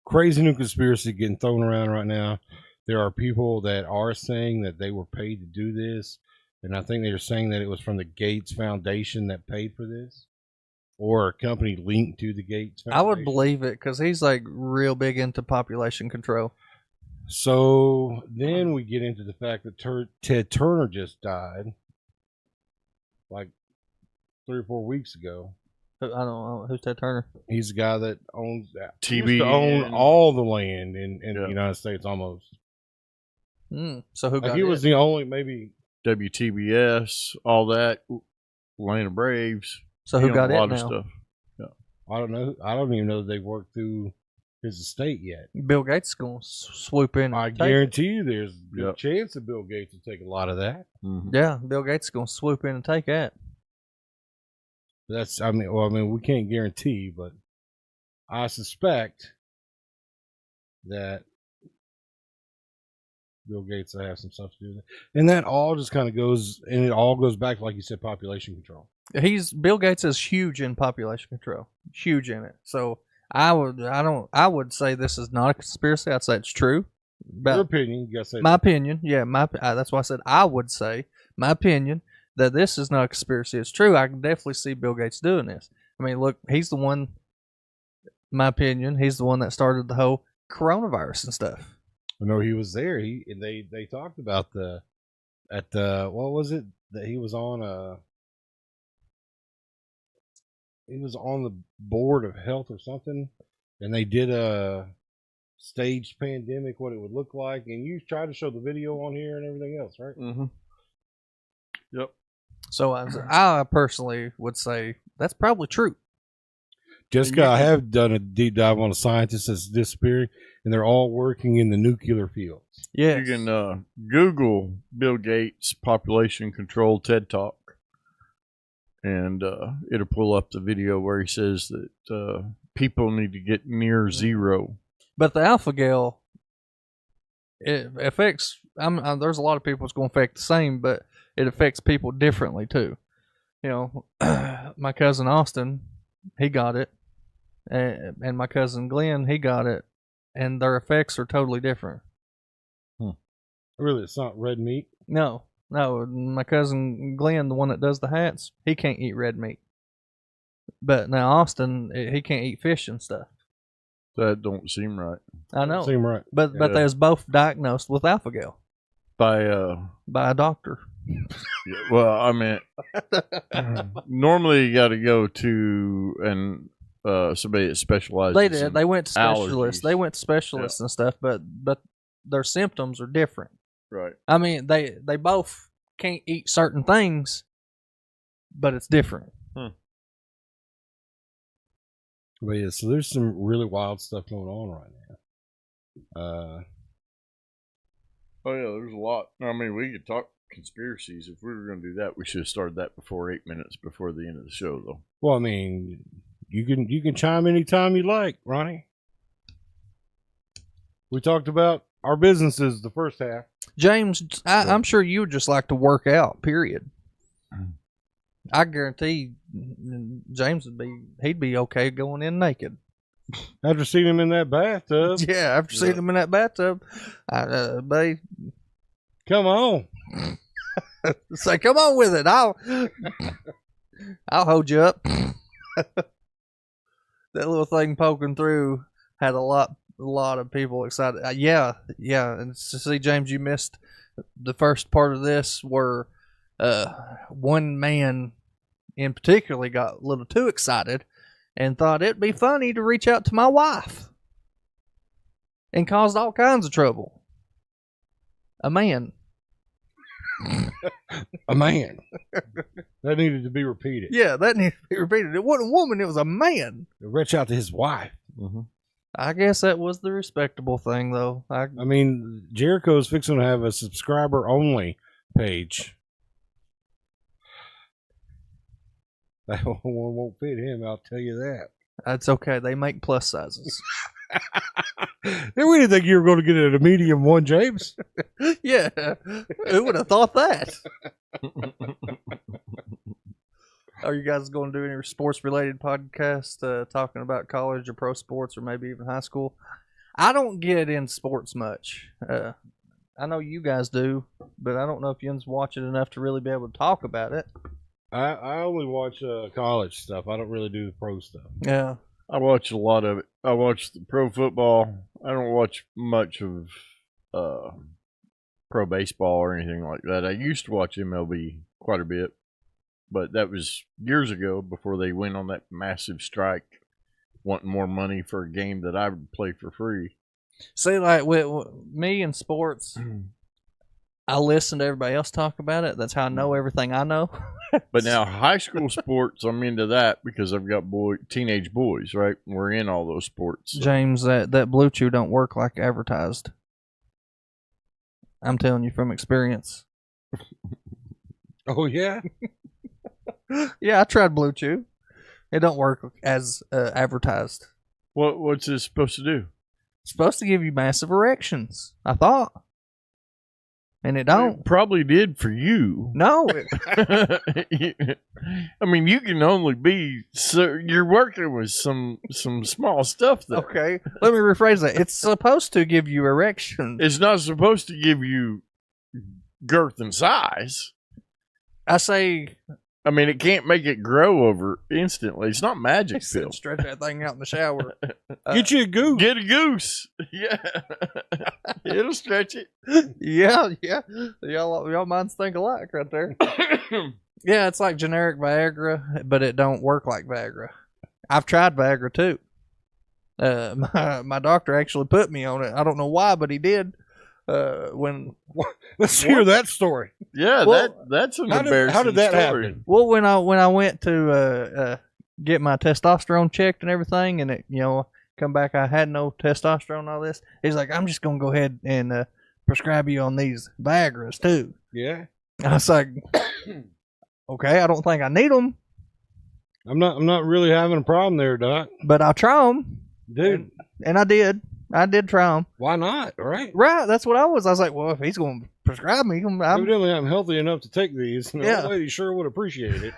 S4: crazy new conspiracy getting thrown around right now. There are people that are saying that they were paid to do this, and I think they're saying that it was from the Gates Foundation that paid for this, or a company linked to the Gates Foundation.
S13: I would believe it, because he's like real big into population control.
S4: So then we get into the fact that Ted Turner just died like 3 or 4 weeks ago.
S13: I don't know. Who's Ted Turner?
S4: He's the guy that owns
S12: TB,
S4: used to own all the land in the United States almost.
S13: So who got
S4: he was the only, maybe
S12: WTBS, all that, Atlanta Braves.
S13: So who got
S12: a lot
S13: it
S12: of
S13: now?
S12: stuff. Yeah.
S4: I don't know. I don't even know that they've worked through his estate yet.
S13: Bill Gates is going to swoop in.
S4: I guarantee you there's a good chance that Bill Gates will take a lot of that.
S12: Mm-hmm.
S13: Yeah, Bill Gates is going to swoop in and take that.
S4: I mean, we can't guarantee, but I suspect that Bill Gates will have some stuff to do with it. And that all just kind of goes, and it all goes back to, like you said, population control.
S13: Bill Gates is huge in population control, huge in it. So I would say this is not a conspiracy. I'd say it's true.
S4: Your opinion, you gotta say
S13: my
S4: that.
S13: opinion. Yeah, that's why I said I would say my opinion that this is not a conspiracy. It's true. I can definitely see Bill Gates doing this. I mean, look, he's the one. My opinion, he's the one that started the whole coronavirus and stuff.
S4: No, he was there. They talked about what was it that he was on he was on the board of health or something, and they did a staged pandemic, what it would look like, and you tried to show the video on here and everything else, right?
S12: Mm-hmm. Yep.
S13: So I personally would say that's probably true.
S4: Jessica, I have done a deep dive on a scientist that's disappearing, and they're all working in the nuclear fields.
S13: Yeah,
S12: you can Google Bill Gates population control TED Talk, and it'll pull up the video where he says that people need to get near zero.
S13: But the alpha-gal, it affects. There's a lot of people it's going to affect the same, but it affects people differently too. You know, my cousin Austin, he got it, and my cousin Glenn, he got it, and their effects are totally different.
S4: Really, it's not red meat?
S13: No. My cousin Glenn, the one that does the hats, he can't eat red meat. But now Austin, he can't eat fish and stuff.
S12: That don't seem right.
S13: I know.
S4: Seem right.
S13: But they was both diagnosed with alpha-gal
S12: By
S13: a doctor.
S12: well, I mean, normally you got to go to somebody that specializes.
S13: They did.
S12: in
S13: They went to specialists.
S12: allergies.
S13: They went to specialists and stuff, but their symptoms are different.
S12: Right.
S13: I mean, they both can't eat certain things, but it's different.
S4: But yeah, so there's some really wild stuff going on right now.
S12: Oh yeah, there's a lot. I mean, we could talk conspiracies. If we were going to do that, we should have started that before 8 minutes before the end of the show, though.
S4: Well, I mean, you can chime anytime you like, Ronnie. We talked about our businesses the first half.
S13: James, I'm sure you would just like to work out. Period. I guarantee James he'd be okay going in naked.
S4: After seeing him in that bathtub.
S13: Yeah, after seeing him in that bathtub, babe,
S4: come on.
S13: Say, come on with it. I'll hold you up. That little thing poking through had a lot of people excited. Yeah, and to see James, you missed the first part of this where one man in particular got a little too excited and thought it'd be funny to reach out to my wife and caused all kinds of trouble. A man.
S4: A man. That needed to be repeated.
S13: Yeah, that needed to be repeated. It wasn't a woman, it was a man.
S4: Reach out to his wife.
S12: Mm-hmm.
S13: I guess that was the respectable thing, though.
S4: I mean, Jericho is fixing to have a subscriber-only page. That one won't fit him, I'll tell you that.
S13: That's okay. They make plus sizes.
S4: We didn't think you were going to get it at a medium one, James.
S13: Yeah. Who would have thought that? Are you guys going to do any sports-related podcasts talking about college or pro sports or maybe even high school? I don't get in sports much. I know you guys do, but I don't know if you watch it enough to really be able to talk about it.
S4: I only watch college stuff. I don't really do the pro stuff.
S13: Yeah.
S12: I watch a lot of it. I watch the pro football. I don't watch much of pro baseball or anything like that. I used to watch MLB quite a bit, but that was years ago before they went on that massive strike wanting more money for a game that I would play for free.
S13: See, like with me in sports, I listen to everybody else talk about it. That's how I know everything I know.
S12: But now high school sports, I'm into that because I've got teenage boys, right? We're in all those sports. So.
S13: James, that Blue Chew don't work like advertised. I'm telling you from experience.
S4: Oh, yeah?
S13: Yeah, I tried Blue Chew. It don't work as advertised.
S12: What's this supposed to do?
S13: It's supposed to give you massive erections, I thought. And it don't.
S12: It probably did for you.
S13: No.
S12: I mean, you can only be so you're working with some small stuff there.
S13: Okay, let me rephrase that. It's supposed to give you erections.
S12: It's not supposed to give you girth and size. I mean, it can't make it grow over instantly. It's not magic pill.
S13: Stretch that thing out in the shower.
S4: Get you a goose.
S12: Get a goose. Yeah. It'll stretch it.
S13: Yeah. Y'all minds think alike right there. Yeah, it's like generic Viagra, but it don't work like Viagra. I've tried Viagra too. My doctor actually put me on it. I don't know why, but he did.
S4: Let's hear that story.
S12: Yeah,
S13: well,
S12: that's an embarrassing
S4: how did that
S12: story.
S4: happen?
S13: Well, when I went to get my testosterone checked and everything, and it come back I had no testosterone and all this, he's like, I'm just gonna go ahead and prescribe you on these Viagras too.
S4: Yeah.
S13: I was like, okay, I don't think I need them.
S4: I'm not really having a problem there, Doc.
S13: But I'll try them,
S4: dude.
S13: And I did. I did try them.
S4: Why not? Right.
S13: That's what I was. I was like, well, if he's going to prescribe me,
S4: evidently I'm healthy enough to take these. And
S13: yeah.
S4: The lady sure would appreciate it.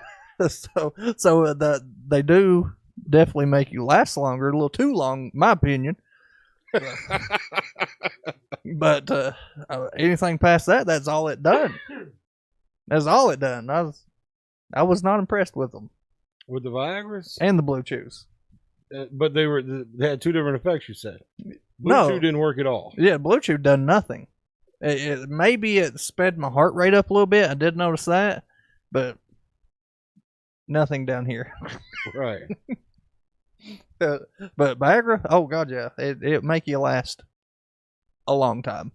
S13: so they do definitely make you last longer, a little too long, in my opinion. But anything past that, that's all it done. That's all it done. I was not impressed with them.
S4: With the Viagras
S13: and the Blue Chews.
S4: But they had two different effects. You said
S13: No.
S4: Bluetooth didn't work at all.
S13: Yeah, Bluetooth done nothing. Maybe it sped my heart rate up a little bit. I did notice that, but nothing down here.
S4: Right.
S13: But Viagra, oh god, yeah, it make you last a long time.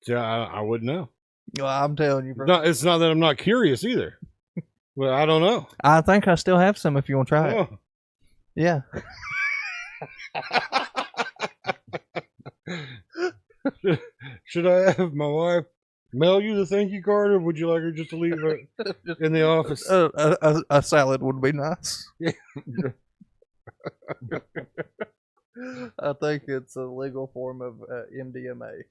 S4: Yeah, I wouldn't know.
S13: Well, I'm telling you, bro.
S4: No, it's not that I'm not curious either. Well, I don't know.
S13: I think I still have some if you want to try it.
S4: Oh.
S13: Yeah.
S4: Should I have my wife mail you the thank you card, or would you like her just to leave it in the office?
S13: A salad would be nice.
S4: Yeah.
S13: I think it's a legal form of MDMA.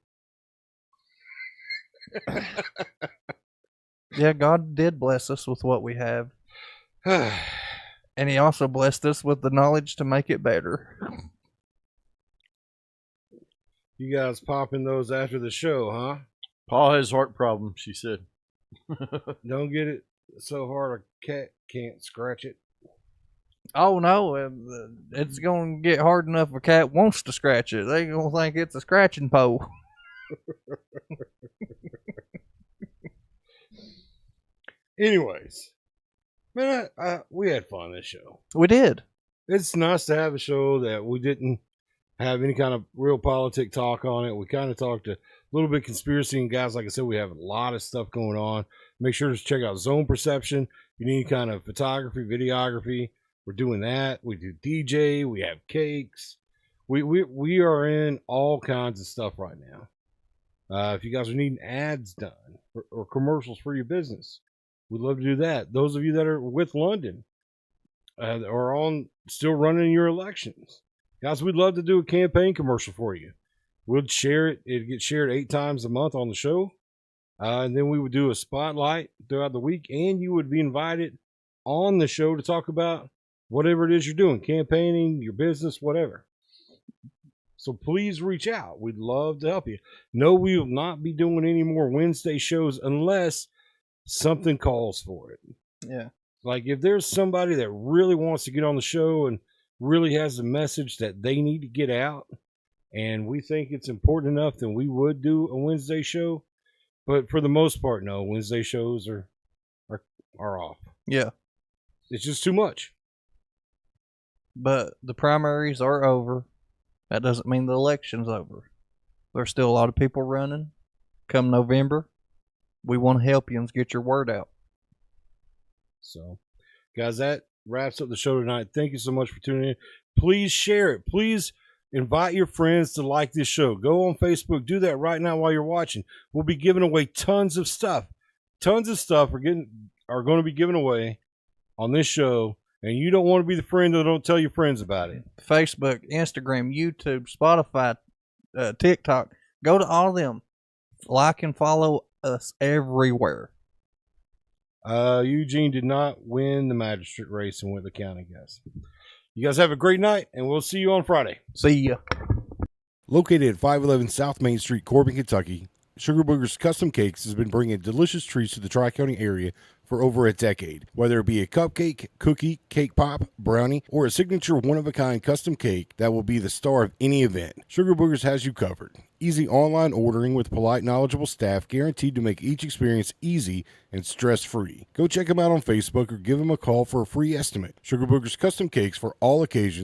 S13: Yeah, God did bless us with what we have. And he also blessed us with the knowledge to make it better.
S4: You guys popping those after the show, huh?
S12: Paul has heart problems, she said.
S4: Don't get it so hard a cat can't scratch it.
S13: Oh no, it's gonna get hard enough if a cat wants to scratch it. They gonna think it's a scratching pole.
S4: Anyways, man, we had fun this show.
S13: We did.
S4: It's nice to have a show that we didn't have any kind of real politic talk on it. We kind of talked a little bit conspiracy, and guys, like I said, we have a lot of stuff going on. Make sure to check out Zone Perception. If you need any kind of photography, videography, we're doing that. We do DJ. We have cakes. We are in all kinds of stuff right now. If you guys are needing ads done or commercials for your business, we'd love to do that. Those of you that are with London are still running your elections, guys, we'd love to do a campaign commercial for you. We'd share it. It'd get shared 8 times a month on the show. And then we would do a spotlight throughout the week, and you would be invited on the show to talk about whatever it is you're doing, campaigning, your business, whatever. So please reach out. We'd love to help you. No, we will not be doing any more Wednesday shows unless something calls for it.
S13: Yeah.
S4: Like if there's somebody that really wants to get on the show and really has a message that they need to get out, and we think it's important enough, then we would do a Wednesday show. But for the most part, no, Wednesday shows are off.
S13: Yeah.
S4: It's just too much.
S13: But the primaries are over. That doesn't mean the election's over. There's still a lot of people running. Come November, we want to help you and get your word out.
S4: So, guys, that wraps up the show tonight. Thank you so much for tuning in. Please share it. Please invite your friends to like this show. Go on Facebook. Do that right now while you're watching. We'll be giving away tons of stuff. Tons of stuff are going to be given away on this show. And you don't want to be the friend that don't tell your friends about it.
S13: Facebook, Instagram, YouTube, Spotify, TikTok. Go to all of them. Like and follow us everywhere.
S4: Eugene did not win the magistrate race in Whately County, guys. You guys have a great night, and we'll see you on Friday.
S13: See ya.
S4: Located at 511 South Main Street, Corbin, Kentucky, Sugar Booger's Custom Cakes has been bringing delicious treats to the Tri-County area for over a decade. Whether it be a cupcake, cookie, cake pop, brownie, or a signature one-of-a-kind custom cake that will be the star of any event, Sugar Boogers has you covered. Easy online ordering with polite, knowledgeable staff guaranteed to make each experience easy and stress-free. Go check them out on Facebook or give them a call for a free estimate. Sugar Boogers Custom Cakes for all occasions.